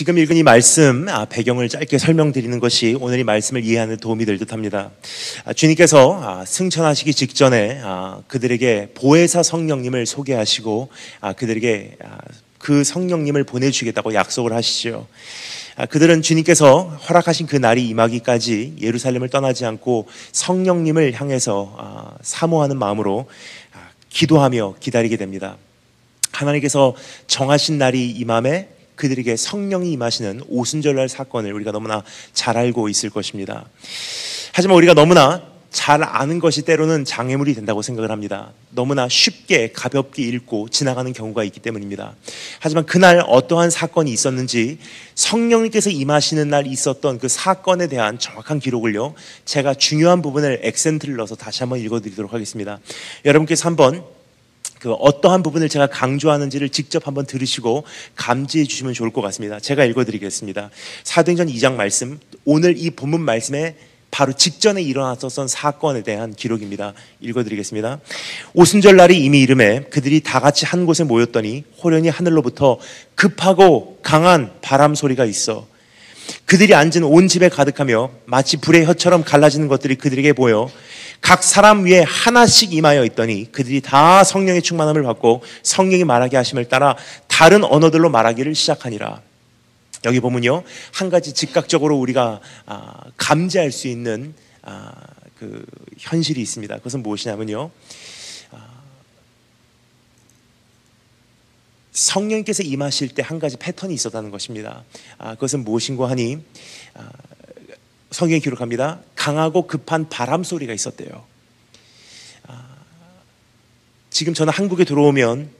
지금 읽은 이 말씀 배경을 짧게 설명드리는 것이 오늘 이 말씀을 이해하는 데 도움이 될 듯합니다. 주님께서 승천하시기 직전에 그들에게 보혜사 성령님을 소개하시고 그들에게 그 성령님을 보내주겠다고 약속을 하시죠. 그들은 주님께서 허락하신 그 날이 임하기까지 예루살렘을 떠나지 않고 성령님을 향해서 사모하는 마음으로 기도하며 기다리게 됩니다. 하나님께서 정하신 날이 임함에 그들에게 성령이 임하시는 오순절날 사건을 우리가 너무나 잘 알고 있을 것입니다. 하지만 우리가 너무나 잘 아는 것이 때로는 장애물이 된다고 생각을 합니다. 너무나 쉽게 가볍게 읽고 지나가는 경우가 있기 때문입니다. 하지만 그날 어떠한 사건이 있었는지 성령님께서 임하시는 날 있었던 그 사건에 대한 정확한 기록을요, 제가 중요한 부분을 액센트를 넣어서 다시 한번 읽어드리도록 하겠습니다. 여러분께서 한번 그 어떠한 부분을 제가 강조하는지를 직접 한번 들으시고 감지해 주시면 좋을 것 같습니다. 제가 읽어드리겠습니다. 사도행전 2장 말씀, 오늘 이 본문 말씀에 바로 직전에 일어났었던 사건에 대한 기록입니다. 읽어드리겠습니다. 오순절 날이 이미 이름에 그들이 다 같이 한 곳에 모였더니 호련히 하늘로부터 급하고 강한 바람 소리가 있어 그들이 앉은 온 집에 가득하며 마치 불의 혀처럼 갈라지는 것들이 그들에게 보여 각 사람 위에 하나씩 임하여 있더니 그들이 다 성령의 충만함을 받고 성령이 말하게 하심을 따라 다른 언어들로 말하기를 시작하니라. 여기 보면요, 한 가지 즉각적으로 우리가 감지할 수 있는 그 현실이 있습니다. 그것은 무엇이냐면요, 성령께서 임하실 때 한 가지 패턴이 있었다는 것입니다. 그것은 무엇인고 하니 성경이 기록합니다. 강하고 급한 바람 소리가 있었대요. 지금 저는 한국에 들어오면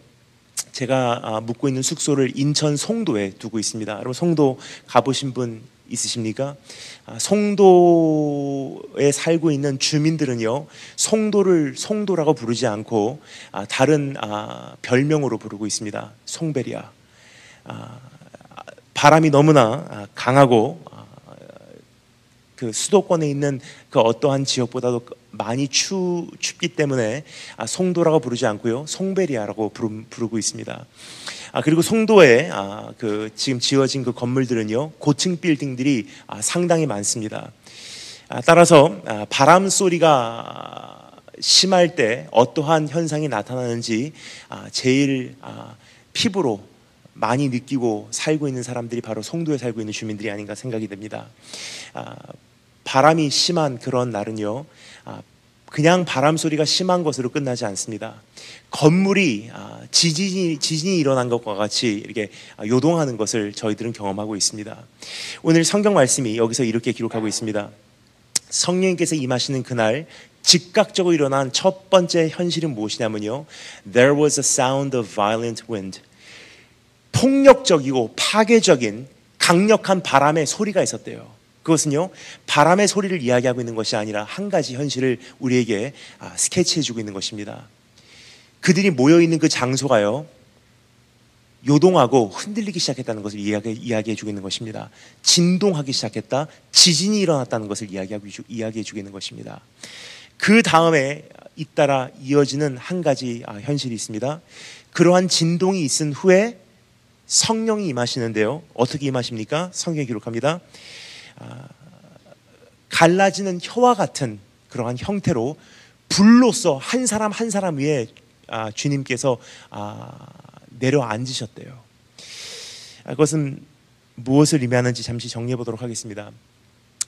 제가 묵고 있는 숙소를 인천 송도에 두고 있습니다. 여러분 송도 가보신 분 있으십니까? 송도에 살고 있는 주민들은요, 송도를 송도라고 부르지 않고 다른 별명으로 부르고 있습니다. 송베리아. 바람이 너무나 강하고 그 수도권에 있는 그 어떠한 지역보다도 많이 춥기 때문에 송도라고 부르지 않고요, 송베리아라고 부르고 있습니다. 그리고 송도에 그 지금 지어진 그 건물들은요, 고층 빌딩들이 상당히 많습니다. 따라서 바람 소리가 심할 때 어떠한 현상이 나타나는지 제일 피부로 많이 느끼고 살고 있는 사람들이 바로 송도에 살고 있는 주민들이 아닌가 생각이 됩니다. 바람이 심한 그런 날은요, 그냥 바람 소리가 심한 것으로 끝나지 않습니다. 건물이 지진이 일어난 것과 같이 이렇게 요동하는 것을 저희들은 경험하고 있습니다. 오늘 성경 말씀이 여기서 이렇게 기록하고 있습니다. 성령님께서 임하시는 그날 즉각적으로 일어난 첫 번째 현실은 무엇이냐면요, There was a sound of violent wind. 폭력적이고 파괴적인 강력한 바람의 소리가 있었대요. 그것은요, 바람의 소리를 이야기하고 있는 것이 아니라 한 가지 현실을 우리에게 스케치해주고 있는 것입니다. 그들이 모여있는 그 장소가요, 요동하고 흔들리기 시작했다는 것을 이야기해주고 있는 것입니다. 진동하기 시작했다, 지진이 일어났다는 것을 이야기해주고 있는 것입니다. 그 다음에 잇따라 이어지는 한 가지 현실이 있습니다. 그러한 진동이 있은 후에 성령이 임하시는데요, 어떻게 임하십니까? 성경이 기록합니다. 갈라지는 혀와 같은 그러한 형태로 불로써 한 사람 한 사람 위에 주님께서 내려앉으셨대요. 그것은 무엇을 의미하는지 잠시 정리해 보도록 하겠습니다.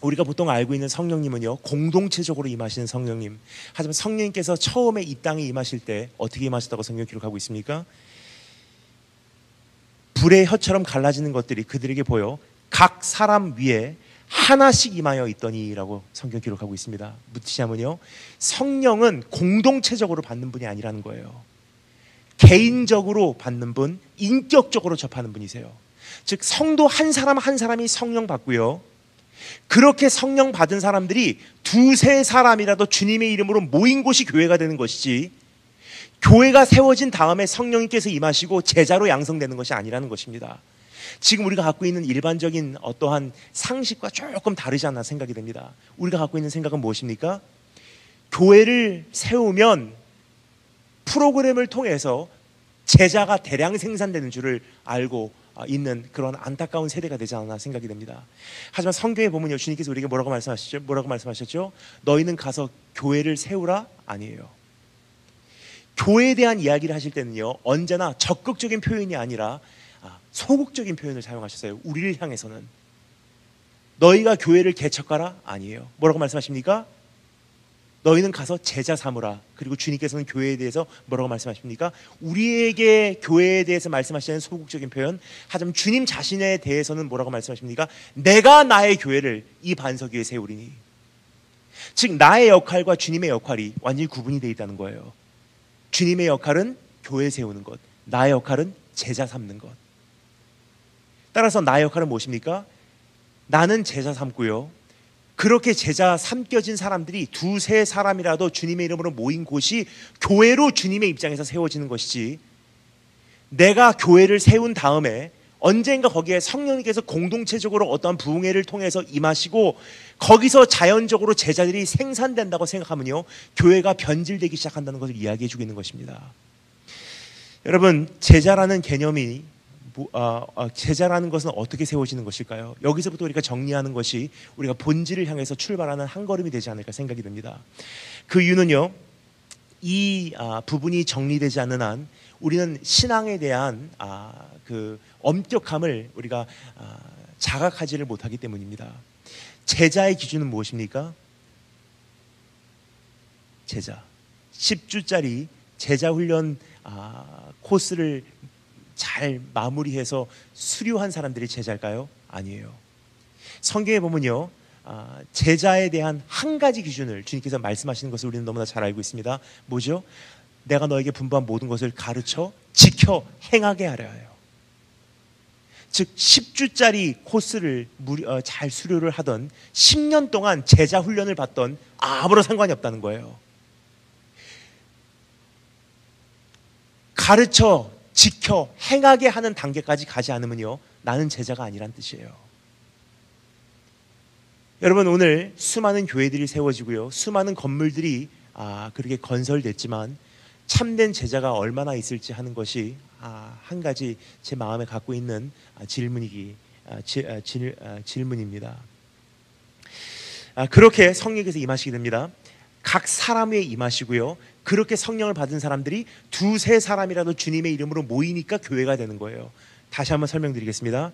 우리가 보통 알고 있는 성령님은요, 공동체적으로 임하시는 성령님. 하지만 성령님께서 처음에 이 땅에 임하실 때 어떻게 임하셨다고 성경이 기록하고 있습니까? 불의 혀처럼 갈라지는 것들이 그들에게 보여 각 사람 위에 하나씩 임하여 있더니라고 성경 기록하고 있습니다. 무엇이냐면요, 성령은 공동체적으로 받는 분이 아니라는 거예요. 개인적으로 받는 분, 인격적으로 접하는 분이세요. 즉 성도 한 사람 한 사람이 성령 받고요, 그렇게 성령 받은 사람들이 두세 사람이라도 주님의 이름으로 모인 곳이 교회가 되는 것이지, 교회가 세워진 다음에 성령님께서 임하시고 제자로 양성되는 것이 아니라는 것입니다. 지금 우리가 갖고 있는 일반적인 어떠한 상식과 조금 다르지 않나 생각이 됩니다. 우리가 갖고 있는 생각은 무엇입니까? 교회를 세우면 프로그램을 통해서 제자가 대량 생산되는 줄을 알고 있는 그런 안타까운 세대가 되지 않나 생각이 됩니다. 하지만 성경에 보면요, 주님께서 우리에게 뭐라고 말씀하셨죠? 뭐라고 말씀하셨죠? 너희는 가서 교회를 세우라 아니에요. 교회에 대한 이야기를 하실 때는요, 언제나 적극적인 표현이 아니라 소극적인 표현을 사용하셨어요. 우리를 향해서는 너희가 교회를 개척하라 아니에요. 뭐라고 말씀하십니까? 너희는 가서 제자 삼으라. 그리고 주님께서는 교회에 대해서 뭐라고 말씀하십니까? 우리에게 교회에 대해서 말씀하시는 소극적인 표현. 하지만 주님 자신에 대해서는 뭐라고 말씀하십니까? 내가 나의 교회를 이 반석 위에 세우리니. 즉 나의 역할과 주님의 역할이 완전히 구분이 되어 있다는 거예요. 주님의 역할은 교회 세우는 것, 나의 역할은 제자 삼는 것. 따라서 나의 역할은 무엇입니까? 나는 제자 삼고요, 그렇게 제자 삼겨진 사람들이 두세 사람이라도 주님의 이름으로 모인 곳이 교회로 주님의 입장에서 세워지는 것이지, 내가 교회를 세운 다음에 언젠가 거기에 성령님께서 공동체적으로 어떤 부흥회를 통해서 임하시고 거기서 자연적으로 제자들이 생산된다고 생각하면요, 교회가 변질되기 시작한다는 것을 이야기해 주고 있는 것입니다. 여러분, 제자라는 개념이 제자라는 것은 어떻게 세워지는 것일까요? 여기서부터 우리가 정리하는 것이 우리가 본질을 향해서 출발하는 한 걸음이 되지 않을까 생각이 듭니다. 그 이유는요, 이 부분이 정리되지 않는 한 우리는 신앙에 대한 그 엄격함을 우리가 자각하지를 못하기 때문입니다. 제자의 기준은 무엇입니까? 제자 10주짜리 제자 훈련 코스를 잘 마무리해서 수료한 사람들이 제자일까요? 아니에요. 성경에 보면요, 제자에 대한 한 가지 기준을 주님께서 말씀하시는 것을 우리는 너무나 잘 알고 있습니다. 뭐죠? 내가 너에게 분부한 모든 것을 가르쳐 지켜 행하게 하려 해요. 즉 10주짜리 코스를 잘 수료를 하던 10년 동안 제자 훈련을 받던 아무런 상관이 없다는 거예요. 가르쳐 지켜 행하게 하는 단계까지 가지 않으면요, 나는 제자가 아니란 뜻이에요. 여러분, 오늘 수많은 교회들이 세워지고요, 수많은 건물들이 그렇게 건설됐지만 참된 제자가 얼마나 있을지 하는 것이 한 가지 제 마음에 갖고 있는 질문입니다. 그렇게 성령께서 임하시게 됩니다. 각 사람 위에 임하시고요, 그렇게 성령을 받은 사람들이 두세 사람이라도 주님의 이름으로 모이니까 교회가 되는 거예요. 다시 한번 설명드리겠습니다.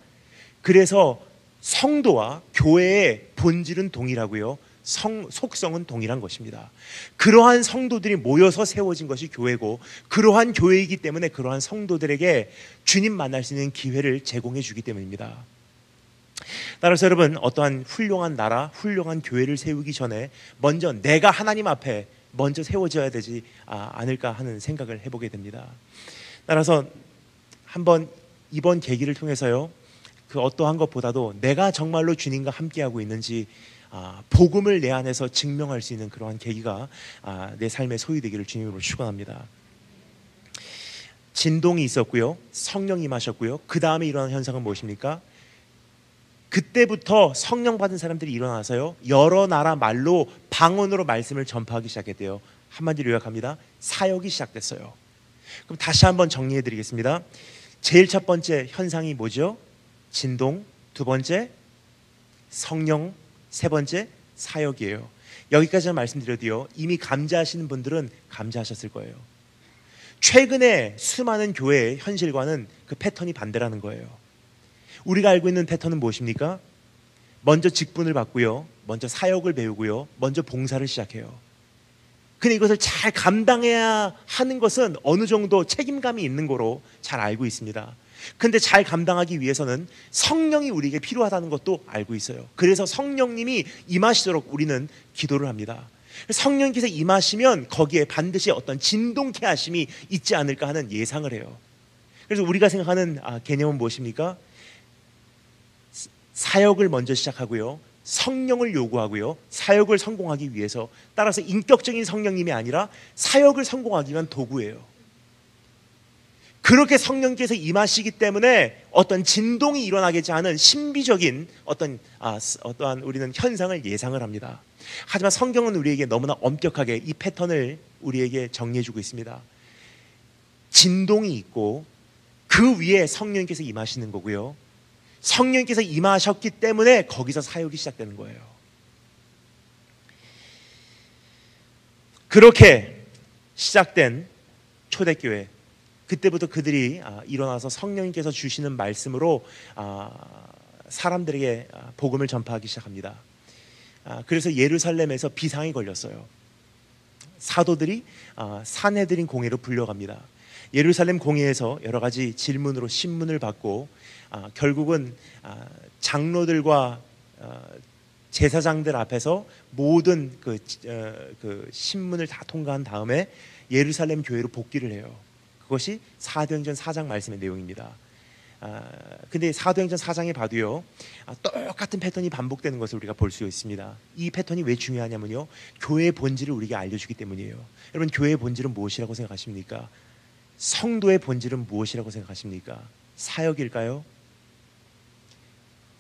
그래서 성도와 교회의 본질은 동일하고요, 속성은 동일한 것입니다. 그러한 성도들이 모여서 세워진 것이 교회고, 그러한 교회이기 때문에 그러한 성도들에게 주님 만날 수 있는 기회를 제공해 주기 때문입니다. 따라서 여러분, 어떠한 훌륭한 나라, 훌륭한 교회를 세우기 전에 먼저 내가 하나님 앞에 먼저 세워져야 되지 않을까 하는 생각을 해보게 됩니다. 따라서 한번 이번 계기를 통해서요, 그 어떠한 것보다도 내가 정말로 주님과 함께하고 있는지 복음을 내 안에서 증명할 수 있는 그러한 계기가 내 삶에 소유되기를 주님으로 축원합니다. 진동이 있었고요, 성령이 임하셨고요, 그 다음에 일어난 현상은 무엇입니까? 그때부터 성령 받은 사람들이 일어나서요, 여러 나라 말로 방언으로 말씀을 전파하기 시작했대요. 한마디로 요약합니다. 사역이 시작됐어요. 그럼 다시 한번 정리해 드리겠습니다. 제일 첫 번째 현상이 뭐죠? 진동. 두 번째 성령. 세 번째 사역이에요. 여기까지만 말씀드려도요, 이미 감자하시는 분들은 감자하셨을 거예요. 최근에 수많은 교회의 현실과는 그 패턴이 반대라는 거예요. 우리가 알고 있는 패턴은 무엇입니까? 먼저 직분을 받고요, 먼저 사역을 배우고요, 먼저 봉사를 시작해요. 근데 이것을 잘 감당해야 하는 것은 어느 정도 책임감이 있는 거로 잘 알고 있습니다. 근데 잘 감당하기 위해서는 성령이 우리에게 필요하다는 것도 알고 있어요. 그래서 성령님이 임하시도록 우리는 기도를 합니다. 성령께서 임하시면 거기에 반드시 어떤 진동케 하심이 있지 않을까 하는 예상을 해요. 그래서 우리가 생각하는 개념은 무엇입니까? 사역을 먼저 시작하고요, 성령을 요구하고요, 사역을 성공하기 위해서, 따라서 인격적인 성령님이 아니라 사역을 성공하기 위한 도구예요. 그렇게 성령께서 임하시기 때문에 어떤 진동이 일어나겠지 하는 신비적인 어떠한 우리는 현상을 예상을 합니다. 하지만 성경은 우리에게 너무나 엄격하게 이 패턴을 우리에게 정리해주고 있습니다. 진동이 있고 그 위에 성령님께서 임하시는 거고요. 성령님께서 임하셨기 때문에 거기서 사역이 시작되는 거예요. 그렇게 시작된 초대교회, 그때부터 그들이 일어나서 성령님께서 주시는 말씀으로 사람들에게 복음을 전파하기 시작합니다. 그래서 예루살렘에서 비상이 걸렸어요. 사도들이 산헤드린 공회로 불려갑니다. 예루살렘 공회에서 여러 가지 질문으로 신문을 받고 결국은 장로들과 제사장들 앞에서 모든 그 신문을 다 통과한 다음에 예루살렘 교회로 복귀를 해요. 그것이 사도행전 4장 말씀의 내용입니다. 근데 사도행전 4장에 봐도요, 똑같은 패턴이 반복되는 것을 우리가 볼 수 있습니다. 이 패턴이 왜 중요하냐면요, 교회의 본질을 우리에게 알려주기 때문이에요. 여러분, 교회의 본질은 무엇이라고 생각하십니까? 성도의 본질은 무엇이라고 생각하십니까? 사역일까요?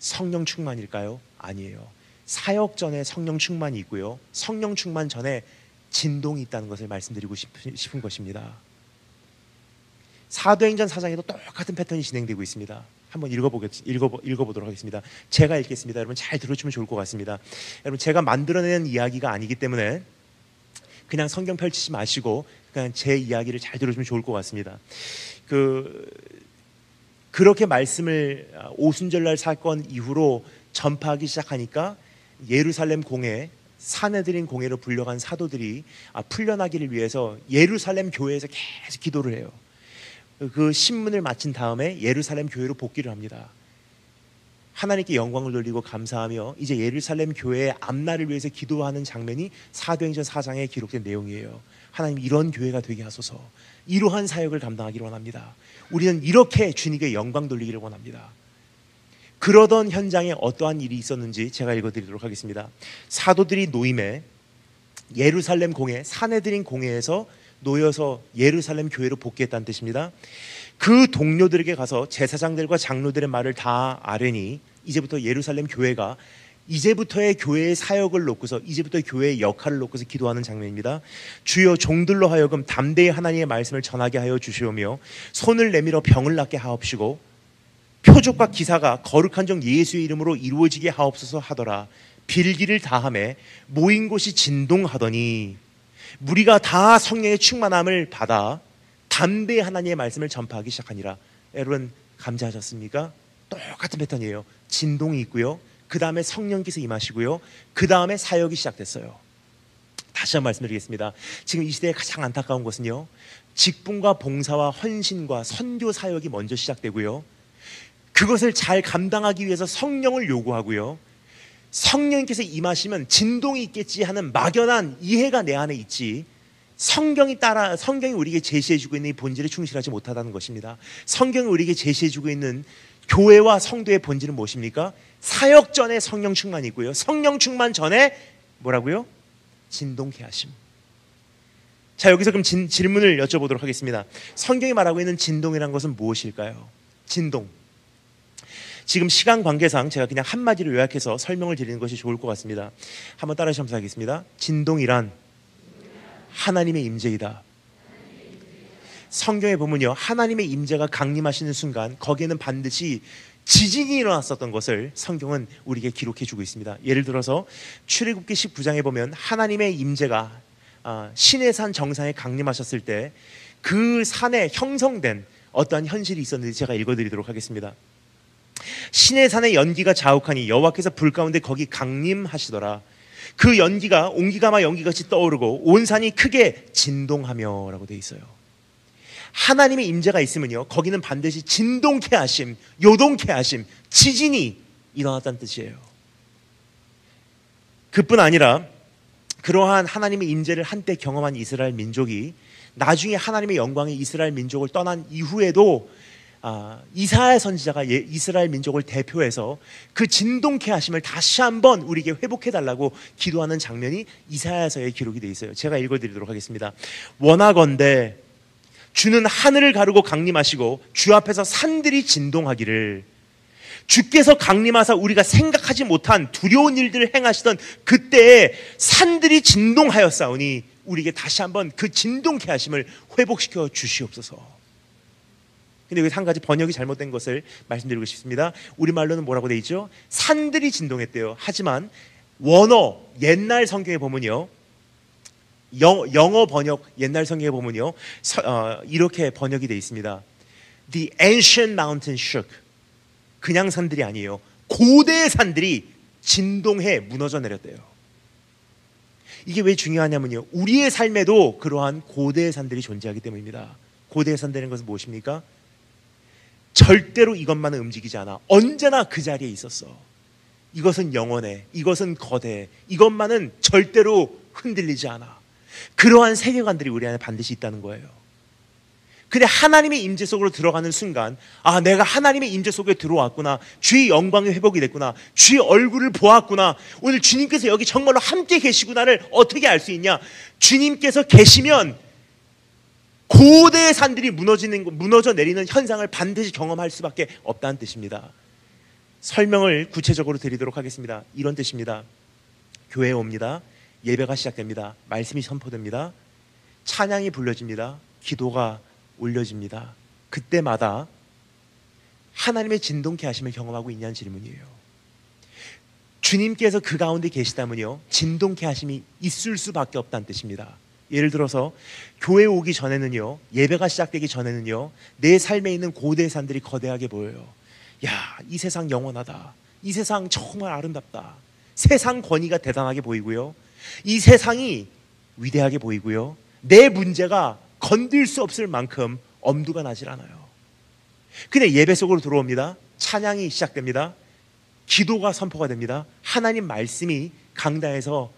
성령 충만일까요? 아니에요. 사역 전에 성령 충만이 있고요, 성령 충만 전에 진동이 있다는 것을 말씀드리고 싶은 것입니다. 사도행전 4장에도 똑같은 패턴이 진행되고 있습니다. 한번 읽어보도록 하겠습니다. 제가 읽겠습니다. 여러분 잘 들어주면 좋을 것 같습니다. 여러분, 제가 만들어낸 이야기가 아니기 때문에 그냥 성경 펼치지 마시고 그냥 제 이야기를 잘 들어주면 좋을 것 같습니다. 그렇게 말씀을 오순절날 사건 이후로 전파하기 시작하니까 예루살렘 공회, 산헤드린 공회로 불려간 사도들이 풀려나기를 위해서 예루살렘 교회에서 계속 기도를 해요. 그 신문을 마친 다음에 예루살렘 교회로 복귀를 합니다. 하나님께 영광을 돌리고 감사하며 이제 예루살렘 교회의 앞날을 위해서 기도하는 장면이 사도행전 4장에 기록된 내용이에요. 하나님, 이런 교회가 되게 하소서. 이러한 사역을 감당하기를 원합니다. 우리는 이렇게 주님께 영광 돌리기를 원합니다. 그러던 현장에 어떠한 일이 있었는지 제가 읽어드리도록 하겠습니다. 사도들이 노임에 예루살렘 공회, 산헤드린 공회에서 놓여서 예루살렘 교회로 복귀했다는 뜻입니다. 그 동료들에게 가서 제사장들과 장로들의 말을 다 아뢰니 이제부터 예루살렘 교회가 이제부터의 교회의 사역을 놓고서, 이제부터 교회의 역할을 놓고서 기도하는 장면입니다. 주여, 종들로 하여금 담대히 하나님의 말씀을 전하게 하여 주시오며 손을 내밀어 병을 낫게 하옵시고 표적과 기사가 거룩한 종 예수의 이름으로 이루어지게 하옵소서 하더라. 빌기를 다하매 모인 곳이 진동하더니 무리가 다 성령의 충만함을 받아 담대히 하나님의 말씀을 전파하기 시작하니라. 여러분, 감지하셨습니까? 똑같은 패턴이에요. 진동이 있고요, 그 다음에 성령께서 임하시고요, 그 다음에 사역이 시작됐어요. 다시 한번 말씀드리겠습니다. 지금 이 시대에 가장 안타까운 것은요, 직분과 봉사와 헌신과 선교 사역이 먼저 시작되고요, 그것을 잘 감당하기 위해서 성령을 요구하고요, 성령께서 임하시면 진동이 있겠지 하는 막연한 이해가 내 안에 있지, 성경이 우리에게 제시해주고 있는 이 본질에 충실하지 못하다는 것입니다. 성경이 우리에게 제시해주고 있는 교회와 성도의 본질은 무엇입니까? 사역 전에 성령 충만이 있고요, 성령 충만 전에 뭐라고요? 진동케 하심. 자, 여기서 그럼 질문을 여쭤보도록 하겠습니다. 성경이 말하고 있는 진동이란 것은 무엇일까요? 진동. 지금 시간 관계상 제가 그냥 한마디로 요약해서 설명을 드리는 것이 좋을 것 같습니다. 한번 따라 하겠습니다. 진동이란 하나님의 임재이다. 성경에 보면요, 하나님의 임재가 강림하시는 순간 거기에는 반드시 지진이 일어났었던 것을 성경은 우리에게 기록해주고 있습니다. 예를 들어서 출애굽기 19장에 보면 하나님의 임재가 시내산 정상에 강림하셨을 때 그 산에 형성된 어떠한 현실이 있었는지 제가 읽어드리도록 하겠습니다. 시내산의 연기가 자욱하니 여호와께서 불 가운데 거기 강림하시더라. 그 연기가 옹기가마 연기같이 떠오르고 온 산이 크게 진동하며 라고 되어 있어요. 하나님의 임재가 있으면요, 거기는 반드시 진동케 하심, 요동케 하심, 지진이 일어났다는 뜻이에요. 그뿐 아니라 그러한 하나님의 임재를 한때 경험한 이스라엘 민족이 나중에 하나님의 영광의 이스라엘 민족을 떠난 이후에도 이사야 선지자가 이스라엘 민족을 대표해서 그 진동케 하심을 다시 한번 우리에게 회복해달라고 기도하는 장면이 이사야서에 기록이 되어 있어요. 제가 읽어드리도록 하겠습니다. 원하건대 주는 하늘을 가르고 강림하시고 주 앞에서 산들이 진동하기를, 주께서 강림하사 우리가 생각하지 못한 두려운 일들을 행하시던 그때에 산들이 진동하였사오니 우리에게 다시 한번 그 진동케 하심을 회복시켜 주시옵소서. 근데 여기서 한 가지 번역이 잘못된 것을 말씀드리고 싶습니다. 우리말로는 뭐라고 돼 있죠? 산들이 진동했대요. 하지만 원어 옛날 성경에 보면요, 영어 번역 옛날 성경에 보면요, 이렇게 번역이 돼 있습니다. The ancient mountain shook. 그냥 산들이 아니에요. 고대의 산들이 진동해 무너져 내렸대요. 이게 왜 중요하냐면요, 우리의 삶에도 그러한 고대의 산들이 존재하기 때문입니다. 고대의 산들이라는 것은 무엇입니까? 절대로 이것만은 움직이지 않아. 언제나 그 자리에 있었어. 이것은 영원해. 이것은 거대해. 이것만은 절대로 흔들리지 않아. 그러한 세계관들이 우리 안에 반드시 있다는 거예요. 근데 하나님의 임재 속으로 들어가는 순간, 아, 내가 하나님의 임재 속에 들어왔구나, 주의 영광이 회복이 됐구나, 주의 얼굴을 보았구나, 오늘 주님께서 여기 정말로 함께 계시구나를 어떻게 알 수 있냐? 주님께서 계시면 고대의 산들이 무너져 내리는 현상을 반드시 경험할 수밖에 없다는 뜻입니다. 설명을 구체적으로 드리도록 하겠습니다. 이런 뜻입니다. 교회에 옵니다. 예배가 시작됩니다. 말씀이 선포됩니다. 찬양이 불려집니다. 기도가 올려집니다. 그때마다 하나님의 진동케 하심을 경험하고 있냐는 질문이에요. 주님께서 그 가운데 계시다면요, 진동케 하심이 있을 수밖에 없다는 뜻입니다. 예를 들어서 교회 오기 전에는요, 예배가 시작되기 전에는요, 내 삶에 있는 고대의 산들이 거대하게 보여요. 야, 이 세상 영원하다. 이 세상 정말 아름답다. 세상 권위가 대단하게 보이고요, 이 세상이 위대하게 보이고요, 내 문제가 건들 수 없을 만큼 엄두가 나질 않아요. 근데 예배 속으로 들어옵니다. 찬양이 시작됩니다. 기도가 선포가 됩니다. 하나님 말씀이 강단에서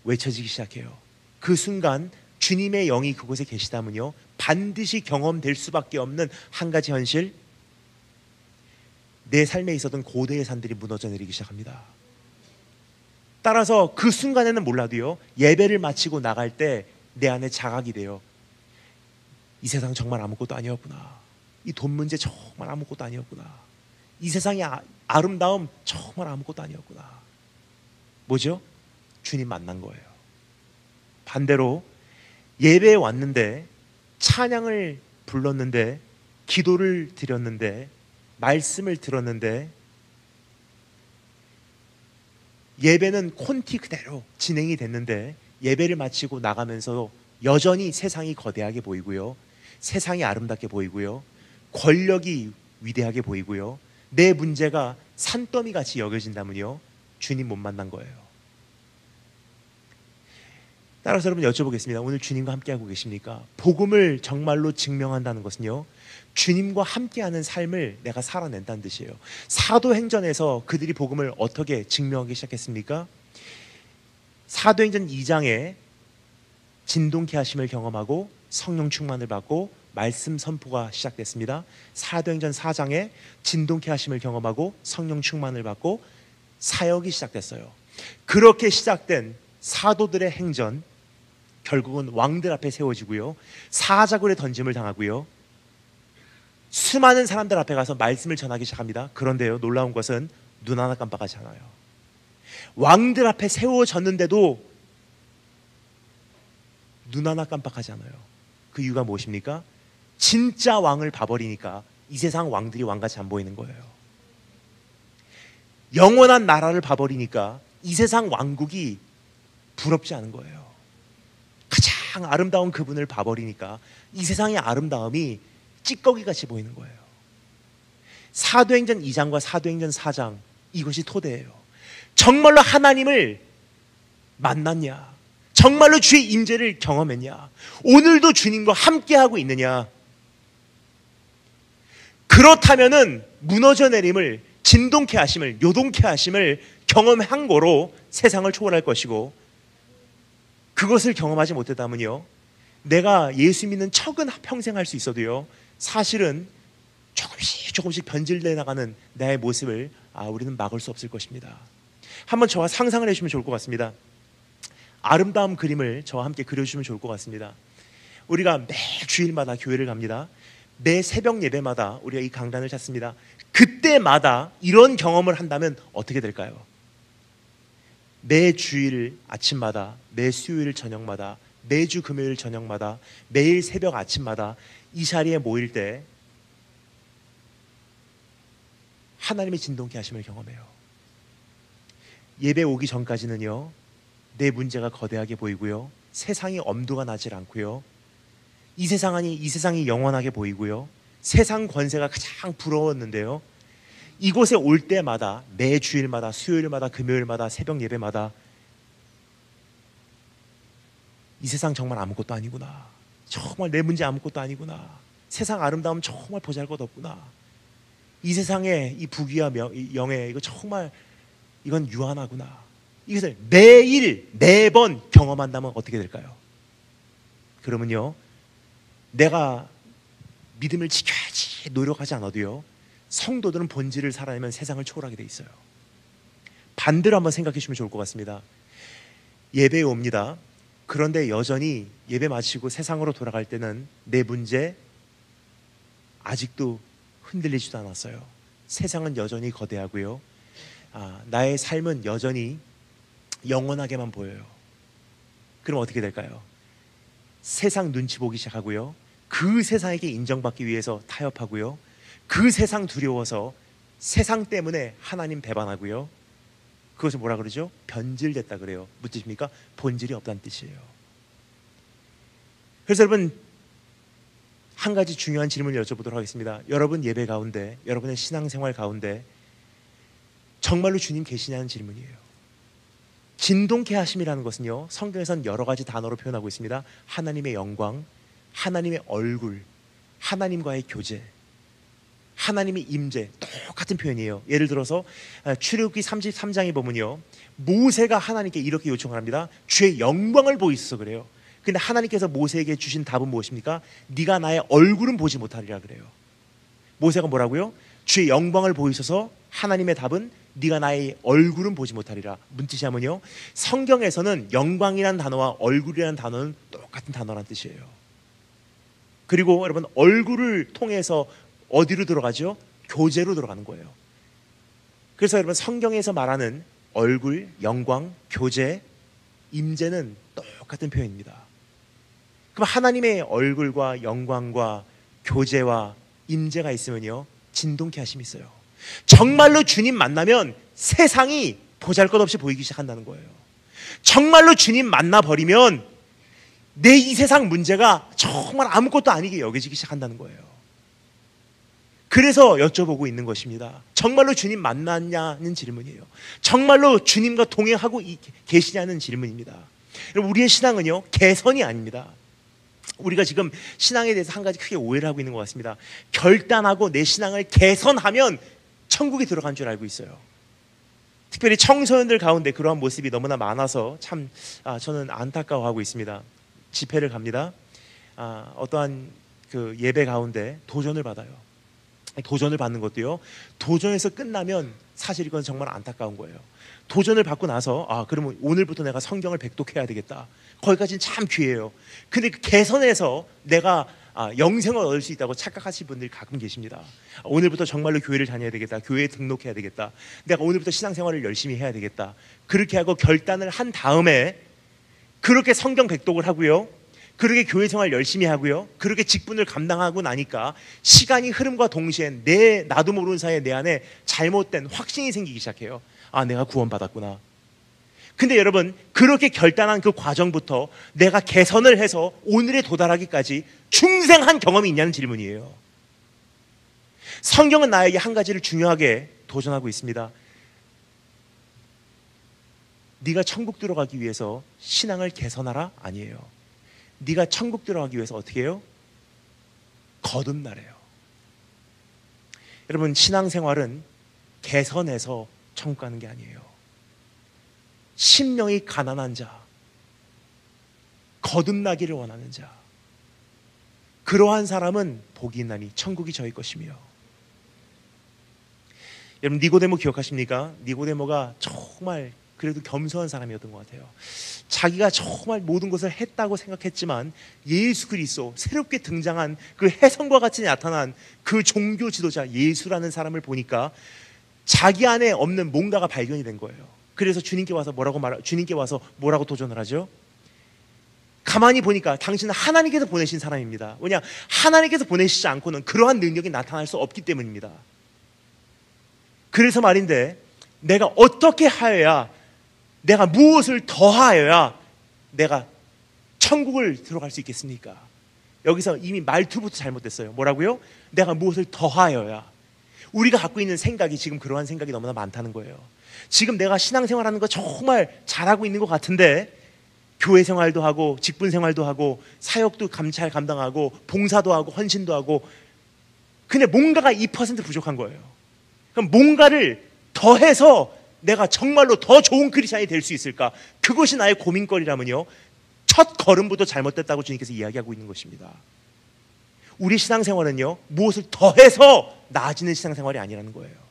외쳐지기 시작해요. 그 순간 주님의 영이 그곳에 계시다면요, 반드시 경험될 수밖에 없는 한 가지 현실, 내 삶에 있었던 고대의 산들이 무너져 내리기 시작합니다. 따라서 그 순간에는 몰라도요, 예배를 마치고 나갈 때 내 안에 자각이 돼요. 이 세상 정말 아무것도 아니었구나. 이 돈 문제 정말 아무것도 아니었구나. 이 세상의 아름다움 정말 아무것도 아니었구나. 뭐죠? 주님 만난 거예요. 반대로 예배에 왔는데, 찬양을 불렀는데, 기도를 드렸는데, 말씀을 들었는데, 예배는 콘티 그대로 진행이 됐는데, 예배를 마치고 나가면서 여전히 세상이 거대하게 보이고요, 세상이 아름답게 보이고요, 권력이 위대하게 보이고요, 내 문제가 산더미 같이 여겨진다면요, 주님 못 만난 거예요. 따라서 여러분 여쭤보겠습니다. 오늘 주님과 함께하고 계십니까? 복음을 정말로 증명한다는 것은요, 주님과 함께하는 삶을 내가 살아낸다는 뜻이에요. 사도행전에서 그들이 복음을 어떻게 증명하기 시작했습니까? 사도행전 2장에 진동케 하심을 경험하고 성령 충만을 받고 말씀 선포가 시작됐습니다. 사도행전 4장에 진동케 하심을 경험하고 성령 충만을 받고 사역이 시작됐어요. 그렇게 시작된 사도들의 행전, 결국은 왕들 앞에 세워지고요, 사자굴에 던짐을 당하고요, 수많은 사람들 앞에 가서 말씀을 전하기 시작합니다. 그런데요, 놀라운 것은 눈 하나 깜빡하지 않아요. 왕들 앞에 세워졌는데도 눈 하나 깜빡하지 않아요. 그 이유가 무엇입니까? 진짜 왕을 봐버리니까 이 세상 왕들이 왕같이 안 보이는 거예요. 영원한 나라를 봐버리니까 이 세상 왕국이 부럽지 않은 거예요. 가장 아름다운 그분을 봐버리니까 이 세상의 아름다움이 찌꺼기같이 보이는 거예요. 사도행전 2장과 사도행전 4장, 이것이 토대예요. 정말로 하나님을 만났냐? 정말로 주의 임재를 경험했냐? 오늘도 주님과 함께하고 있느냐? 그렇다면은 무너져 내림을, 진동케 하심을, 요동케 하심을 경험한 거로 세상을 초월할 것이고, 그것을 경험하지 못했다면요, 내가 예수 믿는 척은 평생 할 수 있어도요, 사실은 조금씩 변질돼 나가는 나의 모습을 우리는 막을 수 없을 것입니다. 한번 저와 상상을 해주시면 좋을 것 같습니다. 아름다운 그림을 저와 함께 그려주시면 좋을 것 같습니다. 우리가 매 주일마다 교회를 갑니다. 매 새벽 예배마다 우리가 이 강단을 찾습니다. 그때마다 이런 경험을 한다면 어떻게 될까요? 매 주일 아침마다, 매 수요일 저녁마다, 매주 금요일 저녁마다, 매일 새벽 아침마다 이 자리에 모일 때 하나님의 진동케 하심을 경험해요. 예배 오기 전까지는요, 내 문제가 거대하게 보이고요, 세상이 엄두가 나질 않고요, 이 세상이 영원하게 보이고요, 세상 권세가 가장 부러웠는데요, 이곳에 올 때마다, 매 주일마다, 수요일마다, 금요일마다, 새벽 예배마다 이 세상 정말 아무것도 아니구나, 정말 내 문제 아무것도 아니구나, 세상 아름다움 정말 보잘것없구나, 이 세상의 이 부귀와 영예, 이거 정말 이건 유한하구나, 이것을 매번 경험한다면 어떻게 될까요? 그러면요, 내가 믿음을 지켜야지 노력하지 않아도요, 성도들은 본질을 살아내면 세상을 초월하게 돼 있어요. 반대로 한번 생각해 주시면 좋을 것 같습니다. 예배에 옵니다. 그런데 여전히 예배 마치고 세상으로 돌아갈 때는 내 문제 아직도 흔들리지도 않았어요. 세상은 여전히 거대하고요, 나의 삶은 여전히 영원하게만 보여요. 그럼 어떻게 될까요? 세상 눈치 보기 시작하고요, 그 세상에게 인정받기 위해서 타협하고요, 그 세상 두려워서 세상 때문에 하나님 배반하고요, 그것을 뭐라 그러죠? 변질됐다 그래요. 무슨 뜻입니까? 본질이 없다는 뜻이에요. 그래서 여러분, 한 가지 중요한 질문을 여쭤보도록 하겠습니다. 여러분 예배 가운데, 여러분의 신앙생활 가운데 정말로 주님 계시냐는 질문이에요. 진동케 하심이라는 것은요, 성경에서는 여러 가지 단어로 표현하고 있습니다. 하나님의 영광, 하나님의 얼굴, 하나님과의 교제, 하나님의 임재, 똑같은 표현이에요. 예를 들어서 출애굽기 33장에 보면요, 모세가 하나님께 이렇게 요청을 합니다. 주의 영광을 보이소서 그래요. 근데 하나님께서 모세에게 주신 답은 무엇입니까? 네가 나의 얼굴은 보지 못하리라 그래요. 모세가 뭐라고요? 주의 영광을 보이소서. 하나님의 답은 네가 나의 얼굴은 보지 못하리라. 무슨 뜻이냐면요, 성경에서는 영광이라는 단어와 얼굴이라는 단어는 똑같은 단어란 뜻이에요. 그리고 여러분, 얼굴을 통해서 어디로 들어가죠? 교제로 들어가는 거예요. 그래서 여러분, 성경에서 말하는 얼굴, 영광, 교제, 임재는 똑같은 표현입니다. 그럼 하나님의 얼굴과 영광과 교제와 임재가 있으면요, 진동케 하심이 있어요. 정말로 주님 만나면 세상이 보잘것없이 보이기 시작한다는 거예요. 정말로 주님 만나버리면 내 이 세상 문제가 정말 아무것도 아니게 여겨지기 시작한다는 거예요. 그래서 여쭤보고 있는 것입니다. 정말로 주님 만났냐는 질문이에요. 정말로 주님과 동행하고 계시냐는 질문입니다. 여러분, 우리의 신앙은요, 개선이 아닙니다. 우리가 지금 신앙에 대해서 한 가지 크게 오해를 하고 있는 것 같습니다. 결단하고 내 신앙을 개선하면 천국에 들어간 줄 알고 있어요. 특별히 청소년들 가운데 그러한 모습이 너무나 많아서 참 저는 안타까워하고 있습니다. 집회를 갑니다. 어떠한 그 예배 가운데 도전을 받아요. 도전을 받는 것도요, 도전에서 끝나면 사실 이건 정말 안타까운 거예요. 도전을 받고 나서 그러면 오늘부터 내가 성경을 백독해야 되겠다, 거기까지는 참 귀해요. 근데 그 개선해서 내가 영생을 얻을 수 있다고 착각하시는 분들이 가끔 계십니다. 오늘부터 정말로 교회를 다녀야 되겠다, 교회에 등록해야 되겠다, 내가 오늘부터 신앙생활을 열심히 해야 되겠다, 그렇게 하고 결단을 한 다음에 그렇게 성경 백독을 하고요, 그렇게 교회 생활 열심히 하고요, 그렇게 직분을 감당하고 나니까 시간이 흐름과 동시에 나도 모르는 사이에 내 안에 잘못된 확신이 생기기 시작해요. 내가 구원받았구나. 근데 여러분, 그렇게 결단한 그 과정부터 내가 개선을 해서 오늘에 도달하기까지 중생한 경험이 있냐는 질문이에요. 성경은 나에게 한 가지를 중요하게 도전하고 있습니다. 네가 천국 들어가기 위해서 신앙을 개선하라? 아니에요. 네가 천국 들어가기 위해서 어떻게 해요? 거듭나래요. 여러분, 신앙생활은 개선해서 천국 가는 게 아니에요. 심령이 가난한 자, 거듭나기를 원하는 자, 그러한 사람은 복이 있나니 천국이 저희 것이며. 여러분, 니고데모 기억하십니까? 니고데모가 정말 그래도 겸손한 사람이었던 것 같아요. 자기가 정말 모든 것을 했다고 생각했지만 예수 그리스도, 새롭게 등장한 그 혜성과 같이 나타난 그 종교 지도자 예수라는 사람을 보니까 자기 안에 없는 뭔가가 발견이 된 거예요. 그래서 주님께 와서 뭐라고 도전을 하죠? 가만히 보니까 당신은 하나님께서 보내신 사람입니다. 왜냐? 하나님께서 보내시지 않고는 그러한 능력이 나타날 수 없기 때문입니다. 그래서 말인데 내가 어떻게 하여야, 내가 무엇을 더하여야 내가 천국을 들어갈 수 있겠습니까? 여기서 이미 말투부터 잘못됐어요. 뭐라고요? 내가 무엇을 더하여야. 우리가 갖고 있는 생각이 지금 그러한 생각이 너무나 많다는 거예요. 지금 내가 신앙생활하는 거 정말 잘하고 있는 것 같은데 교회 생활도 하고 직분 생활도 하고 사역도 잘 감당하고 봉사도 하고 헌신도 하고, 근데 뭔가가 2% 부족한 거예요. 그럼 뭔가를 더해서 내가 정말로 더 좋은 크리스찬이 될 수 있을까? 그것이 나의 고민거리라면요, 첫 걸음부터 잘못됐다고 주님께서 이야기하고 있는 것입니다. 우리 신앙생활은요, 무엇을 더해서 나아지는 신앙생활이 아니라는 거예요.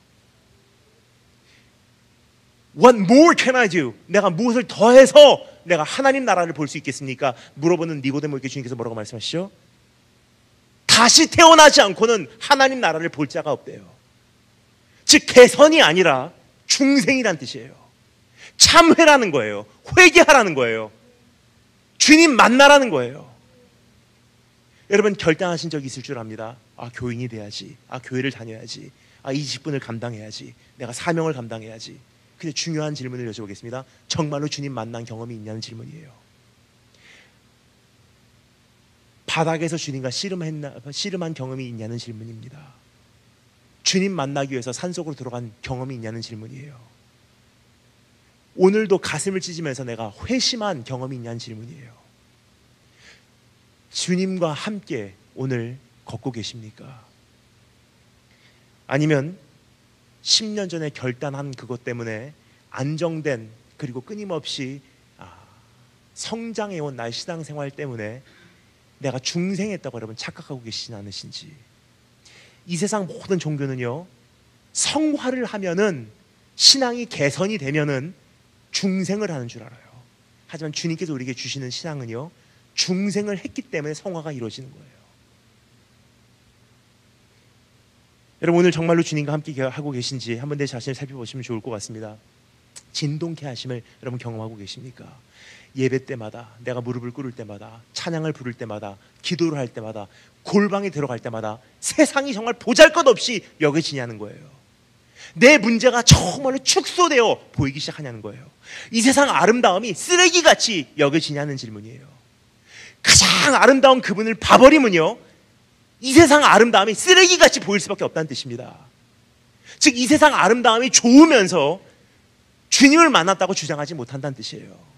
What more can I do? 내가 무엇을 더해서 내가 하나님 나라를 볼 수 있겠습니까? 물어보는 니고데모에게 주님께서 뭐라고 말씀하시죠? 다시 태어나지 않고는 하나님 나라를 볼 자가 없대요. 즉 개선이 아니라 중생이란 뜻이에요. 참회라는 거예요. 회개하라는 거예요. 주님 만나라는 거예요. 여러분 결단하신 적이 있을 줄 압니다. 아, 교인이 돼야지. 아, 교회를 다녀야지. 아, 이 직분을 감당해야지. 내가 사명을 감당해야지. 근데 중요한 질문을 여쭤보겠습니다. 정말로 주님 만난 경험이 있냐는 질문이에요. 바닥에서 주님과 씨름한 경험이 있냐는 질문입니다. 주님 만나기 위해서 산속으로 들어간 경험이 있냐는 질문이에요. 오늘도 가슴을 찢으면서 내가 회심한 경험이 있냐는 질문이에요. 주님과 함께 오늘 걷고 계십니까? 아니면 10년 전에 결단한 그것 때문에 안정된, 그리고 끊임없이 성장해온 나의 신앙생활 때문에 내가 중생했다고 여러분 착각하고 계시지 않으신지. 이 세상 모든 종교는요, 성화를 하면은, 신앙이 개선이 되면은 중생을 하는 줄 알아요. 하지만 주님께서 우리에게 주시는 신앙은요, 중생을 했기 때문에 성화가 이루어지는 거예요. 여러분 오늘 정말로 주님과 함께 하고 계신지 한번 내 자신을 살펴보시면 좋을 것 같습니다. 진동케 하심을 여러분 경험하고 계십니까? 예배 때마다, 내가 무릎을 꿇을 때마다, 찬양을 부를 때마다, 기도를 할 때마다, 골방에 들어갈 때마다 세상이 정말 보잘것없이 여겨지냐는 거예요. 내 문제가 정말로 축소되어 보이기 시작하냐는 거예요. 이 세상 아름다움이 쓰레기같이 여겨지냐는 질문이에요. 가장 아름다운 그분을 봐버리면요, 이 세상 아름다움이 쓰레기같이 보일 수밖에 없다는 뜻입니다. 즉 이 세상 아름다움이 좋으면서 주님을 만났다고 주장하지 못한다는 뜻이에요.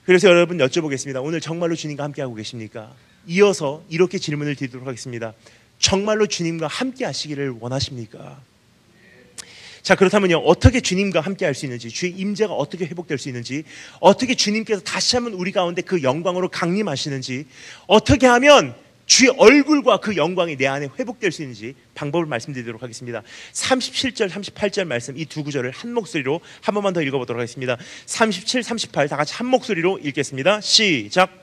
그래서 여러분 여쭤보겠습니다. 오늘 정말로 주님과 함께하고 계십니까? 이어서 이렇게 질문을 드리도록 하겠습니다. 정말로 주님과 함께 하시기를 원하십니까? 자, 그렇다면요, 어떻게 주님과 함께 할 수 있는지, 주의 임재가 어떻게 회복될 수 있는지, 어떻게 주님께서 다시 한번 우리 가운데 그 영광으로 강림하시는지, 어떻게 하면 주의 얼굴과 그 영광이 내 안에 회복될 수 있는지 방법을 말씀드리도록 하겠습니다. 37절, 38절 말씀, 이 두 구절을 한 목소리로 한 번만 더 읽어보도록 하겠습니다. 37, 38 다 같이 한 목소리로 읽겠습니다. 시작.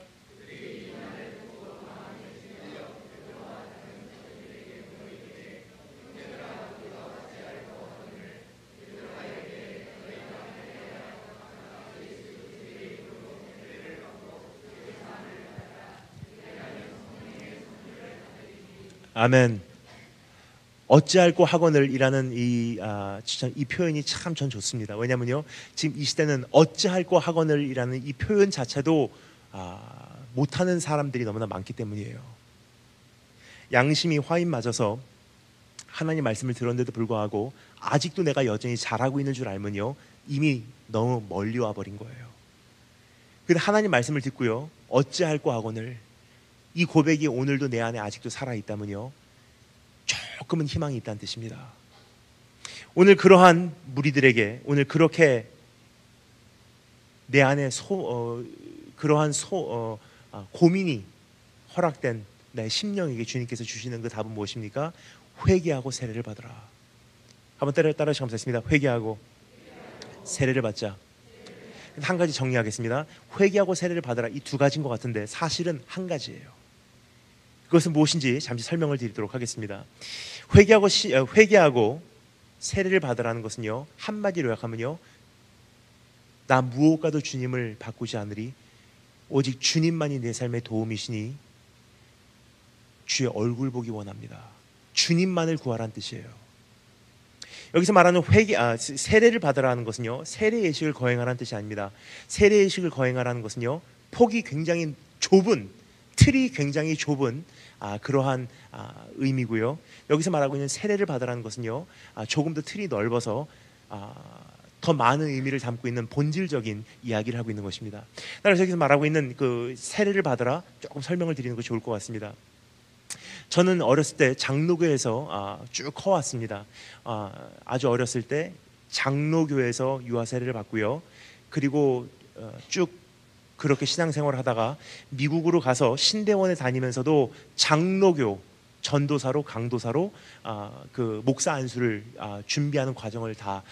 아멘. 어찌할꼬 하거늘 이라는 이 표현이 참 전 좋습니다. 왜냐하면요, 지금 이 시대는 어찌할꼬 하거늘 이라는 이 표현 자체도 못하는 사람들이 너무나 많기 때문이에요. 양심이 화인 맞아서 하나님 말씀을 들었는데도 불구하고 아직도 내가 여전히 잘하고 있는 줄 알면요, 이미 너무 멀리 와버린 거예요. 근데 하나님 말씀을 듣고요, 어찌할꼬 하거늘, 이 고백이 오늘도 내 안에 아직도 살아있다면요, 조금은 희망이 있다는 뜻입니다. 오늘 그러한 무리들에게, 오늘 그렇게 내 안에 고민이 허락된 나의 심령에게 주님께서 주시는 그 답은 무엇입니까? 회개하고 세례를 받으라. 한번 따라서 감사했습니다. 회개하고 세례를 받자. 한 가지 정리하겠습니다. 회개하고 세례를 받으라, 이 두 가지인 것 같은데 사실은 한 가지예요. 그것은 무엇인지 잠시 설명을 드리도록 하겠습니다. 회개하고 세례를 받으라는 것은요, 한마디로 요약하면요, 나 무엇과도 주님을 바꾸지 않으리, 오직 주님만이 내 삶의 도움이시니 주의 얼굴 보기 원합니다. 주님만을 구하라는 뜻이에요. 여기서 말하는 세례를 받으라는 것은요, 세례 예식을 거행하라는 뜻이 아닙니다. 세례 예식을 거행하라는 것은요, 폭이 굉장히 좁은, 틀이 굉장히 좁은 그러한 의미고요. 여기서 말하고 있는 세례를 받으라는 것은요, 조금 더 틀이 넓어서 더 많은 의미를 담고 있는 본질적인 이야기를 하고 있는 것입니다. 그래서 여기서 말하고 있는 그 세례를 받으라, 조금 설명을 드리는 것이 좋을 것 같습니다. 저는 어렸을 때 장로교에서 쭉 커왔습니다. 아주 어렸을 때 장로교에서 유아 세례를 받고요. 그리고 쭉 그렇게 신앙생활을 하다가 미국으로 가서 신대원에 다니면서도 장로교 전도사로 강도사로 그 목사 안수를 준비하는 과정을 다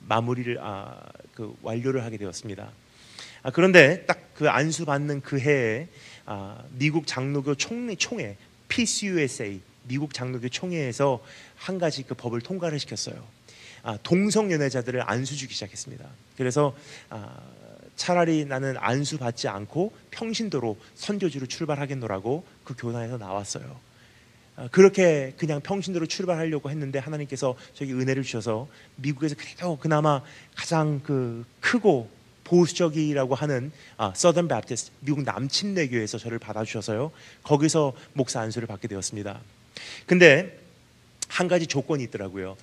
마무리를 완료를 하게 되었습니다. 그런데 딱 그 안수 받는 그 해에 미국 장로교 총회 PCUSA 미국 장로교 총회에서 한 가지 그 법을 통과를 시켰어요. 동성 연애자들을 안수 주기 시작했습니다. 그래서 차라리 나는 안수 받지 않고 평신도로 선교지로 출발하겠노라고 그 교단에서 나왔어요. 그렇게 그냥 평신도로 출발하려고 했는데 하나님께서 저에게 은혜를 주셔서 미국에서 그래도 그나마 가장 크고 보수적이라고 하는 Southern Baptist 미국 남침내교에서 저를 받아주셔서요, 거기서 목사 안수를 받게 되었습니다. 근데 한 가지 조건이 있더라고요.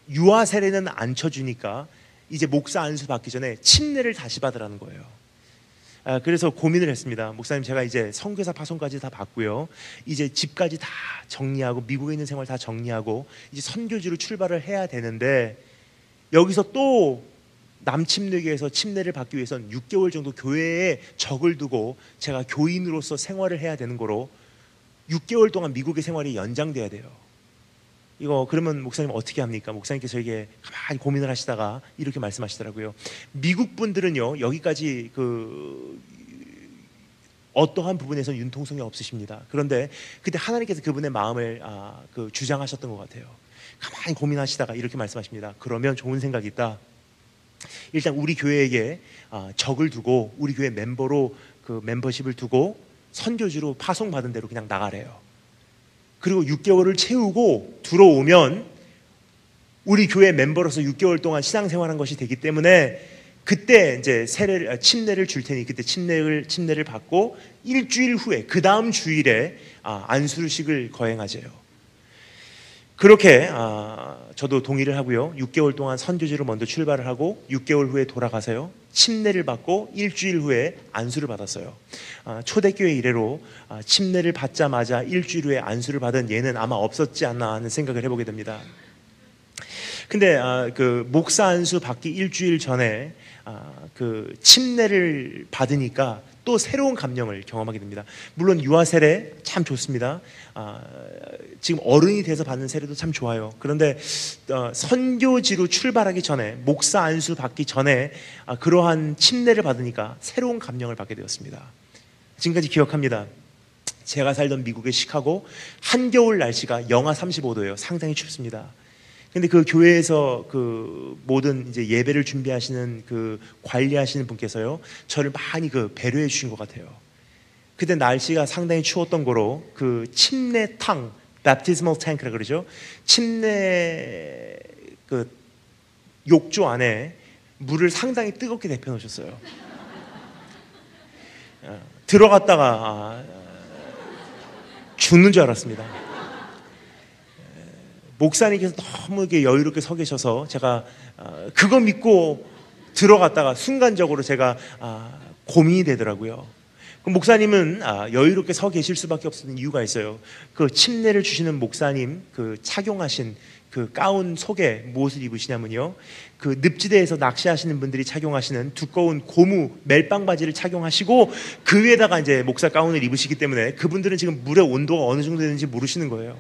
유아 세례는 안 쳐주니까 이제 목사 안수 받기 전에 침례를 다시 받으라는 거예요. 그래서 고민을 했습니다. 목사님, 제가 이제 선교사 파송까지 다 받고요, 이제 집까지 다 정리하고 미국에 있는 생활 다 정리하고 이제 선교지로 출발을 해야 되는데 여기서 또 남침례교에서 침례를 받기 위해서는 6개월 정도 교회에 적을 두고 제가 교인으로서 생활을 해야 되는 거로 6개월 동안 미국의 생활이 연장돼야 돼요. 이거 그러면 목사님 어떻게 합니까? 목사님께서 저에게 가만히 고민을 하시다가 이렇게 말씀하시더라고요. 미국 분들은요, 여기까지 어떠한 부분에서는 융통성이 없으십니다. 그런데 그때 하나님께서 그분의 마음을 주장하셨던 것 같아요. 가만히 고민하시다가 이렇게 말씀하십니다. 그러면 좋은 생각이 있다. 일단 우리 교회에게 적을 두고 우리 교회 멤버로 그 멤버십을 두고 선교지로 파송받은 대로 그냥 나가래요. 그리고 6개월을 채우고 들어오면 우리 교회 멤버로서 6개월 동안 신앙생활한 것이 되기 때문에 그때 이제 침례를 줄 테니 그때 침례를 받고 일주일 후에 그 다음 주일에 안수식을 거행하재요. 그렇게 저도 동의를 하고요. 6개월 동안 선교지로 먼저 출발을 하고 6개월 후에 돌아가서요, 침례를 받고 일주일 후에 안수를 받았어요. 초대교회 이래로 침례를 받자마자 일주일 후에 안수를 받은 예는 아마 없었지 않나 하는 생각을 해보게 됩니다. 근데 그 목사 안수 받기 일주일 전에 그 침례를 받으니까 또 새로운 감명을 경험하게 됩니다. 물론 유아 세례 참 좋습니다. 지금 어른이 돼서 받는 세례도 참 좋아요. 그런데 선교지로 출발하기 전에 목사 안수 받기 전에 그러한 침례를 받으니까 새로운 감명을 받게 되었습니다. 지금까지 기억합니다. 제가 살던 미국의 시카고 한겨울 날씨가 영하 35도예요. 상당히 춥습니다. 근데 그 교회에서 그 모든 이제 예배를 준비하시는 그 관리하시는 분께서요, 저를 많이 배려해 주신 것 같아요. 그때 날씨가 상당히 추웠던 거로 그 침례탕, baptismal tank라 그러죠. 침례 그 욕조 안에 물을 상당히 뜨겁게 데펴 놓으셨어요. 들어갔다가 죽는 줄 알았습니다. 목사님께서 너무 이렇게 여유롭게 서 계셔서 제가 그거 믿고 들어갔다가 순간적으로 제가 고민이 되더라고요. 목사님은 여유롭게 서 계실 수밖에 없는 이유가 있어요. 그 침례를 주시는 목사님 그 착용하신 그 가운 속에 무엇을 입으시냐면요, 그 늪지대에서 낚시하시는 분들이 착용하시는 두꺼운 고무 멜빵 바지를 착용하시고 그 위에다가 이제 목사 가운을 입으시기 때문에 그분들은 지금 물의 온도가 어느 정도 되는지 모르시는 거예요.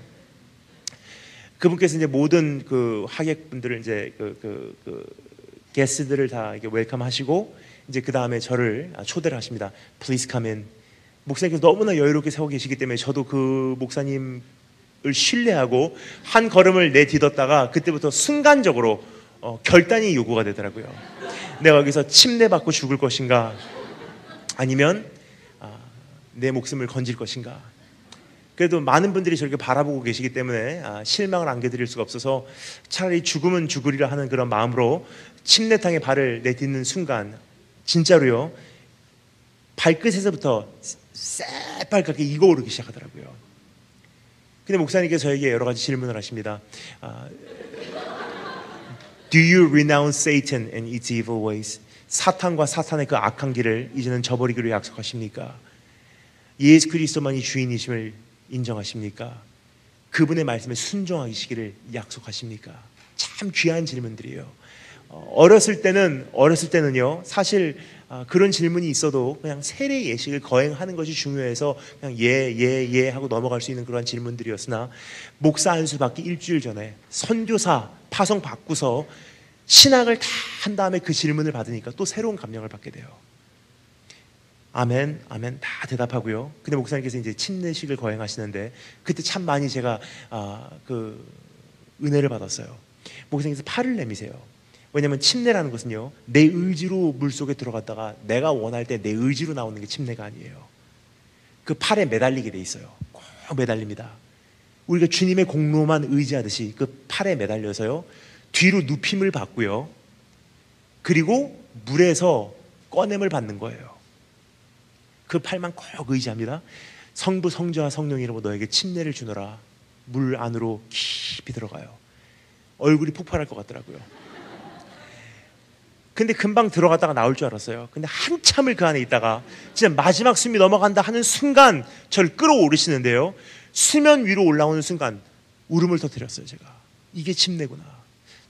그분께서 이제 모든 그 하객분들을 이제 게스트들을 다 이렇게 웰컴하시고 이제 그 다음에 저를 초대를 하십니다. Please come in. 목사님께서 너무나 여유롭게 서 계시기 때문에 저도 그 목사님을 신뢰하고 한 걸음을 내딛었다가 그때부터 순간적으로 결단이 요구가 되더라고요. 내가 여기서 침례 받고 죽을 것인가, 아니면 내 목숨을 건질 것인가. 그래도 많은 분들이 저렇게 바라보고 계시기 때문에 실망을 안겨드릴 수가 없어서 차라리 죽으면 죽으리라 하는 그런 마음으로 침례탕에 발을 내딛는 순간 진짜로요, 발끝에서부터 새빨갛게 익어오르기 시작하더라고요. 근데 목사님께서 저에게 여러 가지 질문을 하십니다. Do you renounce Satan and its evil ways? 사탄과 사탄의 그 악한 길을 이제는 저버리기로 약속하십니까? 예수 그리스도만이 주인이심을 인정하십니까? 그분의 말씀에 순종하시기를 약속하십니까? 참 귀한 질문들이에요. 어렸을 때는요, 사실 그런 질문이 있어도 그냥 세례 예식을 거행하는 것이 중요해서 그냥 예 하고 넘어갈 수 있는 그런 질문들이었으나, 목사 안수 받기 일주일 전에 선교사 파송 받고서 신학을 다 한 다음에 그 질문을 받으니까 또 새로운 감명을 받게 돼요. 아멘, 아멘 다 대답하고요. 근데 목사님께서 이제 침례식을 거행하시는데 그때 참 많이 제가 그 은혜를 받았어요. 목사님께서 팔을 내미세요. 왜냐하면 침례라는 것은요, 내 의지로 물속에 들어갔다가 내가 원할 때 내 의지로 나오는 게 침례가 아니에요. 그 팔에 매달리게 돼 있어요. 꼭 매달립니다. 우리가 주님의 공로만 의지하듯이 그 팔에 매달려서요, 뒤로 눕힘을 받고요, 그리고 물에서 꺼냄을 받는 거예요. 그 팔만 꼭 의지합니다. 성부 성자와 성령 이름으로 너에게 침례를 주노라. 물 안으로 깊이 들어가요. 얼굴이 폭발할 것 같더라고요. 근데 금방 들어갔다가 나올 줄 알았어요. 근데 한참을 그 안에 있다가 진짜 마지막 숨이 넘어간다 하는 순간 저를 끌어오르시는데요, 수면 위로 올라오는 순간 울음을 터뜨렸어요. 제가 이게 침례구나.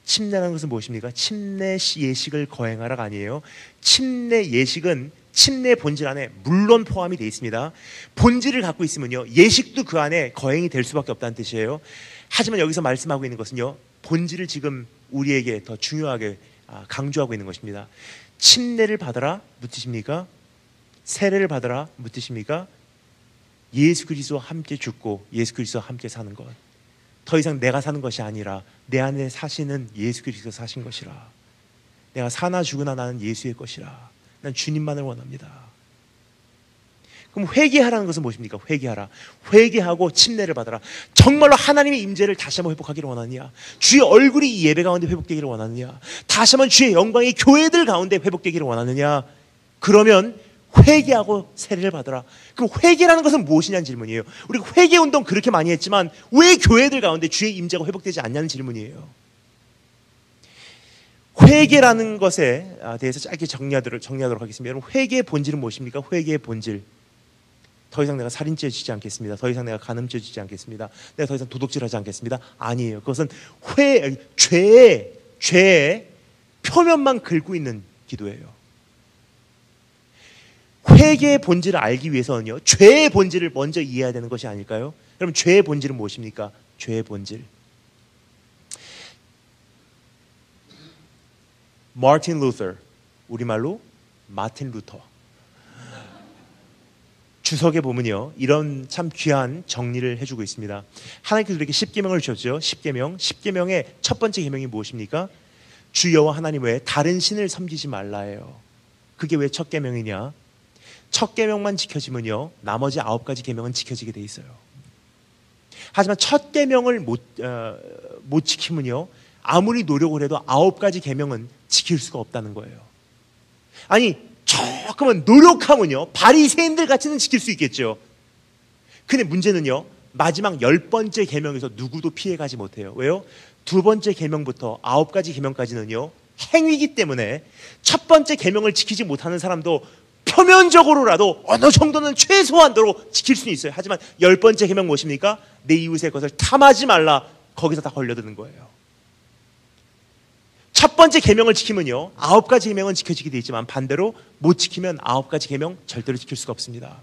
침례라는 것은 무엇입니까? 침례 예식을 거행하라가 아니에요. 침례 예식은 침례 본질 안에 물론 포함이 되어 있습니다. 본질을 갖고 있으면요, 예식도 그 안에 거행이 될 수밖에 없다는 뜻이에요. 하지만 여기서 말씀하고 있는 것은요, 본질을 지금 우리에게 더 중요하게 강조하고 있는 것입니다. 침례를 받아라 무슨 뜻입니까? 세례를 받아라 무슨 뜻입니까? 예수 그리스도와 함께 죽고 예수 그리스도와 함께 사는 것. 더 이상 내가 사는 것이 아니라 내 안에 사시는 예수 그리스도 사신 것이라. 내가 사나 죽으나 나는 예수의 것이라. 난 주님만을 원합니다. 그럼 회개하라는 것은 무엇입니까? 회개하라. 회개하고 침례를 받아라. 정말로 하나님의 임재를 다시 한번 회복하기를 원하느냐? 주의 얼굴이 이 예배 가운데 회복되기를 원하느냐? 다시 한번 주의 영광이 교회들 가운데 회복되기를 원하느냐? 그러면 회개하고 세례를 받아라. 그럼 회개라는 것은 무엇이냐는 질문이에요. 우리가 회개 운동 그렇게 많이 했지만 왜 교회들 가운데 주의 임재가 회복되지 않냐는 질문이에요. 회개라는 것에 대해서 짧게 정리하도록 하겠습니다. 여러분, 회개의 본질은 무엇입니까? 회개의 본질. 더 이상 내가 살인죄 지지 않겠습니다. 더 이상 내가 간음죄 지지 않겠습니다. 내가 더 이상 도둑질하지 않겠습니다. 아니에요. 그것은 죄의 표면만 긁고 있는 기도예요. 회개의 본질을 알기 위해서는요, 죄의 본질을 먼저 이해해야 되는 것이 아닐까요? 여러분, 죄의 본질은 무엇입니까? 죄의 본질. 마틴 루터, 우리말로 마틴 루터. 주석에 보면요, 이런 참 귀한 정리를 해주고 있습니다. 하나님께서 우리에게 10계명을 주셨죠. 10계명의 첫 번째 계명이 무엇입니까? 주 여호와 하나님 외에 다른 신을 섬기지 말라예요. 그게 왜 첫 계명이냐? 첫 계명만 지켜지면요, 나머지 9가지 계명은 지켜지게 돼 있어요. 하지만 첫 계명을 못 지키면요, 아무리 노력을 해도 9가지 계명은 지킬 수가 없다는 거예요. 아니, 조금은 노력하면요, 바리새인들 같이는 지킬 수 있겠죠. 근데 문제는요, 마지막 10번째 계명에서 누구도 피해가지 못해요. 왜요? 두 번째 계명부터 9가지 계명까지는요, 행위이기 때문에 첫 번째 계명을 지키지 못하는 사람도 표면적으로라도 어느 정도는 최소한도로 지킬 수는 있어요. 하지만 10번째 계명 무엇입니까? 내 이웃의 것을 탐하지 말라. 거기서 다 걸려드는 거예요. 첫 번째 계명을 지키면요, 9가지 계명은 지켜지게 돼 있지만 반대로 못 지키면 9가지 계명 절대로 지킬 수가 없습니다.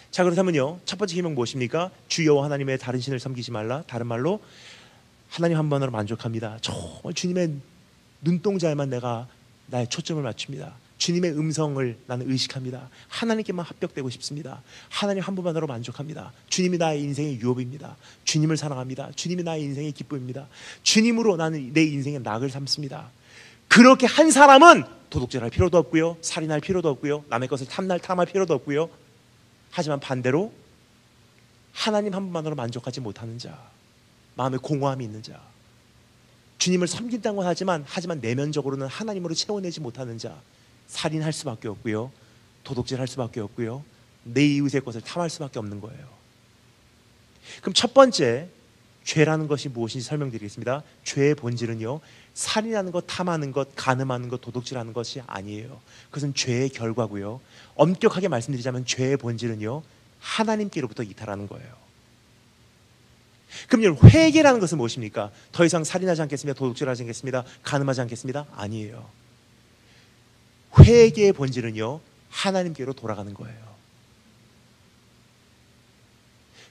자, 그렇다면요, 첫 번째 계명 무엇입니까? 주 여호와 하나님의 다른 신을 섬기지 말라. 다른 말로 하나님 한 번으로 만족합니다. 정말 주님의 눈동자에만 내가 나의 초점을 맞춥니다. 주님의 음성을 나는 의식합니다. 하나님께만 합격되고 싶습니다. 하나님 한 분만으로 만족합니다. 주님이 나의 인생의 유업입니다. 주님을 사랑합니다. 주님이 나의 인생의 기쁨입니다. 주님으로 나는 내 인생의 낙을 삼습니다. 그렇게 한 사람은 도둑질할 필요도 없고요, 살인할 필요도 없고요, 남의 것을 탐할 필요도 없고요. 하지만 반대로 하나님 한 분만으로 만족하지 못하는 자, 마음에 공허함이 있는 자, 주님을 섬긴다고 하지만 내면적으로는 하나님으로 채워내지 못하는 자, 살인할 수밖에 없고요, 도둑질할 수밖에 없고요, 내 이웃의 것을 탐할 수밖에 없는 거예요. 그럼 첫 번째, 죄라는 것이 무엇인지 설명드리겠습니다. 죄의 본질은요, 살인하는 것, 탐하는 것, 간음하는 것, 도둑질하는 것이 아니에요. 그것은 죄의 결과고요. 엄격하게 말씀드리자면 죄의 본질은요, 하나님께로부터 이탈하는 거예요. 그럼 회개라는 것은 무엇입니까? 더 이상 살인하지 않겠습니다, 도둑질하지 않겠습니다, 간음하지 않겠습니다? 아니에요. 회개의 본질은요, 하나님께로 돌아가는 거예요.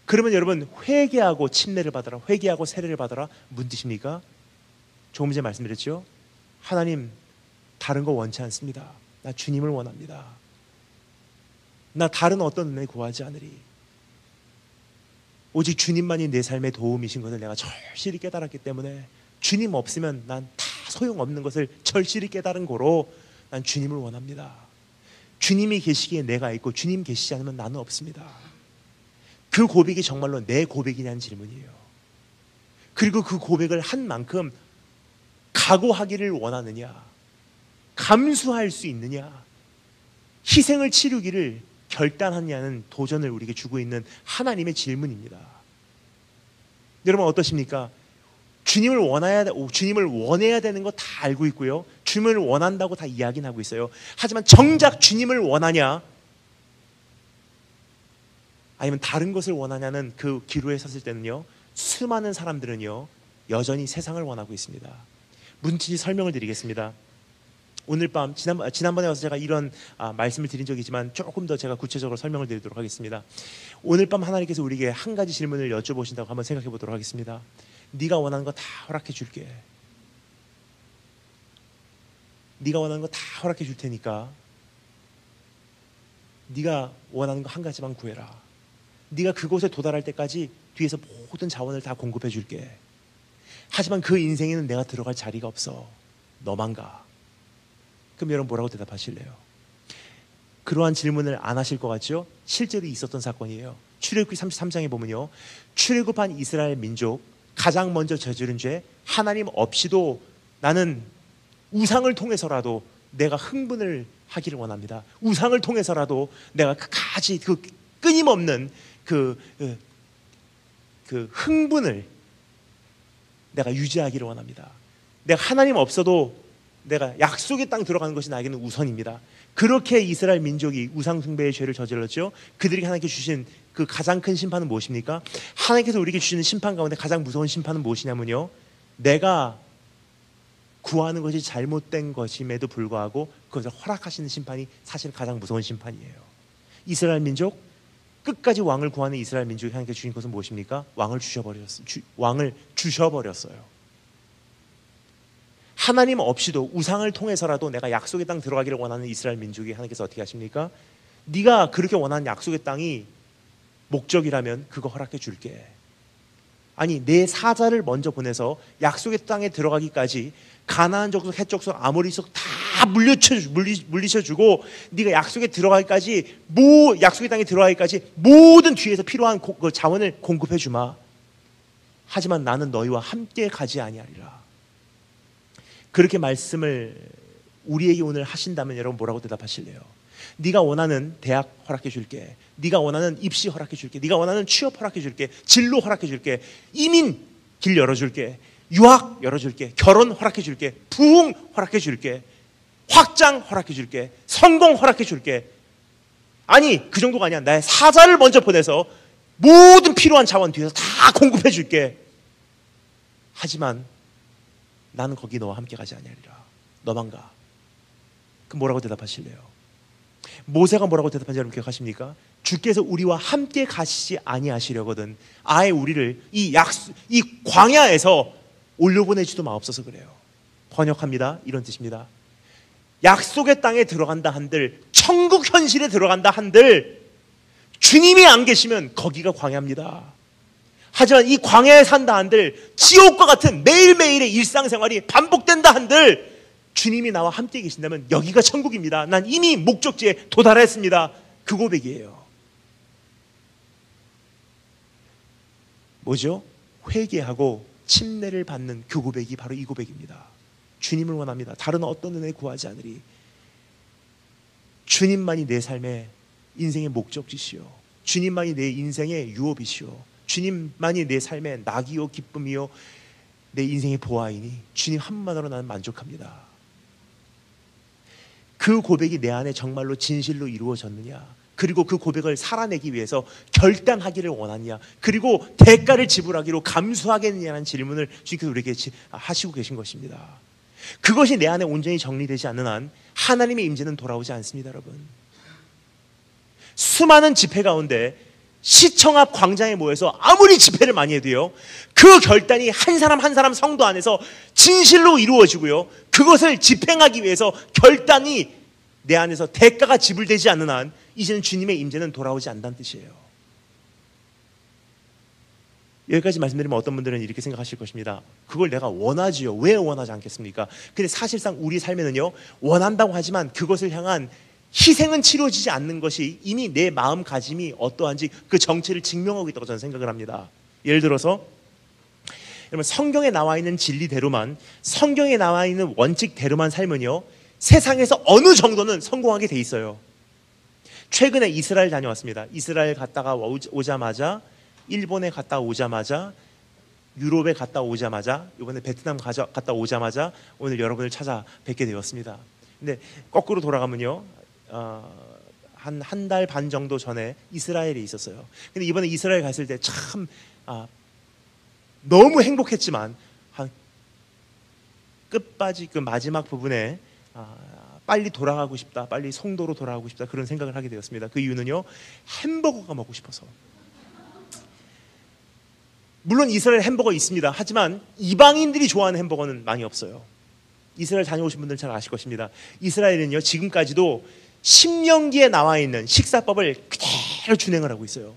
그러면 여러분, 회개하고 침례를 받아라, 회개하고 세례를 받아라, 무슨 뜻입니까? 조금 전에 말씀드렸죠? 하나님, 다른 거 원치 않습니다. 나 주님을 원합니다. 나 다른 어떤 은혜 구하지 않으리. 오직 주님만이 내 삶의 도움이신 것을 내가 절실히 깨달았기 때문에 주님 없으면 난 다 소용없는 것을 절실히 깨달은 고로 난 주님을 원합니다. 주님이 계시기에 내가 있고 주님 계시지 않으면 나는 없습니다. 그 고백이 정말로 내 고백이냐는 질문이에요. 그리고 그 고백을 한 만큼 각오하기를 원하느냐, 감수할 수 있느냐, 희생을 치르기를 결단하느냐는 도전을 우리에게 주고 있는 하나님의 질문입니다. 여러분 어떠십니까? 주님을 원해야 되는 거 다 알고 있고요, 주님을 원한다고 다 이야기는 하고 있어요. 하지만 정작 주님을 원하냐, 아니면 다른 것을 원하냐는 그 기로에 섰을 때는요, 수많은 사람들은요, 여전히 세상을 원하고 있습니다. 무슨 뜻인지 설명을 드리겠습니다. 오늘 밤, 지난번에 와서 제가 이런 말씀을 드린 적이 있지만 조금 더 제가 구체적으로 설명을 드리도록 하겠습니다. 오늘 밤 하나님께서 우리에게 한 가지 질문을 여쭤보신다고 한번 생각해 보도록 하겠습니다. 네가 원하는 거 다 허락해 줄게. 네가 원하는 거 다 허락해 줄 테니까 네가 원하는 거 한 가지만 구해라. 네가 그곳에 도달할 때까지 뒤에서 모든 자원을 다 공급해 줄게. 하지만 그 인생에는 내가 들어갈 자리가 없어. 너만 가. 그럼 여러분 뭐라고 대답하실래요? 그러한 질문을 안 하실 것 같죠? 실제로 있었던 사건이에요. 출애굽기 33장에 보면요, 출애굽한 이스라엘 민족 가장 먼저 저지른 죄, 하나님 없이도 나는 우상을 통해서라도 내가 흥분을 하기를 원합니다. 우상을 통해서라도 내가 끝까지 그 끊임없는 그 흥분을 내가 유지하기를 원합니다. 내가 하나님 없어도 내가 약속의 땅 들어가는 것이 나에게는 우선입니다. 그렇게 이스라엘 민족이 우상 숭배의 죄를 저질렀죠. 그들이 하나님께 주신 그 가장 큰 심판은 무엇입니까? 하나님께서 우리에게 주시는 심판 가운데 가장 무서운 심판은 무엇이냐면요, 내가 구하는 것이 잘못된 것임에도 불구하고 그것을 허락하시는 심판이 사실 가장 무서운 심판이에요. 이스라엘 민족, 끝까지 왕을 구하는 이스라엘 민족이 하나님께 주신 것은 무엇입니까? 왕을 주셔버렸어요. 하나님 없이도 우상을 통해서라도 내가 약속의 땅 들어가기를 원하는 이스라엘 민족이 하나님께서 어떻게 하십니까? 네가 그렇게 원하는 약속의 땅이 목적이라면 그거 허락해 줄게. 아니, 내 사자를 먼저 보내서 약속의 땅에 들어가기까지 가나안 족속, 헷 족속, 아모리 족속 다 물리쳐주고 네가 약속에 들어가기까지 약속의 땅에 들어가기까지 모든 뒤에서 필요한 그 자원을 공급해 주마. 하지만 나는 너희와 함께 가지 아니하리라. 그렇게 말씀을 우리에게 오늘 하신다면 여러분 뭐라고 대답하실래요? 네가 원하는 대학 허락해 줄게. 네가 원하는 입시 허락해 줄게. 네가 원하는 취업 허락해 줄게. 진로 허락해 줄게. 이민 길 열어줄게. 유학 열어줄게. 결혼 허락해 줄게. 부흥 허락해 줄게. 확장 허락해 줄게. 성공 허락해 줄게. 아니, 그 정도가 아니야. 나의 사자를 먼저 보내서 모든 필요한 자원 뒤에서 다 공급해 줄게. 하지만 나는 거기 너와 함께 가지 아니하리라. 너만 가. 그럼 뭐라고 대답하실래요? 모세가 뭐라고 대답한지 여러분 기억하십니까? 주께서 우리와 함께 가시지 아니하시려거든 아예 우리를 이 광야에서 올려보내지도 마옵소서. 그래요. 번역합니다. 이런 뜻입니다. 약속의 땅에 들어간다 한들, 천국 현실에 들어간다 한들 주님이 안 계시면 거기가 광야입니다. 하지만 이 광야에 산다 한들, 지옥과 같은 매일매일의 일상생활이 반복된다 한들 주님이 나와 함께 계신다면 여기가 천국입니다. 난 이미 목적지에 도달했습니다. 그 고백이에요. 뭐죠? 회개하고 침례를 받는 그 고백이 바로 이 고백입니다. 주님을 원합니다. 다른 어떤 은혜 구하지 않으리. 주님만이 내 삶의 인생의 목적지시오. 주님만이 내 인생의 유업이시오. 주님만이 내 삶의 낙이요 기쁨이요 내 인생의 보아이니 주님 한만으로 나는 만족합니다. 그 고백이 내 안에 정말로 진실로 이루어졌느냐, 그리고 그 고백을 살아내기 위해서 결단하기를 원하느냐, 그리고 대가를 지불하기로 감수하겠느냐는 질문을 주님께서 우리에게 하시고 계신 것입니다. 그것이 내 안에 온전히 정리되지 않는 한 하나님의 임재는 돌아오지 않습니다. 여러분, 수많은 집회 가운데 시청 앞 광장에 모여서 아무리 집회를 많이 해도요, 그 결단이 한 사람 한 사람 성도 안에서 진실로 이루어지고요, 그것을 집행하기 위해서 결단이 내 안에서 대가가 지불되지 않는 한 이제는 주님의 임재는 돌아오지 않는다는 뜻이에요. 여기까지 말씀드리면 어떤 분들은 이렇게 생각하실 것입니다. 그걸 내가 원하지요. 왜 원하지 않겠습니까? 근데 사실상 우리 삶에는요, 원한다고 하지만 그것을 향한 희생은 치러지지 않는 것이 이미 내 마음가짐이 어떠한지 그 정체를 증명하고 있다고 저는 생각을 합니다. 예를 들어서 여러분, 성경에 나와 있는 진리대로만, 성경에 나와 있는 원칙대로만 살면요, 세상에서 어느 정도는 성공하게 돼 있어요. 최근에 이스라엘 다녀왔습니다. 이스라엘 갔다가 오자마자, 일본에 갔다 오자마자, 유럽에 갔다 오자마자, 이번에 베트남 갔다 오자마자 오늘 여러분을 찾아뵙게 되었습니다. 근데 거꾸로 돌아가면요, 한 달 반 정도 전에 이스라엘에 있었어요. 근데 이번에 이스라엘 갔을 때 참 너무 행복했지만 한 끝까지 그 마지막 부분에 빨리 돌아가고 싶다, 빨리 송도로 돌아가고 싶다, 그런 생각을 하게 되었습니다. 그 이유는요, 햄버거가 먹고 싶어서. 물론 이스라엘 햄버거 있습니다. 하지만 이방인들이 좋아하는 햄버거는 많이 없어요. 이스라엘 다녀오신 분들 잘 아실 것입니다. 이스라엘은요, 지금까지도 신명기에 나와 있는 식사법을 그대로 준행을 하고 있어요.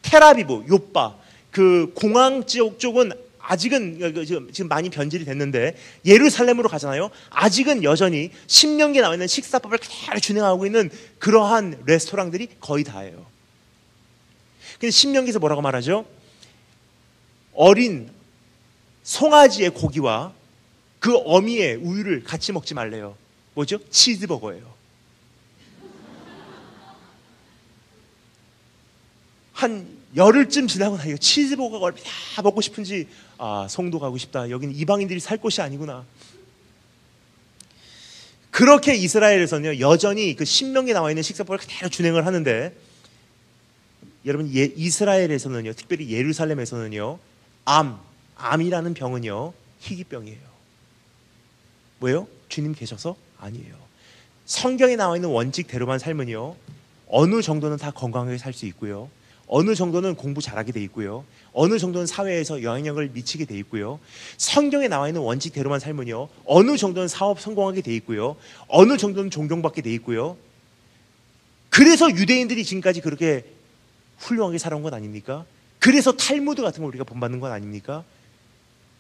텔아비브, 요빠, 그 공항 쪽은 아직은 지금 많이 변질이 됐는데, 예루살렘으로 가잖아요. 아직은 여전히 신명기에 나와 있는 식사법을 그대로 준행하고 있는 그러한 레스토랑들이 거의 다예요. 근데 신명기에서 뭐라고 말하죠? 어린 송아지의 고기와 그 어미의 우유를 같이 먹지 말래요. 뭐죠? 치즈버거예요. 한 열흘쯤 지나고 나니까 치즈버거가 얼마나 먹고 싶은지, 송도 가고 싶다. 여기는 이방인들이 살 곳이 아니구나. 그렇게 이스라엘에서는요, 여전히 그 신명기에 나와 있는 식사법을 그대로 준행을 하는데, 여러분, 이스라엘에서는요, 특별히 예루살렘에서는요, 암이라는 병은요, 희귀병이에요. 뭐예요? 주님 계셔서? 아니에요. 성경에 나와 있는 원칙대로만 살면요, 어느 정도는 다 건강하게 살 수 있고요, 어느 정도는 공부 잘하게 돼 있고요, 어느 정도는 사회에서 영향력을 미치게 돼 있고요, 성경에 나와 있는 원칙대로만 살면요, 어느 정도는 사업 성공하게 돼 있고요, 어느 정도는 존경받게 돼 있고요. 그래서 유대인들이 지금까지 그렇게 훌륭하게 살아온 건 아닙니까? 그래서 탈무드 같은 걸 우리가 본받는 건 아닙니까?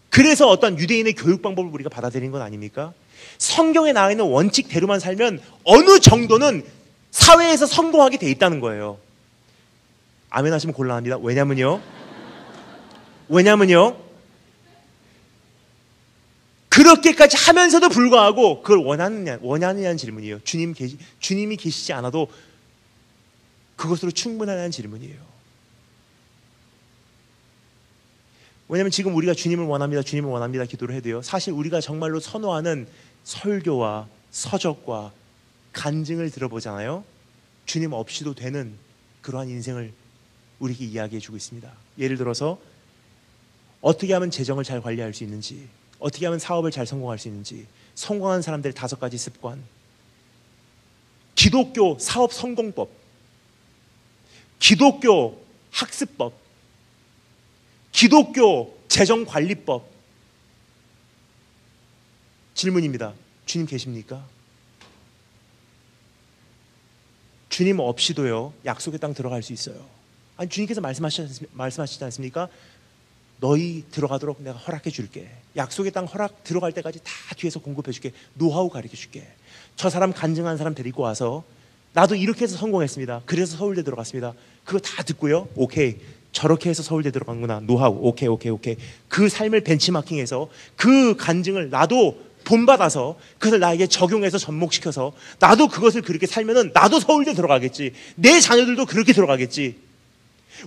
그래서 어떤 유대인의 교육 방법을 우리가 받아들이는 건 아닙니까? 성경에 나와 있는 원칙대로만 살면 어느 정도는 사회에서 성공하게 돼 있다는 거예요. 아멘 하시면 곤란합니다. 왜냐면요, 그렇게까지 하면서도 불구하고 그걸 원하느냐는 질문이에요. 주님이 계시지 않아도 그것으로 충분하냐는 질문이에요. 왜냐하면 지금 우리가 주님을 원합니다 기도를 해도요, 사실 우리가 정말로 선호하는 설교와 서적과 간증을 들어보잖아요. 주님 없이도 되는 그러한 인생을 우리에게 이야기해주고 있습니다. 예를 들어서 어떻게 하면 재정을 잘 관리할 수 있는지, 어떻게 하면 사업을 잘 성공할 수 있는지, 성공한 사람들의 5가지 습관, 기독교 사업 성공법, 기독교 학습법, 기독교 재정관리법. 질문입니다. 주님 계십니까? 주님 없이도요, 약속의 땅 들어갈 수 있어요. 아니, 주님께서 말씀하시지 않습니까? 너희 들어가도록 내가 허락해 줄게. 약속의 땅 들어갈 때까지 다 뒤에서 공급해 줄게. 노하우 가르쳐 줄게. 저 사람 간증한 사람 데리고 와서 나도 이렇게 해서 성공했습니다. 그래서 서울대 들어갔습니다. 그거 다 듣고요, 오케이, 저렇게 해서 서울대 들어간구나. 노하우. 오케이. 그 삶을 벤치마킹해서 그 간증을 나도 본받아서 그것을 나에게 적용해서 접목시켜서 나도 그것을 그렇게 살면은 나도 서울대 들어가겠지. 내 자녀들도 그렇게 들어가겠지.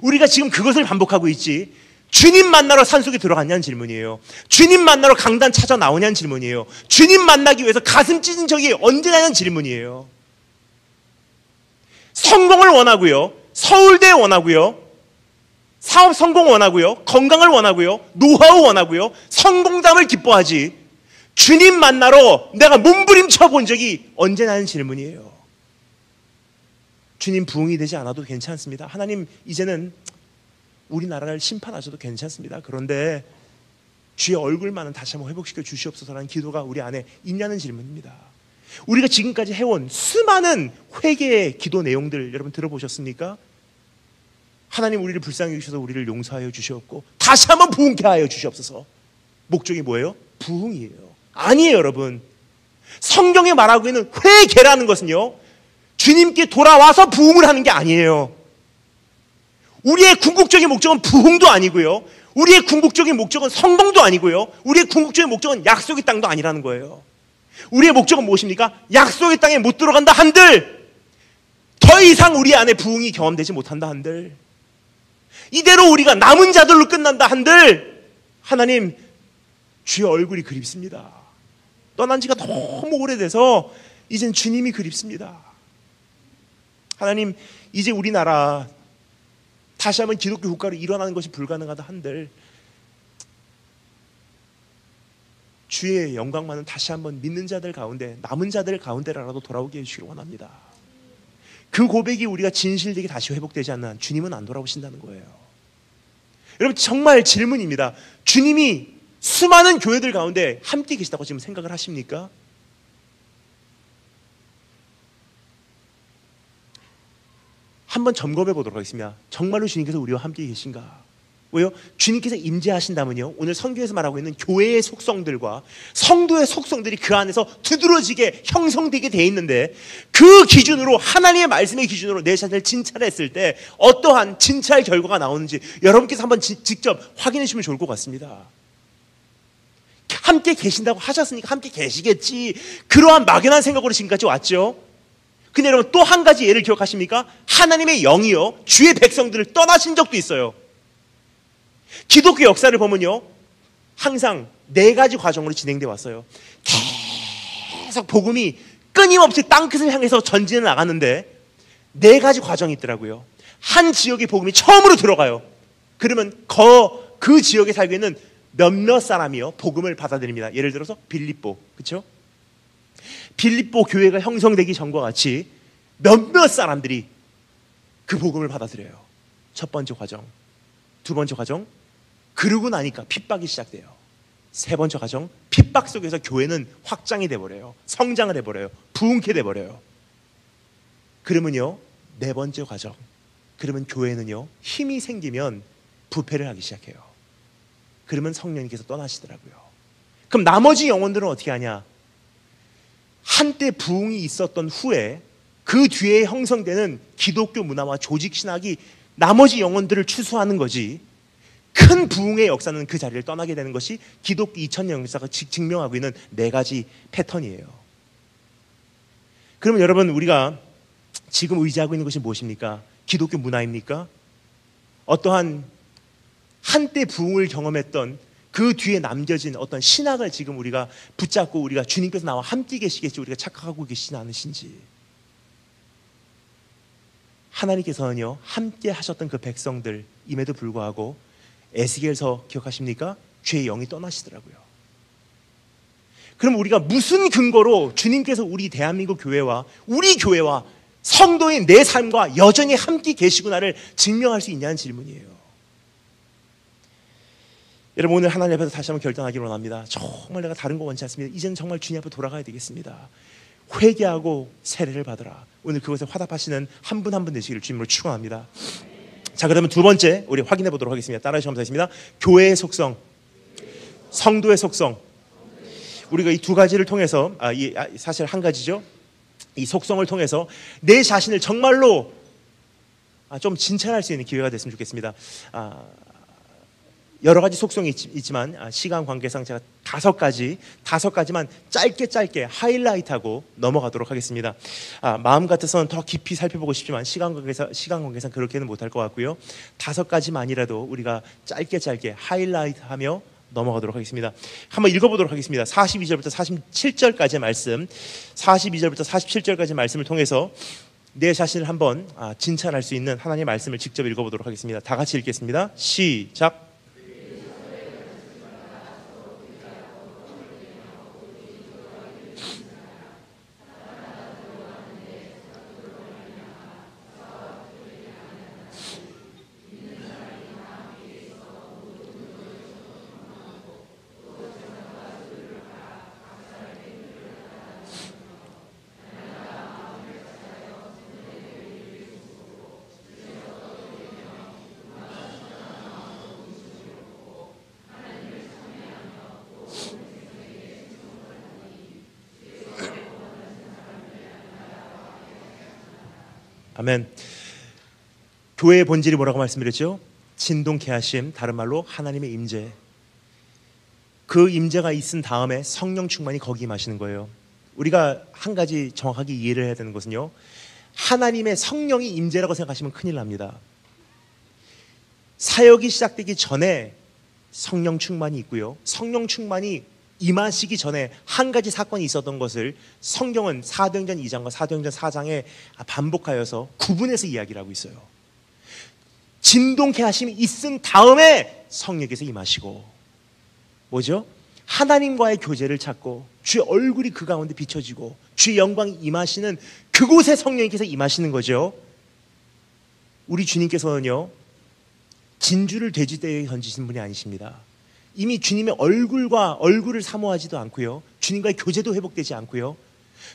우리가 지금 그것을 반복하고 있지. 주님 만나러 산속에 들어갔냐는 질문이에요. 주님 만나러 강단 찾아 나오냐는 질문이에요. 주님 만나기 위해서 가슴 찢은 적이 언제냐는 질문이에요. 성공을 원하고요. 서울대 원하고요. 사업 성공 원하고요. 건강을 원하고요. 노하우 원하고요. 성공담을 기뻐하지. 주님 만나러 내가 몸부림쳐 본 적이 언제냐는 질문이에요. 주님 부흥이 되지 않아도 괜찮습니다. 하나님 이제는 우리나라를 심판하셔도 괜찮습니다. 그런데 주의 얼굴만은 다시 한번 회복시켜 주시옵소서라는 기도가 우리 안에 있냐는 질문입니다. 우리가 지금까지 해온 수많은 회개의 기도 내용들 여러분 들어보셨습니까? 하나님 우리를 불쌍히 여기셔서 우리를 용서하여 주시옵고 다시 한번 부흥케 하여 주시옵소서. 목적이 뭐예요? 부흥이에요. 아니에요 여러분. 성경에 말하고 있는 회개라는 것은요 주님께 돌아와서 부흥을 하는 게 아니에요. 우리의 궁극적인 목적은 부흥도 아니고요, 우리의 궁극적인 목적은 성공도 아니고요, 우리의 궁극적인 목적은 약속의 땅도 아니라는 거예요. 우리의 목적은 무엇입니까? 약속의 땅에 못 들어간다 한들, 더 이상 우리 안에 부흥이 경험되지 못한다 한들, 이대로 우리가 남은 자들로 끝난다 한들, 하나님 주의 얼굴이 그립습니다. 떠난 지가 너무 오래돼서 이젠 주님이 그립습니다. 하나님 이제 우리나라 다시 한번 기독교 국가로 일어나는 것이 불가능하다 한들 주의 영광만은 다시 한번 믿는 자들 가운데, 남은 자들 가운데라도 돌아오게 해주시길 원합니다. 그 고백이 우리가 진실되게 다시 회복되지 않는 한 주님은 안 돌아오신다는 거예요. 여러분 정말 질문입니다. 주님이 수많은 교회들 가운데 함께 계시다고 지금 생각을 하십니까? 한번 점검해 보도록 하겠습니다. 정말로 주님께서 우리와 함께 계신가? 왜요? 주님께서 임재하신다면요, 오늘 성경에서 말하고 있는 교회의 속성들과 성도의 속성들이 그 안에서 두드러지게 형성되게 돼 있는데, 그 기준으로, 하나님의 말씀의 기준으로 내 자신을 진찰했을 때 어떠한 진찰 결과가 나오는지 여러분께서 한번 직접 확인해 주시면 좋을 것 같습니다. 함께 계신다고 하셨으니까 함께 계시겠지, 그러한 막연한 생각으로 지금까지 왔죠. 근데 여러분 또 한 가지 예를 기억하십니까? 하나님의 영이요 주의 백성들을 떠나신 적도 있어요. 기독교 역사를 보면요 항상 4가지 과정으로 진행되어 왔어요. 계속 복음이 끊임없이 땅끝을 향해서 전진을 나갔는데 4가지 과정이 있더라고요. 한 지역의 복음이 처음으로 들어가요. 그러면 그 지역에 살고 있는 몇몇 사람이요 복음을 받아들입니다. 예를 들어서 빌립보, 그렇죠? 빌립보 교회가 형성되기 전과 같이 몇몇 사람들이 그 복음을 받아들여요. 첫 번째 과정. 두 번째 과정, 그러고 나니까 핍박이 시작돼요. 세 번째 과정, 핍박 속에서 교회는 확장이 돼버려요. 성장을 해버려요. 부흥케 돼버려요. 그러면요 4번째 과정, 그러면 교회는요 힘이 생기면 부패를 하기 시작해요. 그러면 성령님께서 떠나시더라고요. 그럼 나머지 영혼들은 어떻게 하냐? 한때 부흥이 있었던 후에 그 뒤에 형성되는 기독교 문화와 조직 신학이 나머지 영혼들을 추수하는 거지, 큰 부흥의 역사는 그 자리를 떠나게 되는 것이 기독교 2000년 역사가 증명하고 있는 4가지 패턴이에요. 그러면 여러분 우리가 지금 의지하고 있는 것이 무엇입니까? 기독교 문화입니까? 어떠한 한때 부흥을 경험했던 그 뒤에 남겨진 어떤 신학을 지금 우리가 붙잡고 우리가 주님께서 나와 함께 계시겠지 우리가 착각하고 계시지 않으신지. 하나님께서는요 함께 하셨던 그 백성들임에도 불구하고 에스겔서 기억하십니까? 죄의 영이 떠나시더라고요. 그럼 우리가 무슨 근거로 주님께서 우리 대한민국 교회와 우리 교회와 성도인 내 삶과 여전히 함께 계시구나를 증명할 수 있냐는 질문이에요. 여러분 오늘 하나님 앞에서 다시 한번 결단하기를 원합니다. 정말 내가 다른 거 원치 않습니다. 이제는 정말 주님 앞에 돌아가야 되겠습니다. 회개하고 세례를 받으라. 오늘 그것에 화답하시는 한 분 한 분 되시기를 주님으로 축원합니다. 자, 그러면 두 번째 우리 확인해 보도록 하겠습니다. 따라해 주시면 되겠습니다. 교회의 속성, 성도의 속성. 우리가 이 2가지를 통해서 사실 한 가지죠. 이 속성을 통해서 내 자신을 정말로 좀 진찰할 수 있는 기회가 됐으면 좋겠습니다. 여러 가지 속성이 있지만 시간 관계상 제가 다섯 가지만 짧게 하이라이트하고 넘어가도록 하겠습니다. 마음 같아서는 더 깊이 살펴보고 싶지만 시간 관계상 그렇게는 못할 것 같고요. 다섯 가지만이라도 우리가 짧게 하이라이트하며 넘어가도록 하겠습니다. 한번 읽어보도록 하겠습니다. 42절부터 47절까지의 말씀, 42절부터 47절까지의 말씀을 통해서 내 자신을 한번 진찰할 수 있는 하나님의 말씀을 직접 읽어보도록 하겠습니다. 다 같이 읽겠습니다. 시작. 아멘. 교회의 본질이 뭐라고 말씀드렸죠? 진동케 하심, 다른 말로 하나님의 임재. 그 임재가 있은 다음에 성령 충만이 거기 임하시는 거예요. 우리가 한 가지 정확하게 이해를 해야 되는 것은요, 하나님의 성령이 임재라고 생각하시면 큰일 납니다. 사역이 시작되기 전에 성령 충만이 있고요, 성령 충만이 임하시기 전에 한 가지 사건이 있었던 것을 성경은 사도행전 2장과 사도행전 4장에 반복하여서 구분해서 이야기를 하고 있어요. 진동케 하심이 있은 다음에 성령께서 임하시고, 뭐죠? 하나님과의 교제를 찾고 주의 얼굴이 그 가운데 비춰지고 주의 영광이 임하시는 그곳에 성령께서 임하시는 거죠. 우리 주님께서는요, 진주를 돼지대에 던지신 분이 아니십니다. 이미 주님의 얼굴을 사모하지도 않고요, 주님과의 교제도 회복되지 않고요,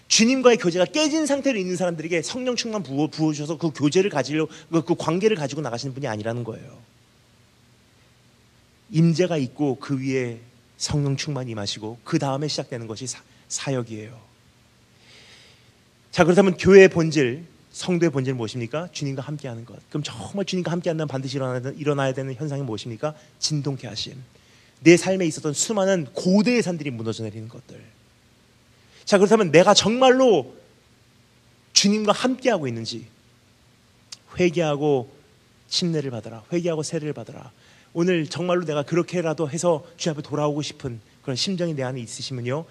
주님과의 교제가 깨진 상태로 있는 사람들에게 성령 충만 부어주셔서 그 교제를 가지려고, 그 관계를 가지고 나가시는 분이 아니라는 거예요. 임재가 있고 그 위에 성령 충만이 임하시고 그 다음에 시작되는 것이 사역이에요. 자, 그렇다면 교회의 본질, 성도의 본질은 무엇입니까? 주님과 함께하는 것. 그럼 정말 주님과 함께한다면 반드시 일어나야 되는 현상이 무엇입니까? 진동케 하심. 내 삶에 있었던 수많은 고대의 산들이 무너져 내리는 것들. 자, 그렇다면 내가 정말로 주님과 함께하고 있는지, 회개하고 침례를 받아라, 회개하고 세례를 받아라, 오늘 정말로 내가 그렇게라도 해서 주님 앞에 돌아오고 싶은 그런 심정이 내 안에 있으시면요,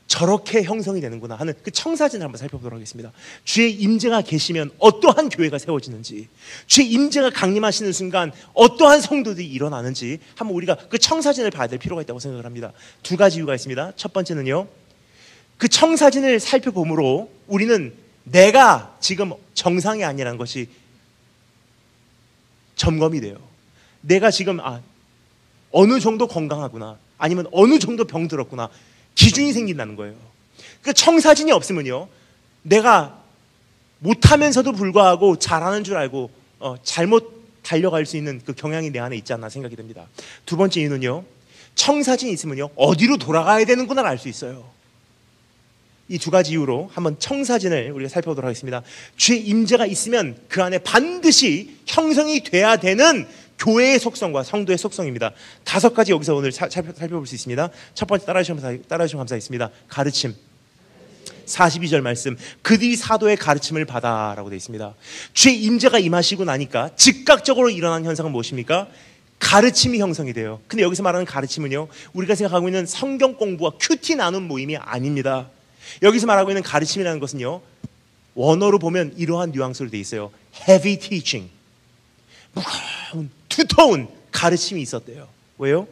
저렇게 형성이 되는구나 하는 그 청사진을 한번 살펴보도록 하겠습니다. 주의 임재가 계시면 어떠한 교회가 세워지는지, 주의 임재가 강림하시는 순간 어떠한 성도들이 일어나는지 한번 우리가 그 청사진을 봐야 될 필요가 있다고 생각을 합니다. 두 가지 이유가 있습니다. 첫 번째는요, 그 청사진을 살펴보므로 우리는 내가 지금 정상이 아니라는 것이 점검이 돼요. 내가 지금 어느 정도 건강하구나, 아니면 어느 정도 병들었구나, 기준이 생긴다는 거예요. 그 청사진이 없으면요, 내가 못하면서도 불구하고 잘하는 줄 알고 잘못 달려갈 수 있는 그 경향이 내 안에 있지 않나 생각이 됩니다. 두 번째 이유는요, 청사진이 있으면요, 어디로 돌아가야 되는구나를 알 수 있어요. 이 두 가지 이유로 한번 청사진을 우리가 살펴보도록 하겠습니다. 주의 임재가 있으면 그 안에 반드시 형성이 돼야 되는 교회의 속성과 성도의 속성입니다. 다섯 가지 여기서 오늘 살펴볼 수 있습니다. 첫 번째, 따라주시면 감사하겠습니다. 가르침. 42절 말씀, 그들이 사도의 가르침을 받아라고 되어 있습니다. 주의 임재가 임하시고 나니까 즉각적으로 일어나는 현상은 무엇입니까? 가르침이 형성이 돼요. 근데 여기서 말하는 가르침은요, 우리가 생각하고 있는 성경 공부와 큐티 나눈 모임이 아닙니다. 여기서 말하고 있는 가르침이라는 것은요, 원어로 보면 이러한 뉘앙스로 되어 있어요. Heavy teaching, 무거운, 두터운 가르침이 있었대요. 왜요?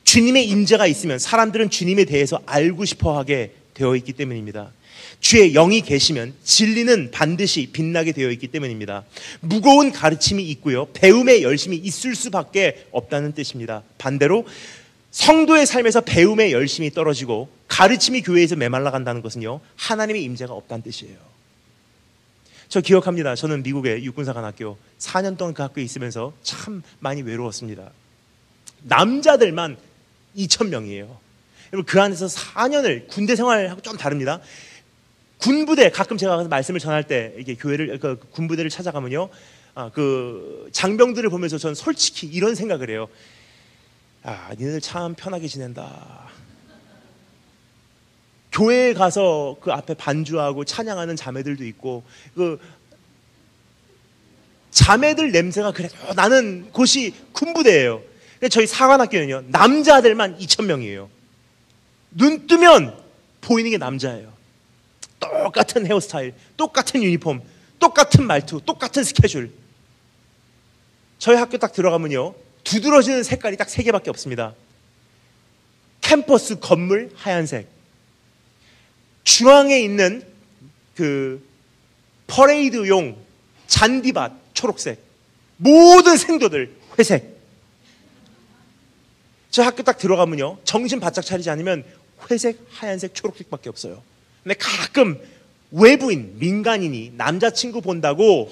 주님의 임재가 있으면 사람들은 주님에 대해서 알고 싶어하게 되어 있기 때문입니다. 주의 영이 계시면 진리는 반드시 빛나게 되어 있기 때문입니다. 무거운 가르침이 있고요, 배움의 열심이 있을 수밖에 없다는 뜻입니다. 반대로 성도의 삶에서 배움의 열심이 떨어지고 가르침이 교회에서 메말라 간다는 것은요, 하나님의 임재가 없다는 뜻이에요. 저 기억합니다. 저는 미국의 육군사관학교 4년 동안 그 학교에 있으면서 참 많이 외로웠습니다. 남자들만 2,000명이에요. 여러분, 그 안에서 4년을, 군대 생활하고 좀 다릅니다. 군부대, 가끔 제가 가서 말씀을 전할 때 이게 교회를 그 군부대를 찾아가면요, 그 장병들을 보면서 전 솔직히 이런 생각을 해요. 니네들 참 편하게 지낸다. 교회에 가서 그 앞에 반주하고 찬양하는 자매들도 있고, 그 자매들 냄새가 그래도 나는 곳이 군부대예요. 저희 사관학교는요, 남자들만 2,000명이에요. 눈 뜨면 보이는 게 남자예요. 똑같은 헤어스타일, 똑같은 유니폼, 똑같은 말투, 똑같은 스케줄. 저희 학교 딱 들어가면요, 두드러지는 색깔이 딱 3개밖에 없습니다. 캠퍼스 건물 하얀색, 중앙에 있는 그 퍼레이드용 잔디밭 초록색, 모든 생도들 회색. 저 학교 딱 들어가면요, 정신 바짝 차리지 않으면 회색, 하얀색, 초록색밖에 없어요. 근데 가끔 외부인, 민간인이 남자친구 본다고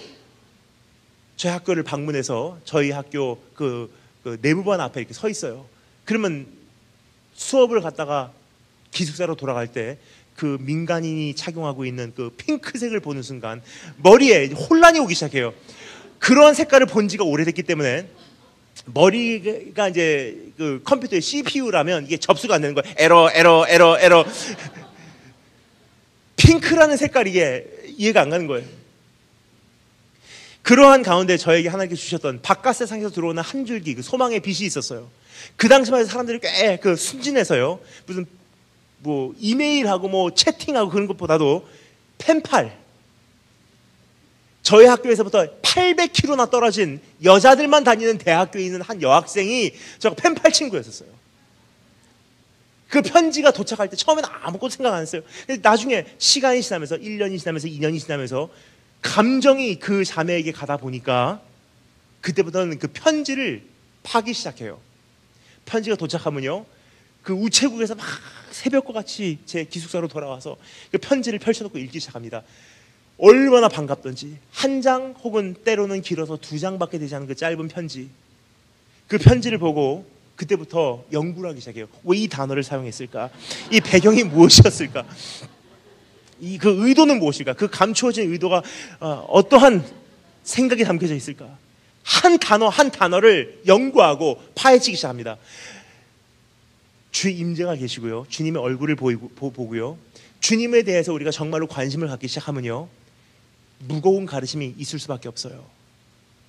저희 학교를 방문해서 저희 학교 그 내부반 앞에 이렇게 서 있어요. 그러면 수업을 갔다가 기숙사로 돌아갈 때 그 민간인이 착용하고 있는 그 핑크색을 보는 순간 머리에 혼란이 오기 시작해요. 그런 색깔을 본 지가 오래됐기 때문에 머리가 이제 그 컴퓨터의 CPU라면 이게 접수가 안 되는 거예요. 에러. 핑크라는 색깔이 이게 이해가 안 가는 거예요. 그러한 가운데 저에게 하나님께 주셨던 바깥 세상에서 들어오는 한 줄기 그 소망의 빛이 있었어요. 그 당시만 해도 사람들이 꽤 그 순진해서요, 무슨 뭐 이메일하고 뭐 채팅하고 그런 것보다도 펜팔, 저희 학교에서부터 800km나 떨어진 여자들만 다니는 대학교에 있는 한 여학생이 저 펜팔 친구였었어요. 그 편지가 도착할 때 처음에는 아무것도 생각 안 했어요. 나중에 시간이 지나면서 1년이 지나면서 2년이 지나면서 감정이 그 자매에게 가다 보니까 그때부터는 그 편지를 파기 시작해요. 편지가 도착하면요, 그 우체국에서 막 새벽과 같이 제 기숙사로 돌아와서 그 편지를 펼쳐놓고 읽기 시작합니다. 얼마나 반갑던지. 한 장 혹은 때로는 길어서 2장밖에 되지 않은 그 짧은 편지, 그 편지를 보고 그때부터 연구를 하기 시작해요. 왜 이 단어를 사용했을까? 이 배경이 무엇이었을까? 그 의도는 무엇일까? 그 감추어진 의도가 어떠한 생각이 담겨져 있을까? 한 단어 한 단어를 연구하고 파헤치기 시작합니다. 주의 임재가 계시고요, 주님의 얼굴을 보고요, 주님에 대해서 우리가 정말로 관심을 갖기 시작하면요, 무거운 가르침이 있을 수밖에 없어요.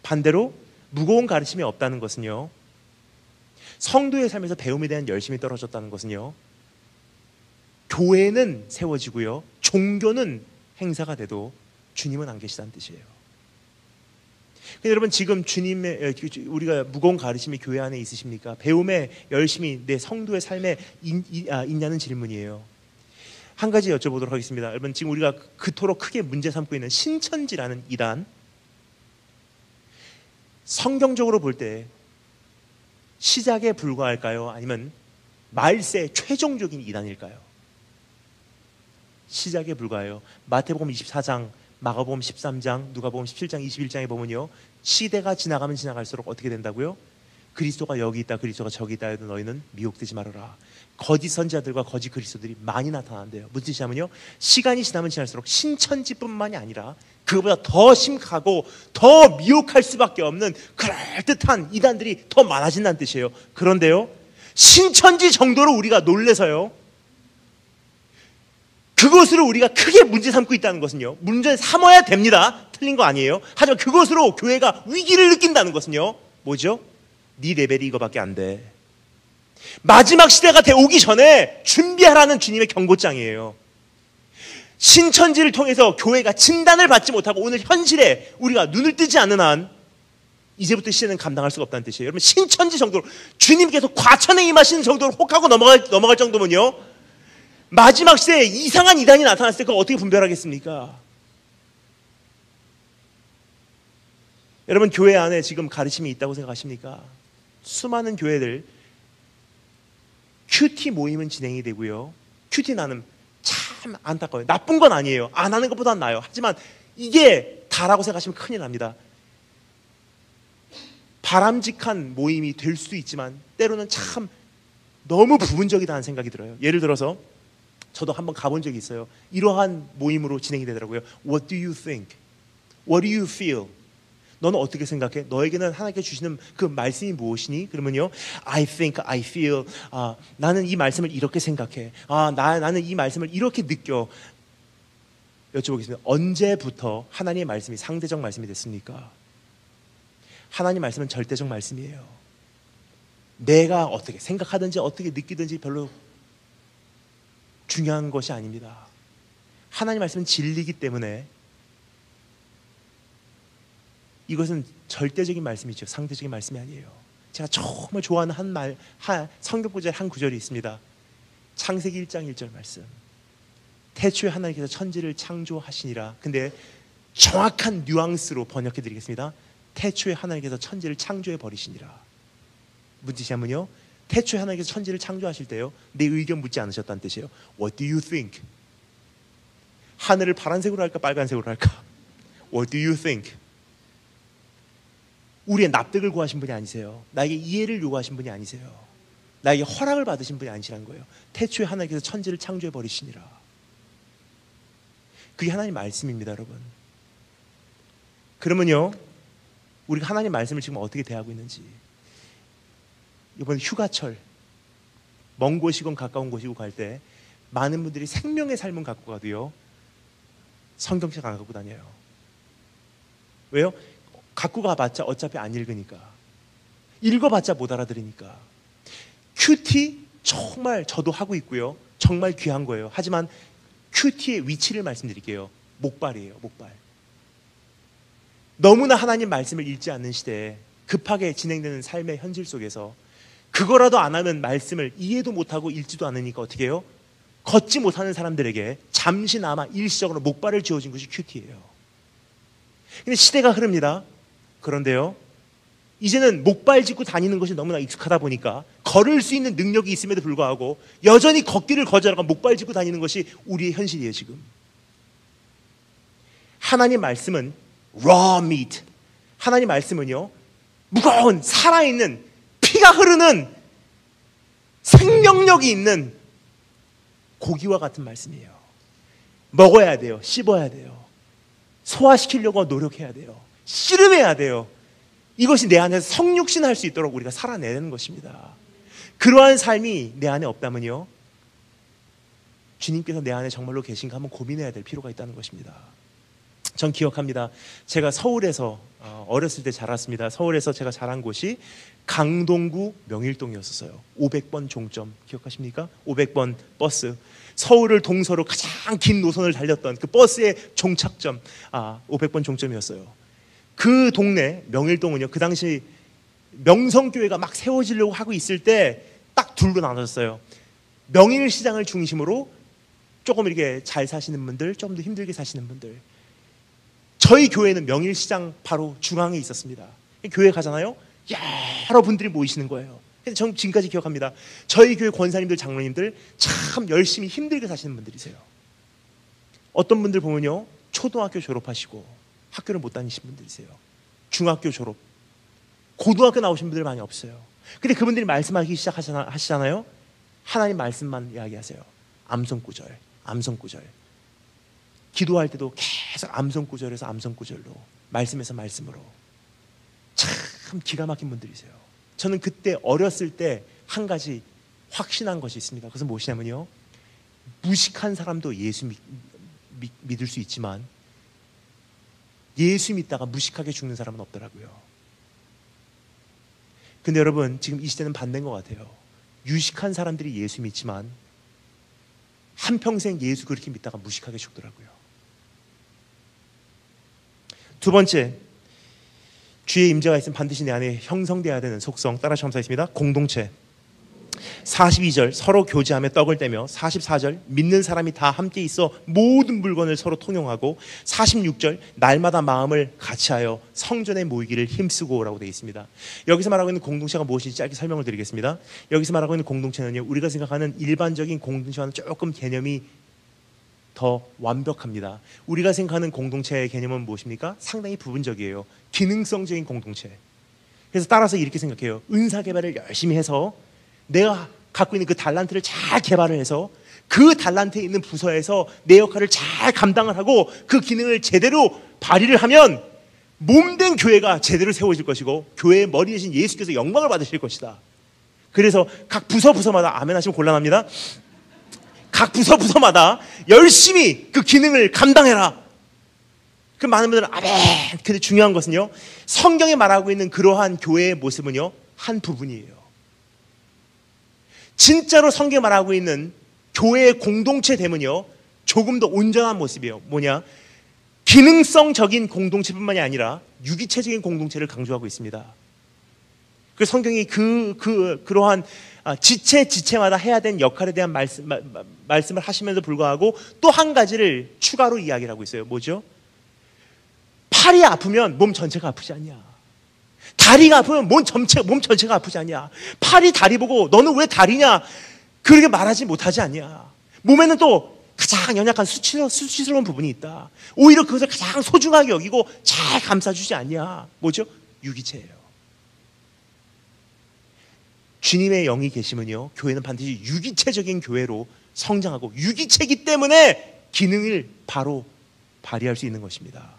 반대로 무거운 가르침이 없다는 것은요, 성도의 삶에서 배움에 대한 열심이 떨어졌다는 것은요, 교회는 세워지고요, 종교는 행사가 돼도 주님은 안 계시다는 뜻이에요. 근데 여러분, 지금 주님의 우리가 무거운 가르침이 교회 안에 있으십니까? 배움에 열심히 내 성도의 삶에 있냐는 질문이에요. 한 가지 여쭤보도록 하겠습니다. 여러분, 지금 우리가 그토록 크게 문제 삼고 있는 신천지라는 이단, 성경적으로 볼 때 시작에 불과할까요? 아니면 말세의 최종적인 이단일까요? 시작에 불과해요. 마태복음 24장, 마가복음 13장, 누가복음 17장, 21장에 보면요, 시대가 지나가면 지나갈수록 어떻게 된다고요? 그리스도가 여기 있다, 그리스도가 저기 있다 해도 너희는 미혹되지 말아라. 거짓 선지자들과 거짓 그리스도들이 많이 나타난대요. 무슨 뜻이냐면요, 시간이 지나면 지날수록 신천지뿐만이 아니라 그보다 더 심각하고 더 미혹할 수밖에 없는 그럴듯한 이단들이 더 많아진다는 뜻이에요. 그런데요, 신천지 정도로 우리가 놀래서요, 그것으로 우리가 크게 문제 삼고 있다는 것은요, 문제 삼아야 됩니다. 틀린 거 아니에요. 하지만 그것으로 교회가 위기를 느낀다는 것은요, 뭐죠? 네 레벨이 이거밖에 안 돼. 마지막 시대가 오기 전에 준비하라는 주님의 경고장이에요. 신천지를 통해서 교회가 진단을 받지 못하고 오늘 현실에 우리가 눈을 뜨지 않는 한 이제부터 시대는 감당할 수가 없다는 뜻이에요. 여러분, 신천지 정도로 주님께서 과천에 임하시는 정도로 혹하고 넘어갈 정도면요, 마지막 시대에 이상한 이단이 나타났을 때 그걸 어떻게 분별하겠습니까? 여러분, 교회 안에 지금 가르침이 있다고 생각하십니까? 수많은 교회들 큐티 모임은 진행이 되고요, 큐티 나눔 참 안타까워요. 나쁜 건 아니에요. 안 하는 것보다는 나아요. 하지만 이게 다라고 생각하시면 큰일 납니다. 바람직한 모임이 될 수도 있지만 때로는 참 너무 부분적이다는 생각이 들어요. 예를 들어서 저도 한번 가본 적이 있어요. 이러한 모임으로 진행이 되더라고요. What do you think? What do you feel? 너는 어떻게 생각해? 너에게는 하나님께 주시는 그 말씀이 무엇이니? 그러면요, I think, I feel. 나는 이 말씀을 이렇게 생각해. 나는 이 말씀을 이렇게 느껴. 여쭤보겠습니다. 언제부터 하나님의 말씀이 상대적 말씀이 됐습니까? 하나님 말씀은 절대적 말씀이에요. 내가 어떻게 생각하든지 어떻게 느끼든지 별로 중요한 것이 아닙니다. 하나님 말씀은 진리이기 때문에 이것은 절대적인 말씀이죠. 상대적인 말씀이 아니에요. 제가 정말 좋아하는 성경 구절 한 구절이 있습니다. 창세기 1장 1절 말씀. 태초에 하나님께서 천지를 창조하시니라. 근데 정확한 뉘앙스로 번역해 드리겠습니다. 태초에 하나님께서 천지를 창조해 버리시니라. 무슨 뜻이냐면요, 태초에 하나님께서 천지를 창조하실 때요, 내 의견 묻지 않으셨다는 뜻이에요. What do you think? 하늘을 파란색으로 할까 빨간색으로 할까? What do you think? 우리의 납득을 구하신 분이 아니세요. 나에게 이해를 요구하신 분이 아니세요. 나에게 허락을 받으신 분이 아니시라는 거예요. 태초에 하나님께서 천지를 창조해 버리시니라. 그게 하나님 말씀입니다, 여러분. 그러면요, 우리가 하나님 말씀을 지금 어떻게 대하고 있는지. 이번 휴가철, 먼 곳이건 가까운 곳이고 갈 때 많은 분들이 생명의 삶은 갖고 가도요, 성경책 안 갖고 다녀요. 왜요? 갖고 가봤자 어차피 안 읽으니까. 읽어봤자 못 알아들으니까. 큐티 정말 저도 하고 있고요, 정말 귀한 거예요. 하지만 큐티의 위치를 말씀드릴게요. 목발이에요, 목발. 너무나 하나님 말씀을 읽지 않는 시대에 급하게 진행되는 삶의 현실 속에서 그거라도 안 하면 말씀을 이해도 못하고 읽지도 않으니까 어떻게 해요? 걷지 못하는 사람들에게 잠시나마 일시적으로 목발을 쥐어준 것이 큐티예요. 근데 시대가 흐릅니다. 그런데요, 이제는 목발 짚고 다니는 것이 너무나 익숙하다 보니까 걸을 수 있는 능력이 있음에도 불구하고 여전히 걷기를 거절하고 목발 짚고 다니는 것이 우리의 현실이에요. 지금 하나님 말씀은 raw meat, 하나님 말씀은요, 무거운 살아있는 피가 흐르는 생명력이 있는 고기와 같은 말씀이에요. 먹어야 돼요. 씹어야 돼요. 소화시키려고 노력해야 돼요. 씨름해야 돼요. 이것이 내 안에서 성육신할 수 있도록 우리가 살아내는 것입니다. 그러한 삶이 내 안에 없다면요, 주님께서 내 안에 정말로 계신가 한번 고민해야 될 필요가 있다는 것입니다. 전 기억합니다. 제가 서울에서 어렸을 때 자랐습니다. 서울에서 제가 자란 곳이 강동구 명일동이었어요. 500번 종점 기억하십니까? 500번 버스, 서울을 동서로 가장 긴 노선을 달렸던 그 버스의 종착점, 500번 종점이었어요. 그 동네 명일동은요, 그 당시 명성교회가 막 세워지려고 하고 있을 때 딱 둘로 나눠졌어요. 명일시장을 중심으로 조금 이렇게 잘 사시는 분들, 조금 더 힘들게 사시는 분들. 저희 교회는 명일시장 바로 중앙에 있었습니다. 교회 가잖아요, 여러 분들이 모이시는 거예요. 그래서 전 지금까지 기억합니다. 저희 교회 권사님들, 장로님들 참 열심히 힘들게 사시는 분들이세요. 어떤 분들 보면요, 초등학교 졸업하시고 학교를 못 다니신 분들이세요. 중학교 졸업, 고등학교 나오신 분들 많이 없어요. 근데 그분들이 말씀하기 시작하시잖아요. 하나님 말씀만 이야기하세요. 암송구절, 암송구절. 기도할 때도 계속 암송구절에서 암송구절로, 말씀에서 말씀으로. 참 기가 막힌 분들이세요. 저는 그때 어렸을 때 한 가지 확신한 것이 있습니다. 그것은 무엇이냐면요, 무식한 사람도 예수 믿을 수 있지만 예수 믿다가 무식하게 죽는 사람은 없더라고요. 근데 여러분, 지금 이 시대는 반대인 것 같아요. 유식한 사람들이 예수 믿지만 한평생 예수 그렇게 믿다가 무식하게 죽더라고요. 두 번째, 주의 임재가 있으면 반드시 내 안에 형성되어야 되는 속성, 따라 첨사했습니다. 공동체. 42절 서로 교제하며 떡을 떼며, 44절 믿는 사람이 다 함께 있어 모든 물건을 서로 통용하고, 46절 날마다 마음을 같이하여 성전에 모이기를 힘쓰고 라고 되어 있습니다. 여기서 말하고 있는 공동체가 무엇인지 짧게 설명을 드리겠습니다. 여기서 말하고 있는 공동체는요, 우리가 생각하는 일반적인 공동체와는 조금 개념이 더 완벽합니다. 우리가 생각하는 공동체의 개념은 무엇입니까? 상당히 부분적이에요. 기능성적인 공동체. 그래서 따라서 이렇게 생각해요. 은사 개발을 열심히 해서 내가 갖고 있는 그 달란트를 잘 개발을 해서 그 달란트에 있는 부서에서 내 역할을 잘 감당을 하고 그 기능을 제대로 발휘를 하면 몸된 교회가 제대로 세워질 것이고 교회의 머리 대신 예수께서 영광을 받으실 것이다. 그래서 각 부서마다 아멘 하시면 곤란합니다. 각 부서마다 열심히 그 기능을 감당해라. 그 많은 분들은 아멘. 근데 중요한 것은요, 성경에 말하고 있는 그러한 교회의 모습은요, 한 부분이에요. 진짜로 성경에 말하고 있는 교회의 공동체됨은요, 조금 더 온전한 모습이에요. 뭐냐? 기능성적인 공동체뿐만이 아니라 유기체적인 공동체를 강조하고 있습니다. 그 성경이 그러한 지체마다 해야 되는 역할에 대한 말씀을 하시면서 불구하고 또 한 가지를 추가로 이야기를 하고 있어요. 뭐죠? 팔이 아프면 몸 전체가 아프지 않냐? 다리가 아프면 몸 전체가 아프지 않냐? 팔이 다리 보고 너는 왜 다리냐? 그렇게 말하지 못하지 않냐? 몸에는 또 가장 연약한 수치스러운 부분이 있다. 오히려 그것을 가장 소중하게 여기고 잘 감싸주지 않냐? 뭐죠? 유기체예요. 주님의 영이 계시면요, 교회는 반드시 유기체적인 교회로 성장하고 유기체이기 때문에 기능을 바로 발휘할 수 있는 것입니다.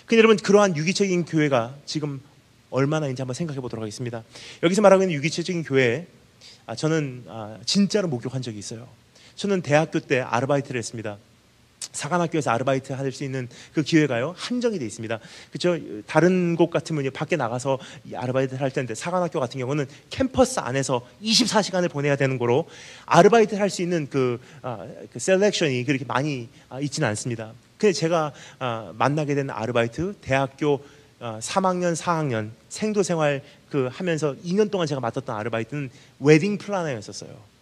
근데 여러분, 그러한 유기체적인 교회가 지금 얼마나 있는지 한번 생각해 보도록 하겠습니다. 여기서 말하고 있는 유기체적인 교회, 저는 진짜로 목격한 적이 있어요. 저는 대학교 때 아르바이트를 했습니다. 사관학교에서 아르바이트 할 수 있는 그 기회가요, 한정이 돼 있습니다. 그렇죠? 다른 곳 같으면 밖에 나가서 아르바이트를 할 텐데, 사관학교 같은 경우는 캠퍼스 안에서 24시간을 보내야 되는 거로 아르바이트를 할 수 있는 그 셀렉션이 그렇게 많이 있지는 않습니다. 근데 제가 만나게 된 아르바이트, 대학교 3학년, 4학년 생도생활 하면서 2년 동안 제가 맡았던 아르바이트는 웨딩 플래너였었어요.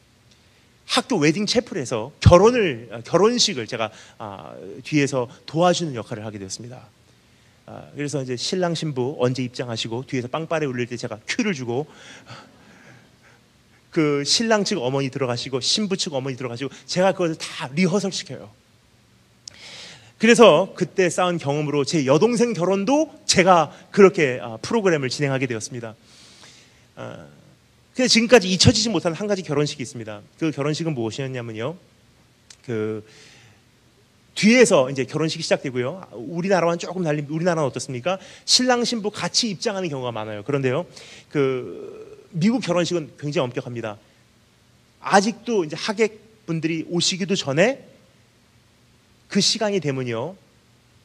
학교 웨딩 채플에서 결혼식을 제가 뒤에서 도와주는 역할을 하게 되었습니다. 그래서 이제 신랑 신부 언제 입장하시고 뒤에서 빵빠레 울릴 때 제가 큐를 주고, 그 신랑 측 어머니 들어가시고 신부 측 어머니 들어가시고 제가 그것을 다 리허설 시켜요. 그래서 그때 쌓은 경험으로 제 여동생 결혼도 제가 그렇게 프로그램을 진행하게 되었습니다. 근데 지금까지 잊혀지지 못하는 한 가지 결혼식이 있습니다. 그 결혼식은 무엇이었냐면요, 그 뒤에서 이제 결혼식이 시작되고요. 우리나라와는 조금 달리, 우리나라는 어떻습니까? 신랑 신부 같이 입장하는 경우가 많아요. 그런데요, 그 미국 결혼식은 굉장히 엄격합니다. 아직도 이제 하객분들이 오시기도 전에 그 시간이 되면요,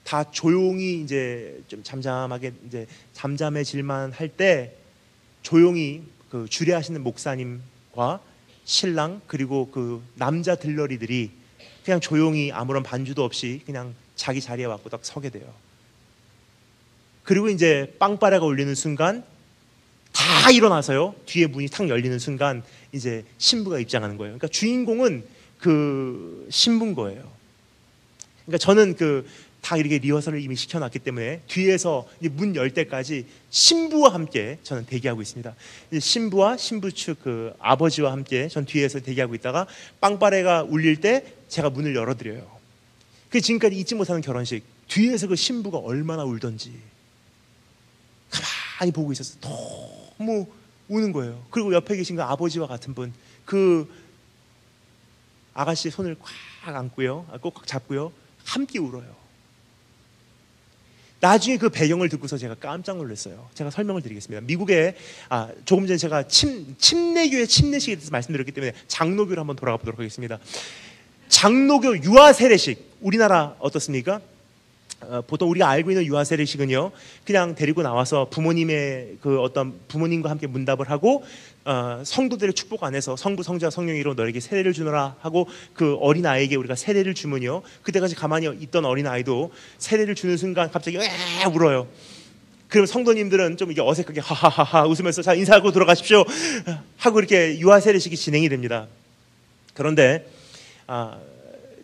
다 조용히 이제 좀 잠잠하게 이제 잠잠해질만 할 때 조용히 그 주례하시는 목사님과 신랑 그리고 그 남자 들러리들이 그냥 조용히 아무런 반주도 없이 그냥 자기 자리에 와서 딱 서게 돼요. 그리고 이제 빵빠레가 울리는 순간 다 일어나서요, 뒤에 문이 탁 열리는 순간 이제 신부가 입장하는 거예요. 그러니까 주인공은 그 신부인 거예요. 그러니까 저는 다 이렇게 리허설을 이미 시켜놨기 때문에 뒤에서 문 열 때까지 신부와 함께 저는 대기하고 있습니다. 신부와 신부 측 그 아버지와 함께 전 뒤에서 대기하고 있다가 빵빠레가 울릴 때 제가 문을 열어드려요. 그 지금까지 잊지 못하는 결혼식, 뒤에서 그 신부가 얼마나 울던지 가만히 보고 있었어요. 너무 우는 거예요. 그리고 옆에 계신 그 아버지와 같은 분, 그 아가씨의 손을 꽉 안고요, 꼭 잡고요, 함께 울어요. 나중에 그 배경을 듣고서 제가 깜짝 놀랐어요. 제가 설명을 드리겠습니다. 미국에 조금 전에 제가 침례교회 침례식에 대해서 말씀드렸기 때문에 장로교로 한번 돌아가 보도록 하겠습니다. 장로교 유아 세례식, 우리나라 어떻습니까? 보통 우리가 알고 있는 유아 세례식은요, 그냥 데리고 나와서 부모님의 그 어떤 부모님과 함께 문답을 하고 성도들의 축복 안에서 성부 성자 성령으로 너에게 세례를 주노라 하고 그 어린 아이에게 우리가 세례를 주면요, 그때까지 가만히 있던 어린 아이도 세례를 주는 순간 갑자기 울어요. 그럼 성도님들은 좀 이게 어색하게 하하하하 웃으면서 자 인사하고 들어가십시오 하고 이렇게 유아 세례식이 진행이 됩니다. 그런데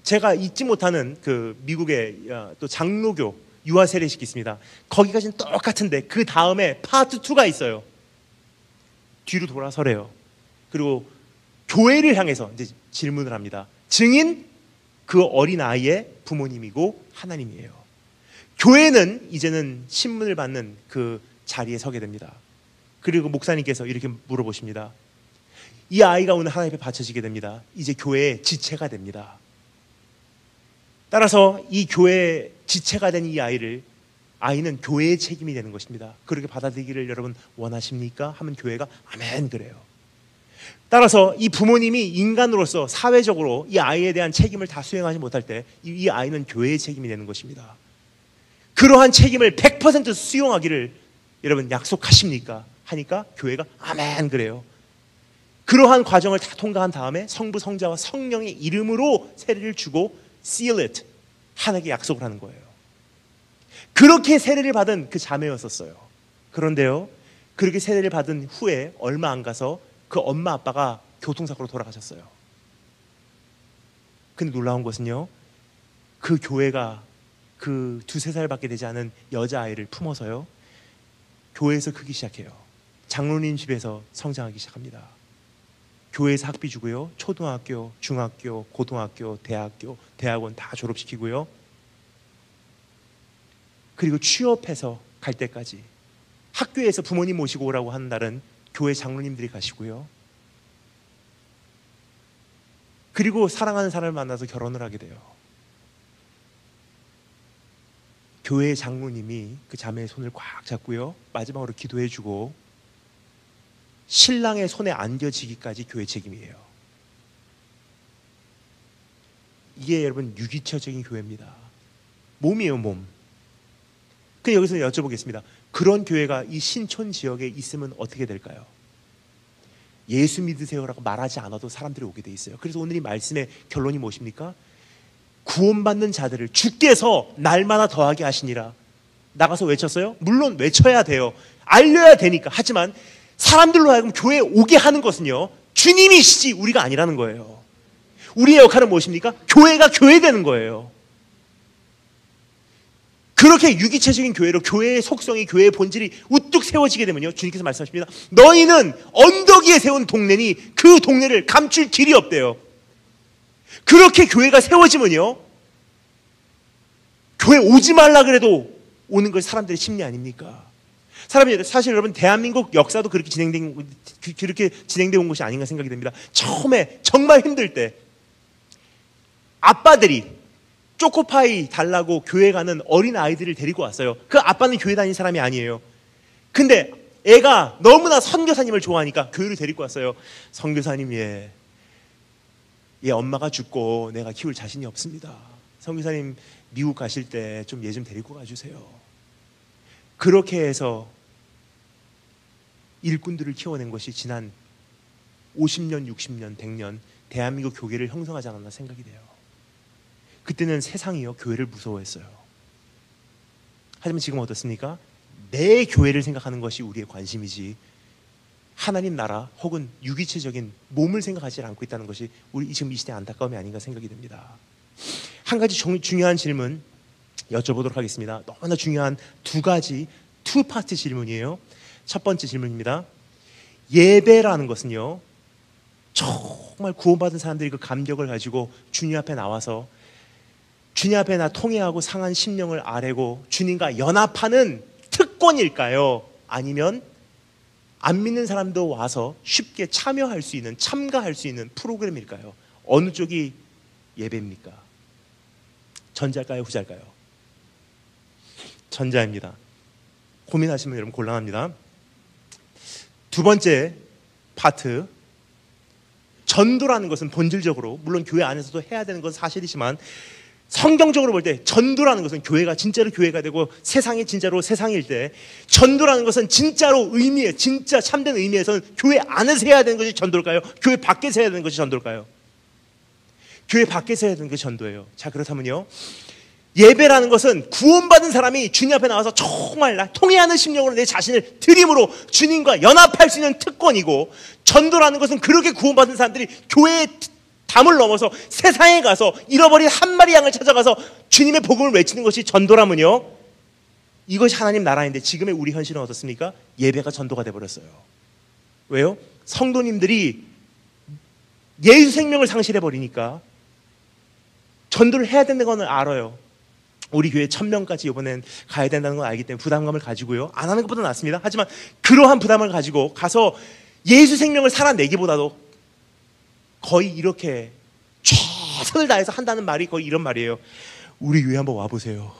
제가 잊지 못하는 그 미국의 또 장로교 유아 세례식이 있습니다. 거기까지는 똑같은데 그 다음에 파트 2가 있어요. 뒤로 돌아서래요. 그리고 교회를 향해서 이제 질문을 합니다. 증인 그 어린 아이의 부모님이고 하나님이에요. 교회는 이제는 신문을 받는 그 자리에 서게 됩니다. 그리고 목사님께서 이렇게 물어보십니다. 이 아이가 오늘 하나님 앞에 바쳐지게 됩니다. 이제 교회의 지체가 됩니다. 따라서 이 교회의 지체가 된 이 아이는 교회의 책임이 되는 것입니다. 그렇게 받아들이기를 여러분 원하십니까? 하면 교회가 아멘 그래요. 따라서 이 부모님이 인간으로서 사회적으로 이 아이에 대한 책임을 다 수행하지 못할 때 이 아이는 교회의 책임이 되는 것입니다. 그러한 책임을 100% 수용하기를 여러분 약속하십니까? 하니까 교회가 아멘 그래요. 그러한 과정을 다 통과한 다음에 성부, 성자와 성령의 이름으로 세례를 주고 seal it, 하나님께 약속을 하는 거예요. 그렇게 세례를 받은 그 자매였었어요. 그런데요, 그렇게 세례를 받은 후에 얼마 안 가서 그 엄마 아빠가 교통사고로 돌아가셨어요. 근데 놀라운 것은요, 그 교회가 그 2-3살밖에 되지 않은 여자아이를 품어서요, 교회에서 크기 시작해요. 장로님 집에서 성장하기 시작합니다. 교회에서 학비 주고요, 초등학교, 중학교, 고등학교, 대학교, 대학원 다 졸업시키고요, 그리고 취업해서 갈 때까지 학교에서 부모님 모시고 오라고 하는 날은 교회 장로님들이 가시고요, 그리고 사랑하는 사람을 만나서 결혼을 하게 돼요. 교회 장로님이 그 자매의 손을 꽉 잡고요, 마지막으로 기도해주고 신랑의 손에 안겨지기까지 교회 책임이에요. 이게 여러분 유기체적인 교회입니다. 몸이에요, 몸. 그럼 여기서 여쭤보겠습니다. 그런 교회가 이 신촌 지역에 있으면 어떻게 될까요? 예수 믿으세요라고 말하지 않아도 사람들이 오게 돼 있어요. 그래서 오늘 이 말씀의 결론이 무엇입니까? 구원받는 자들을 주께서 날마다 더하게 하시니라. 나가서 외쳤어요? 물론 외쳐야 돼요. 알려야 되니까. 하지만 사람들로 하여금 교회에 오게 하는 것은요, 주님이시지 우리가 아니라는 거예요. 우리의 역할은 무엇입니까? 교회가 교회되는 거예요. 그렇게 유기체적인 교회로 교회의 속성이, 교회의 본질이 우뚝 세워지게 되면요, 주님께서 말씀하십니다. 너희는 언덕 위에 세운 동네니 그 동네를 감출 길이 없대요. 그렇게 교회가 세워지면요, 교회 오지 말라 그래도 오는 것이 사람들의 심리 아닙니까? 사실 여러분 대한민국 역사도 그렇게 진행되어 온 것이 아닌가 생각이 됩니다. 처음에 정말 힘들 때 아빠들이 초코파이 달라고 교회 가는 어린 아이들을 데리고 왔어요. 그 아빠는 교회 다니는 사람이 아니에요. 근데 애가 너무나 선교사님을 좋아하니까 교회를 데리고 왔어요. 선교사님, 얘 엄마가 죽고 내가 키울 자신이 없습니다. 선교사님 미국 가실 때 좀 얘 좀 데리고 가주세요. 그렇게 해서 일꾼들을 키워낸 것이 지난 50년, 60년, 100년 대한민국 교회를 형성하지 않았나 생각이 돼요. 그때는 세상이요, 교회를 무서워했어요. 하지만 지금 어떻습니까? 내 교회를 생각하는 것이 우리의 관심이지 하나님 나라 혹은 유기체적인 몸을 생각하지 않고 있다는 것이 우리 지금 이 시대의 안타까움이 아닌가 생각이 됩니다. 한 가지 중요한 질문 여쭤보도록 하겠습니다. 너무나 중요한 두 가지 투파트 질문이에요. 첫 번째 질문입니다. 예배라는 것은요, 정말 구원받은 사람들이 그 감격을 가지고 주님 앞에 나와서 주님 앞에 나 통회하고 상한 심령을 아뢰고 주님과 연합하는 특권일까요? 아니면 안 믿는 사람도 와서 쉽게 참여할 수 있는, 참가할 수 있는 프로그램일까요? 어느 쪽이 예배입니까? 전자일까요? 후자일까요? 전자입니다. 고민하시면 여러분 곤란합니다. 두 번째 파트, 전도라는 것은 본질적으로 물론 교회 안에서도 해야 되는 것은 사실이지만 성경적으로 볼 때 전도라는 것은 교회가 진짜로 교회가 되고 세상이 진짜로 세상일 때 전도라는 것은 진짜로 의미에, 진짜 참된 의미에서는 교회 안에서 해야 되는 것이 전도일까요? 교회 밖에서 해야 되는 것이 전도일까요? 교회 밖에서 해야 되는 것이 전도예요. 자, 그렇다면요, 예배라는 것은 구원받은 사람이 주님 앞에 나와서 정말 나 통회하는 심령으로 내 자신을 드림으로 주님과 연합할 수 있는 특권이고, 전도라는 것은 그렇게 구원받은 사람들이 교회의 담을 넘어서 세상에 가서 잃어버린 한 마리 양을 찾아가서 주님의 복음을 외치는 것이 전도라면요, 이것이 하나님 나라인데 지금의 우리 현실은 어떻습니까? 예배가 전도가 돼버렸어요. 왜요? 성도님들이 예수 생명을 상실해버리니까 전도를 해야 된다는 건 알아요. 우리 교회 1000명까지 이번엔 가야 된다는 걸 알기 때문에 부담감을 가지고요, 안 하는 것보다 낫습니다. 하지만 그러한 부담을 가지고 가서 예수 생명을 살아내기보다도 거의 이렇게 최선을 다해서 한다는 말이 거의 이런 말이에요. 우리 교회 한번 와보세요.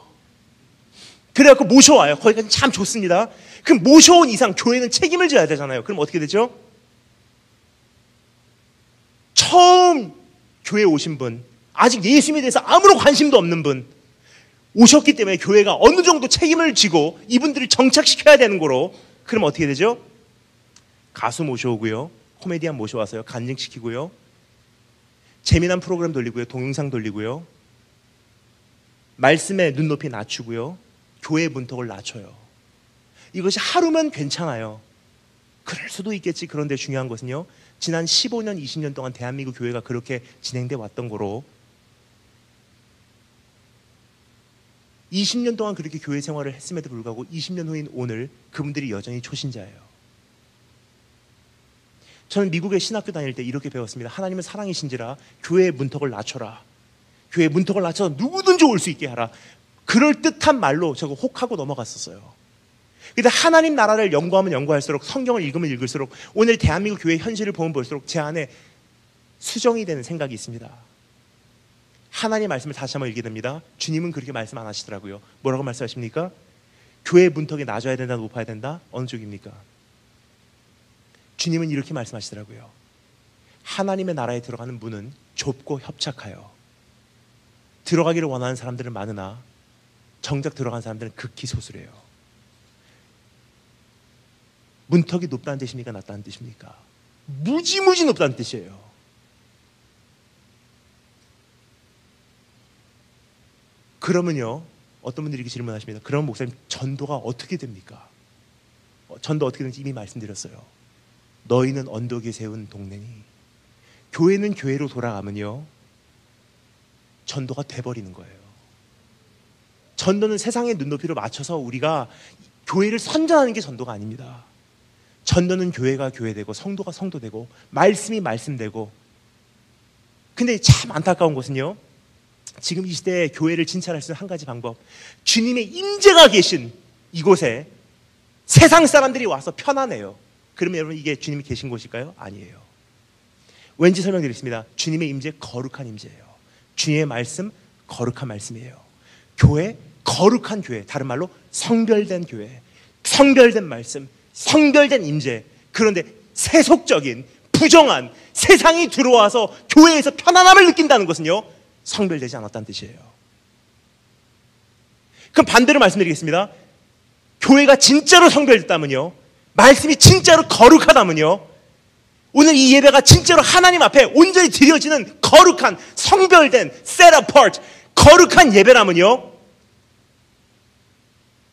그래갖고 모셔와요. 거기까지 참 좋습니다. 그럼 모셔온 이상 교회는 책임을 져야 되잖아요. 그럼 어떻게 되죠? 처음 교회에 오신 분, 아직 예수님에 대해서 아무런 관심도 없는 분 오셨기 때문에 교회가 어느 정도 책임을 지고 이분들을 정착시켜야 되는 거로, 그럼 어떻게 되죠? 가수 모셔오고요, 코미디언 모셔와서요, 간증시키고요, 재미난 프로그램 돌리고요, 동영상 돌리고요, 말씀에 눈높이 낮추고요, 교회의 문턱을 낮춰요. 이것이 하루면 괜찮아요. 그럴 수도 있겠지. 그런데 중요한 것은요, 지난 15년, 20년 동안 대한민국 교회가 그렇게 진행돼 왔던 거로 20년 동안 그렇게 교회 생활을 했음에도 불구하고 20년 후인 오늘 그분들이 여전히 초신자예요. 저는 미국의 신학교 다닐 때 이렇게 배웠습니다. 하나님은 사랑이신지라 교회의 문턱을 낮춰라. 교회의 문턱을 낮춰서 누구든지 올 수 있게 하라. 그럴듯한 말로 저거 혹하고 넘어갔었어요. 근데 하나님 나라를 연구하면 연구할수록, 성경을 읽으면 읽을수록, 오늘 대한민국 교회 현실을 보면 볼수록 제 안에 수정이 되는 생각이 있습니다. 하나님의 말씀을 다시 한번 읽게 됩니다. 주님은 그렇게 말씀 안 하시더라고요. 뭐라고 말씀하십니까? 교회의 문턱이 낮아야 된다, 높아야 된다? 어느 쪽입니까? 주님은 이렇게 말씀하시더라고요. 하나님의 나라에 들어가는 문은 좁고 협착하여 들어가기를 원하는 사람들은 많으나 정작 들어간 사람들은 극히 소수래요. 문턱이 높다는 뜻입니까? 낮다는 뜻입니까? 무지무지 높다는 뜻이에요. 그러면요, 어떤 분들이 이렇게 질문하십니다. 그럼 목사님, 전도가 어떻게 됩니까? 전도 어떻게 되는지 이미 말씀드렸어요. 너희는 언덕에 세운 동네니. 교회는 교회로 돌아가면요, 전도가 돼버리는 거예요. 전도는 세상의 눈높이로 맞춰서 우리가 교회를 선전하는 게 전도가 아닙니다. 전도는 교회가 교회되고 성도가 성도되고 말씀이 말씀되고. 근데 참 안타까운 것은요, 지금 이 시대에 교회를 진찰할 수 있는 한 가지 방법, 주님의 임재가 계신 이곳에 세상 사람들이 와서 편안해요. 그러면 여러분, 이게 주님이 계신 곳일까요? 아니에요. 왠지 설명드리겠습니다. 주님의 임재, 거룩한 임재예요. 주님의 말씀, 거룩한 말씀이에요. 교회, 거룩한 교회, 다른 말로 성별된 교회, 성별된 말씀, 성별된 임재. 그런데 세속적인, 부정한 세상이 들어와서 교회에서 편안함을 느낀다는 것은요, 성별되지 않았다는 뜻이에요. 그럼 반대로 말씀드리겠습니다. 교회가 진짜로 성별됐다면요, 말씀이 진짜로 거룩하다면요, 오늘 이 예배가 진짜로 하나님 앞에 온전히 드려지는 거룩한, 성별된, set apart, 거룩한 예배라면요,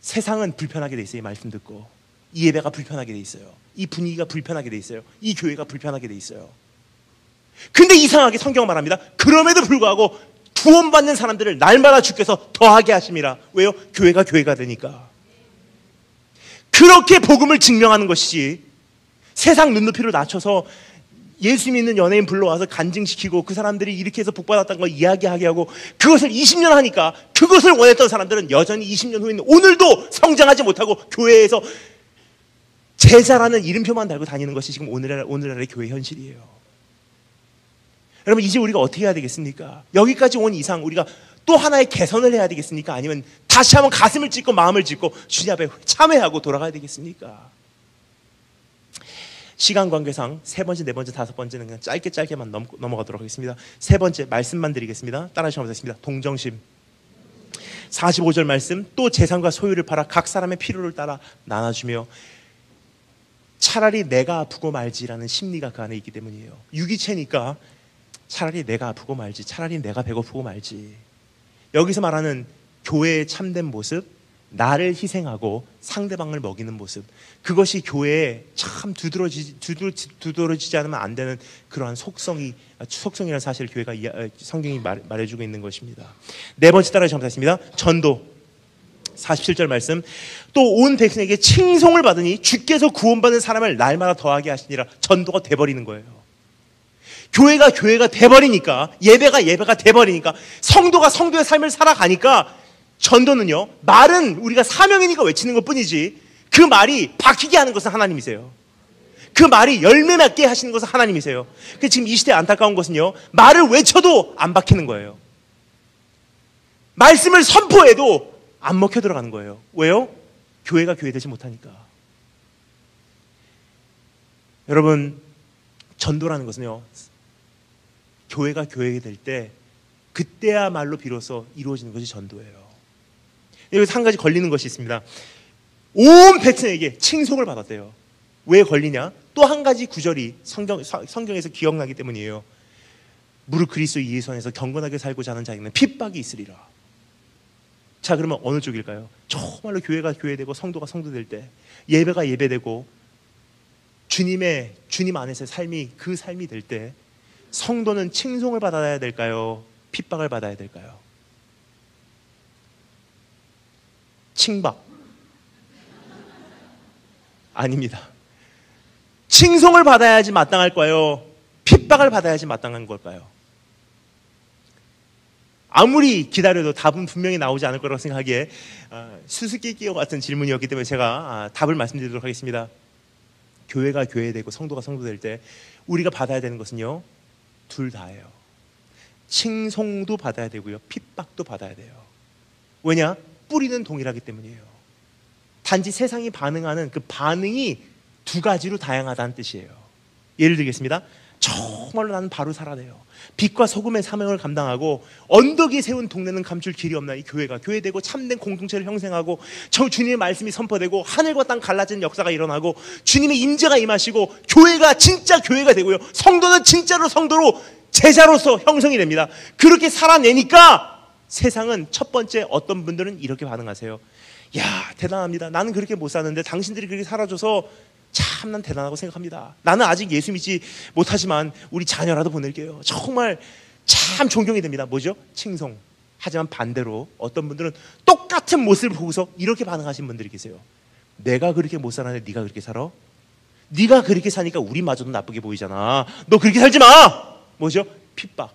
세상은 불편하게 돼 있어요. 이 말씀 듣고. 이 예배가 불편하게 돼 있어요. 이 분위기가 불편하게 돼 있어요. 이 교회가 불편하게 돼 있어요. 근데 이상하게 성경은 말합니다. 그럼에도 불구하고 구원받는 사람들을 날마다 주께서 더하게 하심이라. 왜요? 교회가 교회가 되니까. 그렇게 복음을 증명하는 것이지, 세상 눈높이로 낮춰서 예수 믿는 연예인 불러와서 간증시키고 그 사람들이 이렇게 해서 복받았다는 걸 이야기하게 하고 그것을 20년 하니까 그것을 원했던 사람들은 여전히 20년 후인 오늘도 성장하지 못하고 교회에서 제자라는 이름표만 달고 다니는 것이 지금 오늘날의 교회 현실이에요. 여러분, 이제 우리가 어떻게 해야 되겠습니까? 여기까지 온 이상 우리가 또 하나의 개선을 해야 되겠습니까? 아니면 다시 한번 가슴을 찢고 마음을 찢고 주님 앞에 참회하고 돌아가야 되겠습니까? 시간 관계상 세 번째, 네 번째, 다섯 번째는 그냥 짧게만 넘어가도록 하겠습니다. 세 번째 말씀만 드리겠습니다. 따라하시면 되겠습니다. 동정심. 45절 말씀, 또 재산과 소유를 팔아 각 사람의 필요를 따라 나눠주며. 차라리 내가 아프고 말지라는 심리가 그 안에 있기 때문이에요. 유기체니까 차라리 내가 아프고 말지, 차라리 내가 배고프고 말지. 여기서 말하는 교회의 참된 모습, 나를 희생하고 상대방을 먹이는 모습, 그것이 교회에 참 두드러지지 않으면 안 되는 그러한 속성이라는 사실을 교회가 성경이 말해주고 있는 것입니다. 네 번째 따라 정리했습니다. 전도. 47절 말씀, 또 온 백성에게 칭송을 받으니 주께서 구원받는 사람을 날마다 더하게 하시니라. 전도가 돼버리는 거예요. 교회가 돼버리니까, 예배가 돼버리니까, 성도가 성도의 삶을 살아가니까 전도는요, 말은 우리가 사명이니까 외치는 것 뿐이지 그 말이 박히게 하는 것은 하나님이세요. 그 말이 열매 맺게 하시는 것은 하나님이세요. 그 지금 이 시대에 안타까운 것은요, 말을 외쳐도 안 박히는 거예요. 말씀을 선포해도 안 먹혀 들어가는 거예요. 왜요? 교회가 교회되지 못하니까. 여러분, 전도라는 것은요, 교회가 교회될 때 그때야말로 비로소 이루어지는 것이 전도예요. 여기서 한 가지 걸리는 것이 있습니다. 온 백성에게 칭송을 받았대요. 왜 걸리냐? 또 한 가지 구절이 성경에서 기억나기 때문이에요. 무릇 그리스도 예수 안에서 경건하게 살고자 하는 자에게는 핍박이 있으리라. 자, 그러면 어느 쪽일까요? 정말로 교회가 교회되고 성도가 성도될 때, 예배가 예배되고 주님 안에서의 삶이 그 삶이 될 때, 성도는 칭송을 받아야 될까요? 핍박을 받아야 될까요? 칭박. 아닙니다. 칭송을 받아야지 마땅할까요? 핍박을 받아야지 마땅한 걸까요? 아무리 기다려도 답은 분명히 나오지 않을 거라고 생각하기에 수수께끼와 같은 질문이었기 때문에 제가 답을 말씀드리도록 하겠습니다. 교회가 교회되고 성도가 성도될 때 우리가 받아야 되는 것은요, 둘 다예요. 칭송도 받아야 되고요, 핍박도 받아야 돼요. 왜냐? 뿌리는 동일하기 때문이에요. 단지 세상이 반응하는 그 반응이 두 가지로 다양하다는 뜻이에요. 예를 들겠습니다. 정말로 나는 바로 살아내요. 빛과 소금의 사명을 감당하고 언덕 위에 세운 동네는 감출 길이 없나. 이 교회가 교회되고 참된 공동체를 형성하고 주님의 말씀이 선포되고 하늘과 땅 갈라지는 역사가 일어나고 주님의 임재가 임하시고 교회가 진짜 교회가 되고요, 성도는 진짜로 성도로 제자로서 형성이 됩니다. 그렇게 살아내니까 세상은 첫 번째, 어떤 분들은 이렇게 반응하세요. 야, 대단합니다. 나는 그렇게 못 사는데 당신들이 그렇게 살아줘서 참 난 대단하고 생각합니다. 나는 아직 예수 믿지 못하지만 우리 자녀라도 보낼게요. 정말 참 존경이 됩니다. 뭐죠? 칭송. 하지만 반대로 어떤 분들은 똑같은 모습을 보고서 이렇게 반응하신 분들이 계세요. 내가 그렇게 못 살았는데 네가 그렇게 살아? 네가 그렇게 사니까 우리마저도 나쁘게 보이잖아. 너 그렇게 살지 마! 뭐죠? 핍박.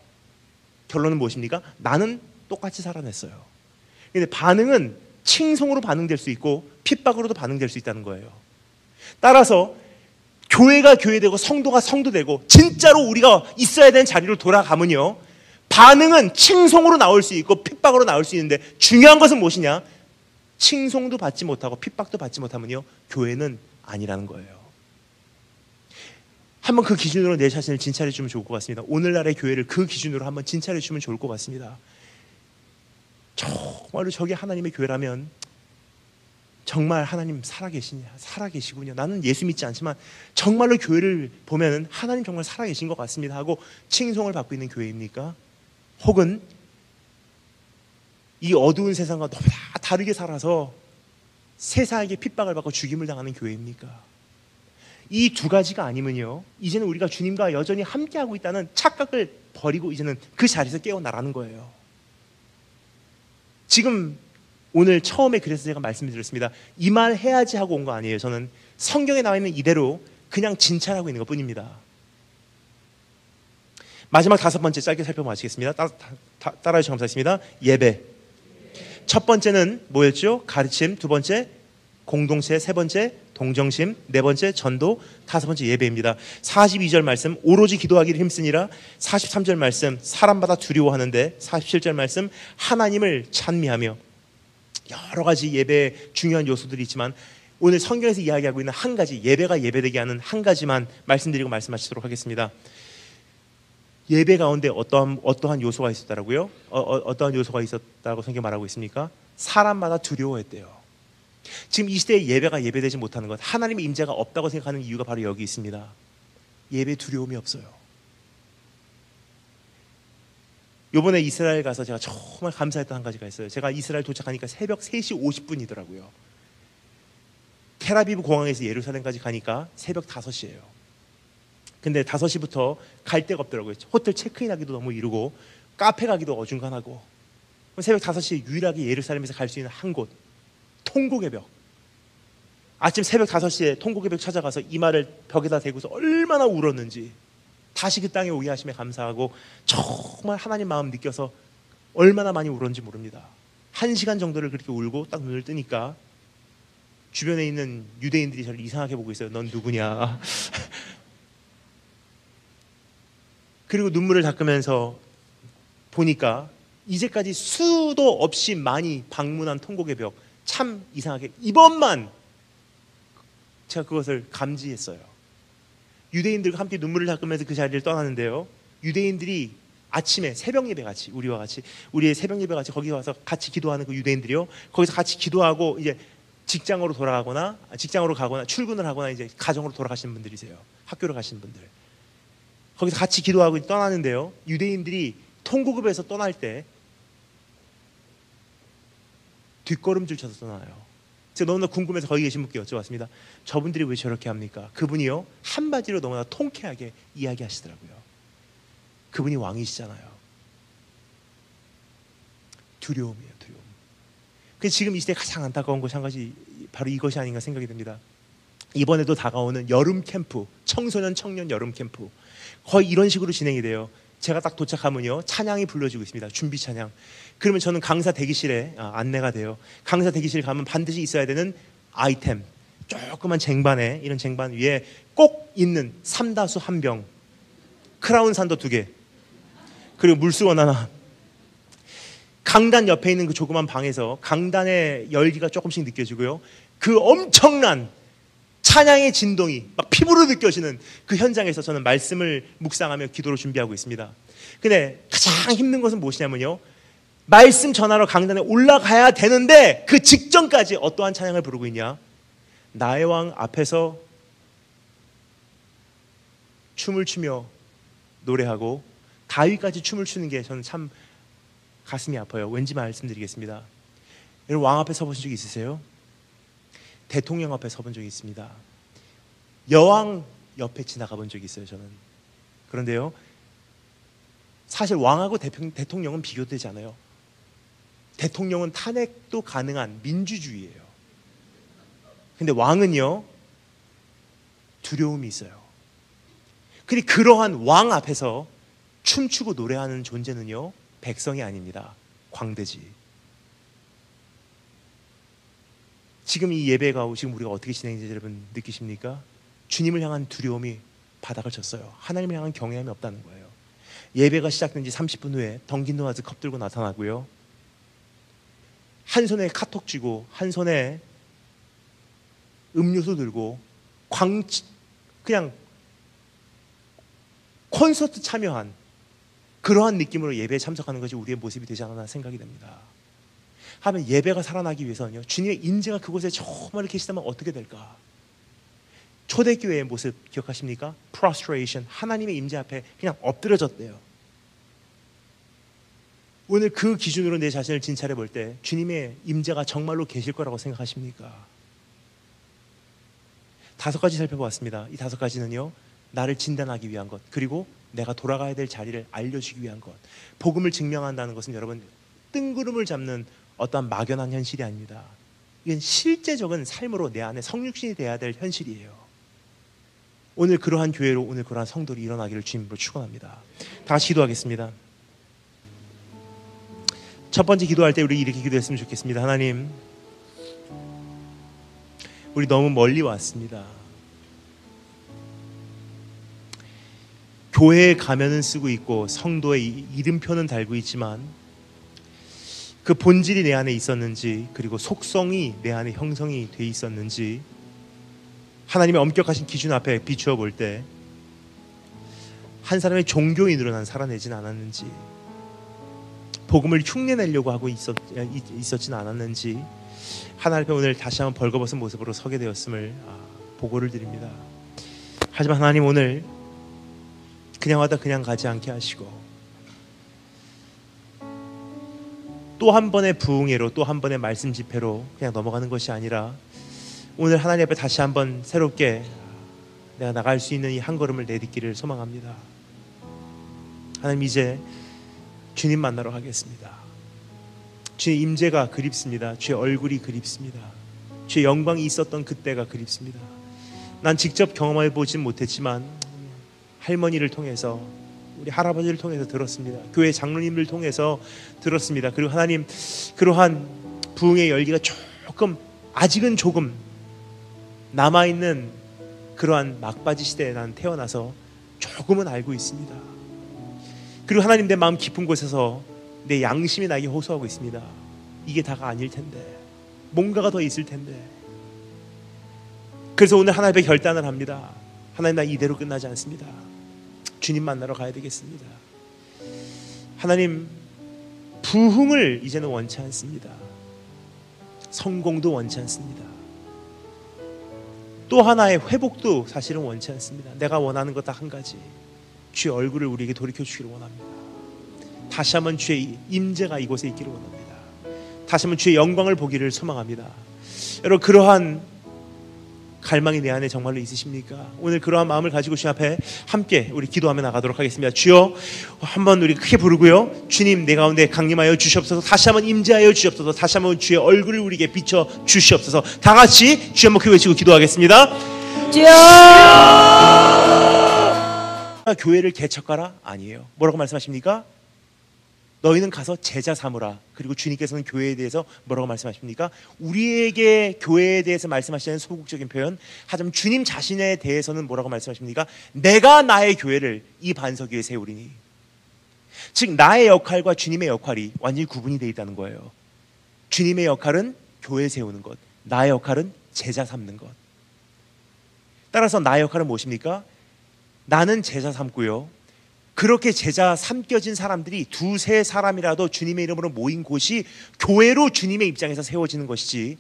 결론은 무엇입니까? 나는 똑같이 살아냈어요. 근데 반응은 칭송으로 반응될 수 있고 핍박으로도 반응될 수 있다는 거예요. 따라서 교회가 교회되고 성도가 성도되고 진짜로 우리가 있어야 되는 자리로 돌아가면요, 반응은 칭송으로 나올 수 있고 핍박으로 나올 수 있는데 중요한 것은 무엇이냐? 칭송도 받지 못하고 핍박도 받지 못하면요, 교회는 아니라는 거예요. 한번 그 기준으로 내 자신을 진찰해 주면 좋을 것 같습니다. 오늘날의 교회를 그 기준으로 한번 진찰해 주면 좋을 것 같습니다. 정말로 저게 하나님의 교회라면 정말 하나님 살아계시군요. 나는 예수 믿지 않지만 정말로 교회를 보면 하나님 정말 살아계신 것 같습니다 하고 칭송을 받고 있는 교회입니까? 혹은 이 어두운 세상과 너무 다 다르게 살아서 세상에게 핍박을 받고 죽임을 당하는 교회입니까? 이 두 가지가 아니면요, 이제는 우리가 주님과 여전히 함께하고 있다는 착각을 버리고 이제는 그 자리에서 깨어나라는 거예요. 지금 오늘 처음에 그래서 제가 말씀드렸습니다. 이 말 해야지 하고 온 거 아니에요. 저는 성경에 나와 있는 이대로 그냥 진찰하고 있는 것 뿐입니다. 마지막 다섯 번째 짧게 살펴보시겠습니다. 따라해 주시면 감사하겠습니다. 예배. 첫 번째는 뭐였죠? 가르침. 두 번째 공동체. 세 번째 동정심. 네 번째 전도. 다섯 번째 예배입니다. 42절 말씀 오로지 기도하기를 힘쓰니라. 43절 말씀 사람마다 두려워하는데. 47절 말씀 하나님을 찬미하며. 여러 가지 예배의 중요한 요소들이 있지만 오늘 성경에서 이야기하고 있는 한 가지, 예배가 예배되게 하는 한 가지만 말씀드리고 말씀하시도록 하겠습니다. 예배 가운데 어떠한 요소가 있었다라고요? 어떠한 요소가 있었다고 성경 말하고 있습니까? 사람마다 두려워했대요. 지금 이 시대에 예배가 예배되지 못하는 것, 하나님의 임재가 없다고 생각하는 이유가 바로 여기 있습니다. 예배 두려움이 없어요. 요번에 이스라엘 가서 제가 정말 감사했던 한 가지가 있어요. 제가 이스라엘 도착하니까 새벽 3시 50분이더라고요. 텔아비브 공항에서 예루살렘까지 가니까 새벽 5시예요. 근데 5시부터 갈 데가 없더라고요. 호텔 체크인하기도 너무 이르고 카페 가기도 어중간하고. 새벽 5시에 유일하게 예루살렘에서 갈 수 있는 한 곳, 통곡의 벽. 아침 새벽 5시에 통곡의 벽 찾아가서 이마를 벽에다 대고서 얼마나 울었는지, 다시 그 땅에 오게 하심에 감사하고 정말 하나님 마음 느껴서 얼마나 많이 울었는지 모릅니다. 1시간 정도를 그렇게 울고 딱 눈을 뜨니까 주변에 있는 유대인들이 저를 이상하게 보고 있어요. 넌 누구냐? 그리고 눈물을 닦으면서 보니까 이제까지 수도 없이 많이 방문한 통곡의 벽, 참 이상하게 이번만 제가 그것을 감지했어요. 유대인들과 함께 눈물을 닦으면서 그 자리를 떠나는데요, 유대인들이 아침에 새벽 예배 같이, 우리와 같이, 우리의 새벽 예배 같이 거기 와서 같이 기도하는 그 유대인들이요, 거기서 같이 기도하고 이제 직장으로 돌아가거나, 직장으로 가거나 출근을 하거나 이제 가정으로 돌아가시는 분들이세요. 학교로 가시는 분들. 거기서 같이 기도하고 떠나는데요, 유대인들이 통곡읍에서 떠날 때 뒷걸음질 쳐서 떠나요. 제가 너무나 궁금해서 거기 계신 분께 여쭤봤습니다. 저분들이 왜 저렇게 합니까? 그분이요, 한마디로 너무나 통쾌하게 이야기하시더라고요. 그분이 왕이시잖아요. 두려움이에요, 두려움. 그래서 지금 이 시대에 가장 안타까운 것이 한 가지, 바로 이것이 아닌가 생각이 듭니다. 이번에도 다가오는 여름 캠프, 청소년 청년 여름 캠프, 거의 이런 식으로 진행이 돼요. 제가 딱 도착하면요, 찬양이 불러지고 있습니다. 준비 찬양. 그러면 저는 강사 대기실에 안내가 돼요. 강사 대기실 가면 반드시 있어야 되는 아이템, 조그만 쟁반에, 이런 쟁반 위에 꼭 있는 삼다수 한 병, 크라운 산더 2개, 그리고 물수건 하나. 강단 옆에 있는 그 조그만 방에서 강단의 열기가 조금씩 느껴지고요, 그 엄청난 찬양의 진동이 막 피부로 느껴지는 그 현장에서 저는 말씀을 묵상하며 기도를 준비하고 있습니다. 근데 가장 힘든 것은 무엇이냐면요, 말씀 전하러 강단에 올라가야 되는데 그 직전까지 어떠한 찬양을 부르고 있냐, 나의 왕 앞에서 춤을 추며 노래하고 다윗까지 춤을 추는 게 저는 참 가슴이 아파요. 왠지 말씀드리겠습니다. 여러분, 왕 앞에 서보신 적 있으세요? 대통령 앞에 서본 적이 있습니다. 여왕 옆에 지나가 본 적이 있어요, 저는. 그런데요, 사실 왕하고 대통령은 비교되지 않아요. 대통령은 탄핵도 가능한 민주주의예요. 근데 왕은요, 두려움이 있어요. 근데 그러한 왕 앞에서 춤추고 노래하는 존재는요, 백성이 아닙니다. 광대지. 지금 이 예배가 지금 우리가 어떻게 진행되는지 여러분 느끼십니까? 주님을 향한 두려움이 바닥을 쳤어요. 하나님을 향한 경외함이 없다는 거예요. 예배가 시작된 지 30분 후에 던킨 도나츠 컵 들고 나타나고요, 한 손에 카톡 쥐고 한 손에 음료수 들고 그냥 콘서트 참여한 그러한 느낌으로 예배에 참석하는 것이 우리의 모습이 되지 않았나 생각이 됩니다. 하면 예배가 살아나기 위해서는요, 주님의 인재가 그곳에 정말 계시다면 어떻게 될까? 초대교회의 모습 기억하십니까? prostration, 하나님의 임재 앞에 그냥 엎드려졌대요. 오늘 그 기준으로 내 자신을 진찰해 볼 때 주님의 임재가 정말로 계실 거라고 생각하십니까? 5가지 살펴보았습니다. 이 5가지는요, 나를 진단하기 위한 것, 그리고 내가 돌아가야 될 자리를 알려주기 위한 것. 복음을 증명한다는 것은 여러분 뜬구름을 잡는 어떠한 막연한 현실이 아닙니다. 이건 실제적인 삶으로 내 안에 성육신이 돼야 될 현실이에요. 오늘 그러한 교회로, 오늘 그러한 성도들이 일어나기를 주님으로 축원합니다. 다 같이 기도하겠습니다. 첫 번째 기도할 때 우리 이렇게 기도했으면 좋겠습니다. 하나님, 우리 너무 멀리 왔습니다. 교회에 가면은 쓰고 있고 성도의 이름표는 달고 있지만 그 본질이 내 안에 있었는지, 그리고 속성이 내 안에 형성이 돼 있었는지, 하나님의 엄격하신 기준 앞에 비추어 볼 때 한 사람의 종교인으로 난 살아내진 않았는지, 복음을 흉내내려고 하고 있었진 않았는지, 하나님 앞에 오늘 다시 한번 벌거벗은 모습으로 서게 되었음을 보고를 드립니다. 하지만 하나님, 오늘 그냥 와다 그냥 가지 않게 하시고 또 한 번의 부흥회로, 또 한 번의 말씀 집회로 그냥 넘어가는 것이 아니라 오늘 하나님 앞에 다시 한번 새롭게 내가 나갈 수 있는 이 한 걸음을 내딛기를 소망합니다. 하나님, 이제 주님 만나러 가겠습니다. 주의 임재가 그립습니다. 주의 얼굴이 그립습니다. 주의 영광이 있었던 그때가 그립습니다. 난 직접 경험해 보진 못했지만 할머니를 통해서, 우리 할아버지를 통해서 들었습니다. 교회 장로님을 통해서 들었습니다. 그리고 하나님, 그러한 부흥의 열기가 아직은 조금 남아있는 그러한 막바지 시대에 난 태어나서 조금은 알고 있습니다. 그리고 하나님, 내 마음 깊은 곳에서 내 양심이 나에게 호소하고 있습니다. 이게 다가 아닐 텐데, 뭔가가 더 있을 텐데. 그래서 오늘 하나님 앞에 결단을 합니다. 하나님, 나 이대로 끝나지 않습니다. 주님 만나러 가야 되겠습니다. 하나님, 부흥을 이제는 원치 않습니다. 성공도 원치 않습니다. 또 하나의 회복도 사실은 원치 않습니다. 내가 원하는 것 딱 한 가지, 주의 얼굴을 우리에게 돌이켜 주기를 원합니다. 다시 한번 주의 임재가 이곳에 있기를 원합니다. 다시 한번 주의 영광을 보기를 소망합니다. 여러분, 그러한 갈망이 내 안에 정말로 있으십니까? 오늘 그러한 마음을 가지고 주님 앞에 함께 우리 기도하며 나가도록 하겠습니다. 주여, 한번 우리 크게 부르고요. 주님, 내 가운데 강림하여 주시옵소서. 다시 한번 임재하여 주시옵소서. 다시 한번 주의 얼굴을 우리에게 비춰 주시옵소서. 다 같이 주여 한번 크게 외치고 기도하겠습니다. 주여! 교회를 개척하라? 아니에요. 뭐라고 말씀하십니까? 너희는 가서 제자 삼으라. 그리고 주님께서는 교회에 대해서 뭐라고 말씀하십니까? 우리에게 교회에 대해서 말씀하시는 소극적인 표현, 하지만 주님 자신에 대해서는 뭐라고 말씀하십니까? 내가 나의 교회를 이 반석 위에 세우리니. 즉, 나의 역할과 주님의 역할이 완전히 구분이 되어 있다는 거예요. 주님의 역할은 교회 세우는 것, 나의 역할은 제자 삼는 것. 따라서 나의 역할은 무엇입니까? 나는 제자 삼고요, 그렇게 제자 삼겨진 사람들이 두세 사람이라도 주님의 이름으로 모인 곳이 교회로 주님의 입장에서 세워지는 것이지,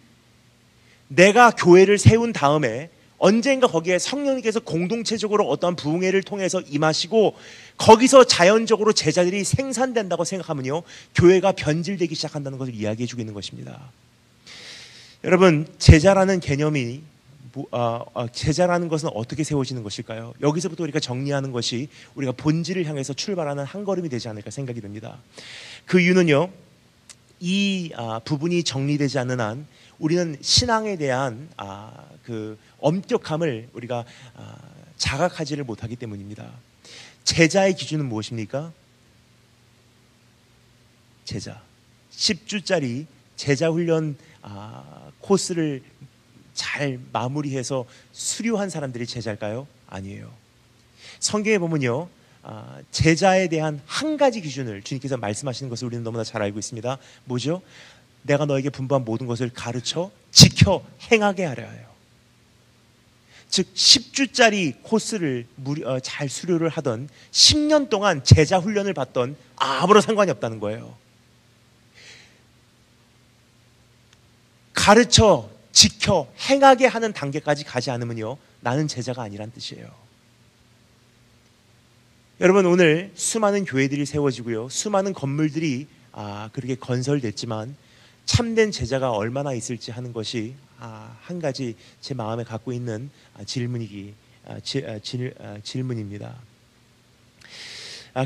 내가 교회를 세운 다음에 언젠가 거기에 성령님께서 공동체적으로 어떠한 부흥회를 통해서 임하시고 거기서 자연적으로 제자들이 생산된다고 생각하면요, 교회가 변질되기 시작한다는 것을 이야기해 주고 있는 것입니다. 여러분, 제자라는 개념이 제자라는 것은 어떻게 세워지는 것일까요? 여기서부터 우리가 정리하는 것이 우리가 본질을 향해서 출발하는 한 걸음이 되지 않을까 생각이 듭니다. 그 이유는요, 이 부분이 정리되지 않는 한 우리는 신앙에 대한 그 엄격함을 우리가 자각하지를 못하기 때문입니다. 제자의 기준은 무엇입니까? 제자 10주짜리 제자 훈련 코스를 잘 마무리해서 수료한 사람들이 제자일까요? 아니에요. 성경에 보면요, 제자에 대한 한 가지 기준을 주님께서 말씀하시는 것을 우리는 너무나 잘 알고 있습니다. 뭐죠? 내가 너에게 분부한 모든 것을 가르쳐 지켜 행하게 하려 해요. 즉 10주짜리 코스를 잘 수료를 하던 10년 동안 제자 훈련을 받던 아무런 상관이 없다는 거예요. 가르쳐 지켜 행하게 하는 단계까지 가지 않으면요, 나는 제자가 아니란 뜻이에요. 여러분, 오늘 수많은 교회들이 세워지고요, 수많은 건물들이 그렇게 건설됐지만 참된 제자가 얼마나 있을지 하는 것이 한 가지 제 마음에 갖고 있는 질문입니다.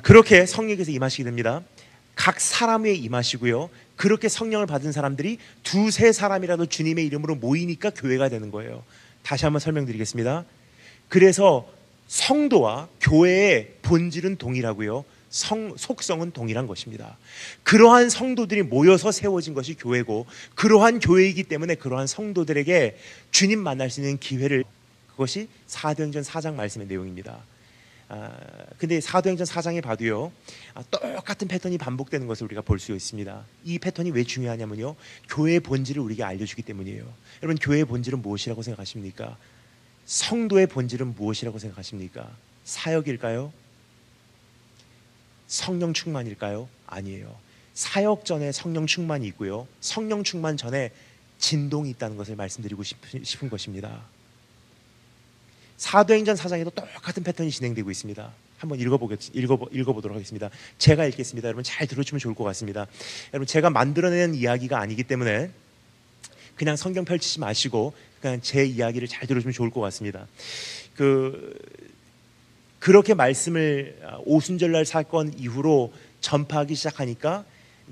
그렇게 성령께서 임하시게 됩니다. 각 사람 위에 임하시고요, 그렇게 성령을 받은 사람들이 두세 사람이라도 주님의 이름으로 모이니까 교회가 되는 거예요. 다시 한번 설명드리겠습니다. 그래서 성도와 교회의 본질은 동일하고요, 속성은 동일한 것입니다. 그러한 성도들이 모여서 세워진 것이 교회고, 그러한 교회이기 때문에 그러한 성도들에게 주님 만날 수 있는 기회를, 그것이 사도행전 4장 말씀의 내용입니다. 근데 사도행전 4장에 봐도요, 똑같은 패턴이 반복되는 것을 우리가 볼 수 있습니다. 이 패턴이 왜 중요하냐면요, 교회의 본질을 우리에게 알려주기 때문이에요. 여러분, 교회의 본질은 무엇이라고 생각하십니까? 성도의 본질은 무엇이라고 생각하십니까? 사역일까요? 성령 충만일까요? 아니에요. 사역 전에 성령 충만이 있고요, 성령 충만 전에 진동이 있다는 것을 말씀드리고 싶은 것입니다. 사도행전 4장에도 똑같은 패턴이 진행되고 있습니다. 한번 읽어보도록 하겠습니다. 제가 읽겠습니다. 여러분 잘 들어주면 좋을 것 같습니다. 여러분, 제가 만들어낸 이야기가 아니기 때문에 그냥 성경 펼치지 마시고 그냥 제 이야기를 잘 들어주면 좋을 것 같습니다. 그렇게 말씀을 오순절날 사건 이후로 전파하기 시작하니까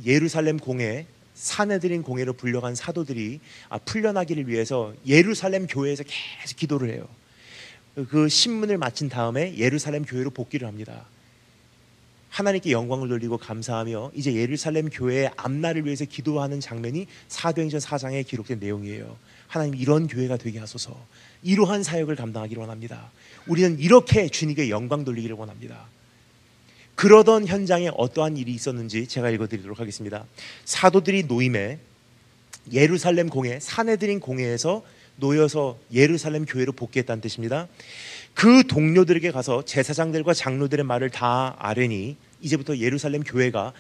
예루살렘 공회, 사내들인 공회로 불려간 사도들이 풀려나기를 위해서 예루살렘 교회에서 계속 기도를 해요. 그 신문을 마친 다음에 예루살렘 교회로 복귀를 합니다. 하나님께 영광을 돌리고 감사하며 이제 예루살렘 교회의 앞날을 위해서 기도하는 장면이 사도행전 4장에 기록된 내용이에요. 하나님 이런 교회가 되게 하소서. 이러한 사역을 감당하기를 원합니다. 우리는 이렇게 주님께 영광 돌리기를 원합니다. 그러던 현장에 어떠한 일이 있었는지 제가 읽어드리도록 하겠습니다. 사도들이 노임에 예루살렘 공회, 사내들인 공회에서 놓여서 예루살렘 교회로 복귀했다는 뜻입니다. 그 동료들에게 가서 제사장들과 장로들의 말을 다 아뢰니 이제부터 예루살렘 교회가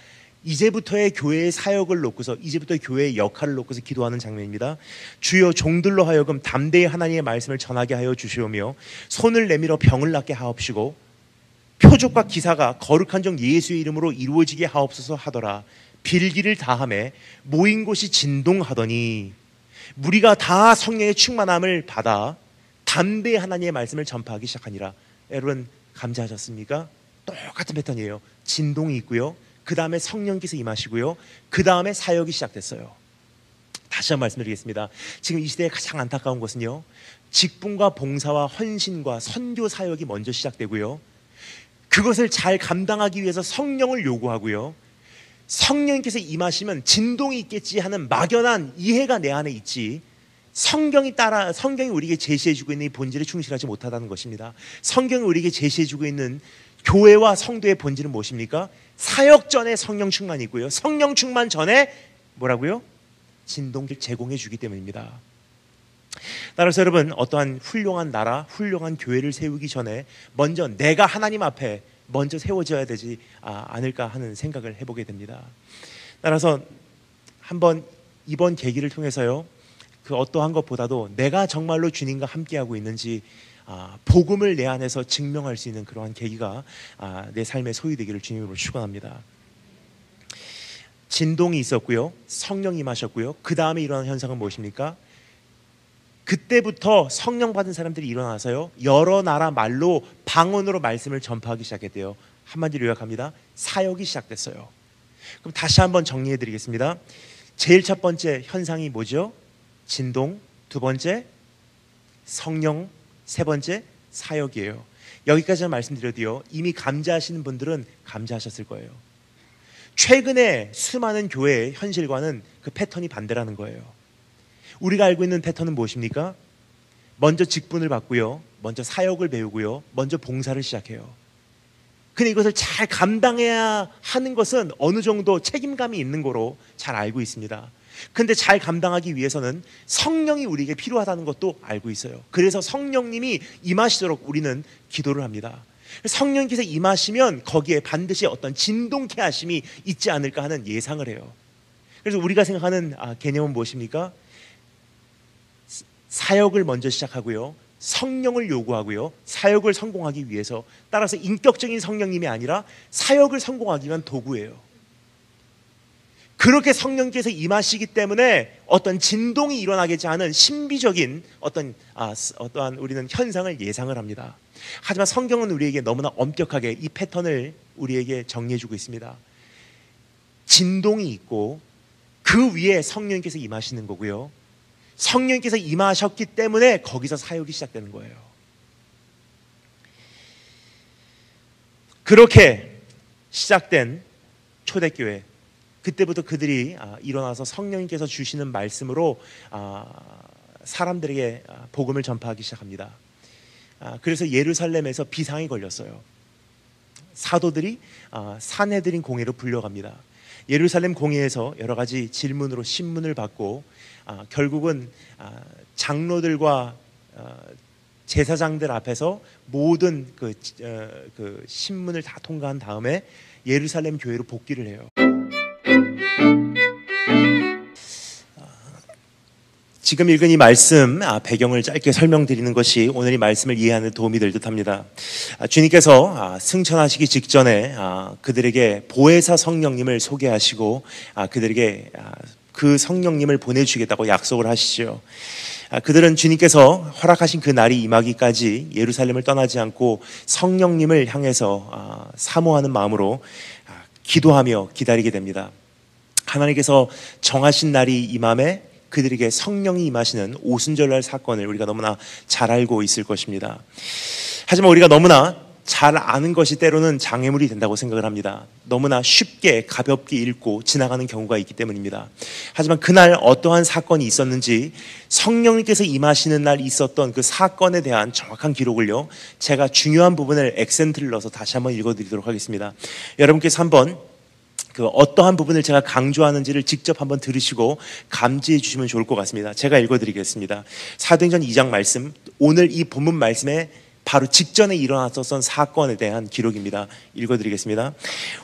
이제부터의 교회의 사역을 놓고서 이제부터 교회의 역할을 놓고서 기도하는 장면입니다. 주여 종들로 하여금 담대히 하나님의 말씀을 전하게 하여 주시오며 손을 내밀어 병을 낫게 하옵시고 표적과 기사가 거룩한 종 예수의 이름으로 이루어지게 하옵소서 하더라. 빌기를 다하매 모인 곳이 진동하더니 무리가 다 성령의 충만함을 받아 담대히 하나님의 말씀을 전파하기 시작하니라. 여러분 감지하셨습니까? 똑같은 패턴이에요. 진동이 있고요, 그 다음에 성령께서 임하시고요, 그 다음에 사역이 시작됐어요. 다시 한번 말씀드리겠습니다. 지금 이 시대의 가장 안타까운 것은요, 직분과 봉사와 헌신과 선교 사역이 먼저 시작되고요, 그것을 잘 감당하기 위해서 성령을 요구하고요, 성령께서 임하시면 진동이 있겠지 하는 막연한 이해가 내 안에 있지, 성경이 우리에게 제시해주고 있는 이 본질에 충실하지 못하다는 것입니다. 성경이 우리에게 제시해주고 있는 교회와 성도의 본질은 무엇입니까? 사역 전에 성령 충만이 있고요, 성령 충만 전에 뭐라고요? 진동을 제공해 주기 때문입니다. 따라서 여러분, 어떠한 훌륭한 나라, 훌륭한 교회를 세우기 전에 먼저 내가 하나님 앞에 먼저 세워져야 되지 않을까 하는 생각을 해보게 됩니다. 따라서 한번 이번 계기를 통해서요, 그 어떠한 것보다도 내가 정말로 주님과 함께하고 있는지 복음을 내 안에서 증명할 수 있는 그러한 계기가 내 삶의 소유되기를 주님으로 축원합니다. 진동이 있었고요, 성령이 임하셨고요, 그 다음에 일어난 현상은 무엇입니까? 그때부터 성령 받은 사람들이 일어나서요, 여러 나라 말로 방언으로 말씀을 전파하기 시작했대요. 한마디로 요약합니다. 사역이 시작됐어요. 그럼 다시 한번 정리해 드리겠습니다. 제일 첫 번째 현상이 뭐죠? 진동. 두 번째 성령. 세 번째 사역이에요. 여기까지만 말씀드려도요, 이미 감지하시는 분들은 감지하셨을 거예요. 최근에 수많은 교회의 현실과는 그 패턴이 반대라는 거예요. 우리가 알고 있는 패턴은 무엇입니까? 먼저 직분을 받고요, 먼저 사역을 배우고요, 먼저 봉사를 시작해요. 근데 이것을 잘 감당해야 하는 것은 어느 정도 책임감이 있는 거로 잘 알고 있습니다. 근데 잘 감당하기 위해서는 성령이 우리에게 필요하다는 것도 알고 있어요. 그래서 성령님이 임하시도록 우리는 기도를 합니다. 성령께서 임하시면 거기에 반드시 어떤 진동케 하심이 있지 않을까 하는 예상을 해요. 그래서 우리가 생각하는 개념은 무엇입니까? 사역을 먼저 시작하고요, 성령을 요구하고요, 사역을 성공하기 위해서, 따라서 인격적인 성령님이 아니라 사역을 성공하기 위한 도구예요. 그렇게 성령께서 임하시기 때문에 어떤 진동이 일어나겠지 하는 신비적인 어떠한 우리는 현상을 예상을 합니다. 하지만 성경은 우리에게 너무나 엄격하게 이 패턴을 우리에게 정리해주고 있습니다. 진동이 있고 그 위에 성령께서 임하시는 거고요, 성령께서 임하셨기 때문에 거기서 사역이 시작되는 거예요. 그렇게 시작된 초대교회, 그때부터 그들이 일어나서 성령님께서 주시는 말씀으로 사람들에게 복음을 전파하기 시작합니다. 그래서 예루살렘에서 비상이 걸렸어요. 사도들이 사내들인 공회로 불려갑니다. 예루살렘 공회에서 여러 가지 질문으로 신문을 받고 결국은 장로들과 제사장들 앞에서 모든 그 신문을 다 통과한 다음에 예루살렘 교회로 복귀를 해요. 지금 읽은 이 말씀 배경을 짧게 설명드리는 것이 오늘 이 말씀을 이해하는 도움이 될 듯합니다. 주님께서 승천하시기 직전에 그들에게 보혜사 성령님을 소개하시고 그들에게 그 성령님을 보내주시겠다고 약속을 하시죠. 그들은 주님께서 허락하신 그 날이 임하기까지 예루살렘을 떠나지 않고 성령님을 향해서 사모하는 마음으로 기도하며 기다리게 됩니다. 하나님께서 정하신 날이 임함에 그들에게 성령이 임하시는 오순절날 사건을 우리가 너무나 잘 알고 있을 것입니다. 하지만 우리가 너무나 잘 아는 것이 때로는 장애물이 된다고 생각을 합니다. 너무나 쉽게 가볍게 읽고 지나가는 경우가 있기 때문입니다. 하지만 그날 어떠한 사건이 있었는지 성령님께서 임하시는 날 있었던 그 사건에 대한 정확한 기록을요, 제가 중요한 부분을 액센트를 넣어서 다시 한번 읽어드리도록 하겠습니다. 여러분께서 한번 그 어떠한 부분을 제가 강조하는지를 직접 한번 들으시고 감지해 주시면 좋을 것 같습니다. 제가 읽어드리겠습니다. 사도행전 2장 말씀, 오늘 이 본문 말씀에 바로 직전에 일어났었던 사건에 대한 기록입니다. 읽어드리겠습니다.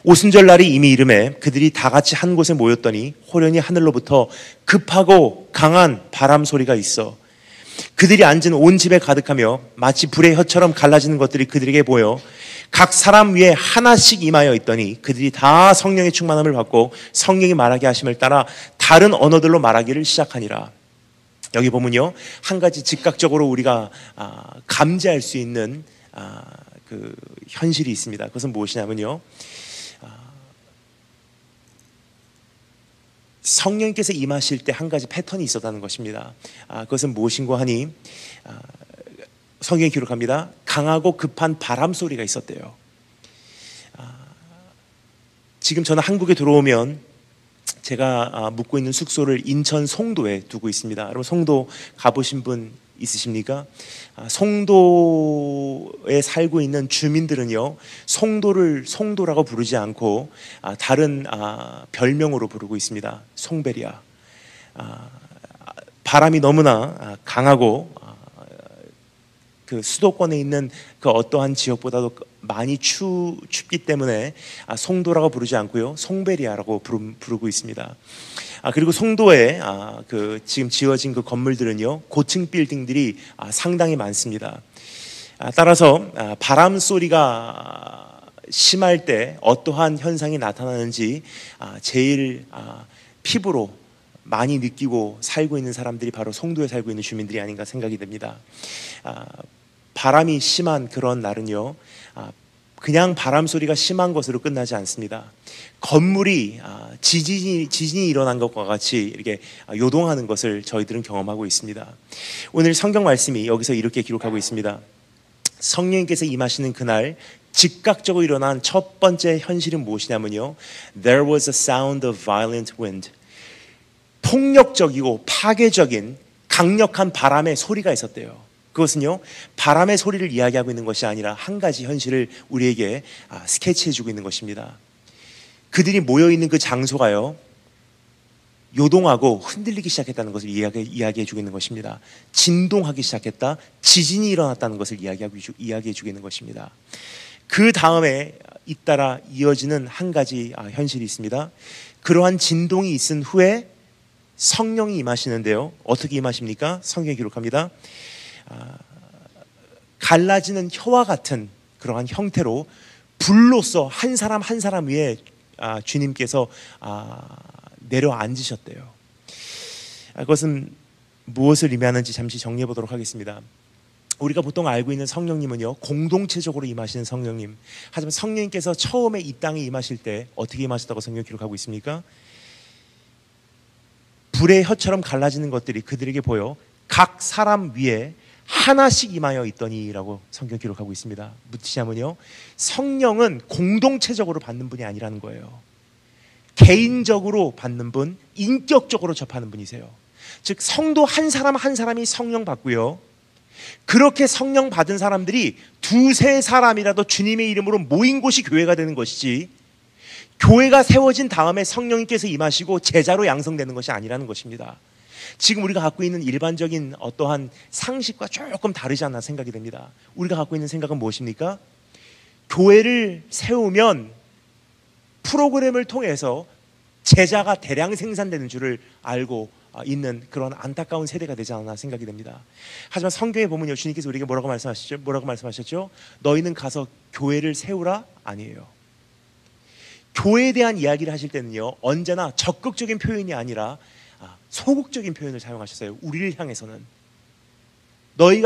오순절 날이 이미 이름에 그들이 다 같이 한 곳에 모였더니 호련히 하늘로부터 급하고 강한 바람 소리가 있어 그들이 앉은 온 집에 가득하며 마치 불의 혀처럼 갈라지는 것들이 그들에게 보여 각 사람 위에 하나씩 임하여 있더니 그들이 다 성령의 충만함을 받고 성령이 말하게 하심을 따라 다른 언어들로 말하기를 시작하니라. 여기 보면요, 한 가지 즉각적으로 우리가 감지할 수 있는 그 현실이 있습니다. 그것은 무엇이냐면요, 성령님께서 임하실 때 한 가지 패턴이 있었다는 것입니다. 그것은 무엇인고 하니 성경이 기록합니다. 강하고 급한 바람 소리가 있었대요. 지금 저는 한국에 들어오면 제가 묵고 있는 숙소를 인천 송도에 두고 있습니다. 여러분 송도 가보신 분 있으십니까? 송도에 살고 있는 주민들은요, 송도를 송도라고 부르지 않고 다른 별명으로 부르고 있습니다. 송베리아. 바람이 너무나 강하고 그 수도권에 있는 그 어떠한 지역보다도 많이 춥기 때문에 송도라고 부르지 않고요, 송베리아라고 부르고 있습니다. 그리고 송도에 그 지금 지어진 그 건물들은요, 고층 빌딩들이 상당히 많습니다. 따라서 바람 소리가 심할 때 어떠한 현상이 나타나는지 제일 피부로 많이 느끼고 살고 있는 사람들이 바로 송도에 살고 있는 주민들이 아닌가 생각이 됩니다. 바람이 심한 그런 날은요, 그냥 바람 소리가 심한 것으로 끝나지 않습니다. 건물이 지진이 일어난 것과 같이 이렇게 요동하는 것을 저희들은 경험하고 있습니다. 오늘 성경 말씀이 여기서 이렇게 기록하고 있습니다. 성령님께서 임하시는 그날 즉각적으로 일어난 첫 번째 현실은 무엇이냐면요, There was a sound of violent wind. 폭력적이고 파괴적인 강력한 바람의 소리가 있었대요. 그것은요, 바람의 소리를 이야기하고 있는 것이 아니라 한 가지 현실을 우리에게 스케치해주고 있는 것입니다. 그들이 모여있는 그 장소가요, 요동하고 흔들리기 시작했다는 것을 이야기해주고 있는 것입니다. 진동하기 시작했다, 지진이 일어났다는 것을 이야기해주고 있는 것입니다. 그 다음에 잇따라 이어지는 한 가지 현실이 있습니다. 그러한 진동이 있은 후에 성령이 임하시는데요, 어떻게 임하십니까? 성경이 기록합니다. 갈라지는 혀와 같은 그러한 형태로 불로써 한 사람 한 사람 위에 주님께서 내려앉으셨대요. 그것은 무엇을 의미하는지 잠시 정리해 보도록 하겠습니다. 우리가 보통 알고 있는 성령님은요, 공동체적으로 임하시는 성령님. 하지만 성령님께서 처음에 이 땅에 임하실 때 어떻게 임하셨다고 성경이 기록하고 있습니까? 불의 혀처럼 갈라지는 것들이 그들에게 보여 각 사람 위에 하나씩 임하여 있더니라고 성경 기록하고 있습니다. 무엇이냐면요, 성령은 공동체적으로 받는 분이 아니라는 거예요. 개인적으로 받는 분, 인격적으로 접하는 분이세요. 즉 성도 한 사람 한 사람이 성령 받고요, 그렇게 성령 받은 사람들이 두세 사람이라도 주님의 이름으로 모인 곳이 교회가 되는 것이지, 교회가 세워진 다음에 성령님께서 임하시고 제자로 양성되는 것이 아니라는 것입니다. 지금 우리가 갖고 있는 일반적인 어떠한 상식과 조금 다르지 않나 생각이 됩니다. 우리가 갖고 있는 생각은 무엇입니까? 교회를 세우면 프로그램을 통해서 제자가 대량 생산되는 줄을 알고 있는 그런 안타까운 세대가 되지 않나 생각이 됩니다. 하지만 성경에 보면 주님께서 우리에게 뭐라고 말씀하셨죠? 너희는 가서 교회를 세우라? 아니에요. 교회에 대한 이야기를 하실 때는요, 언제나 적극적인 표현이 아니라 소극적인 표현을 사용하셨어요. 우리를 향해서는 너희가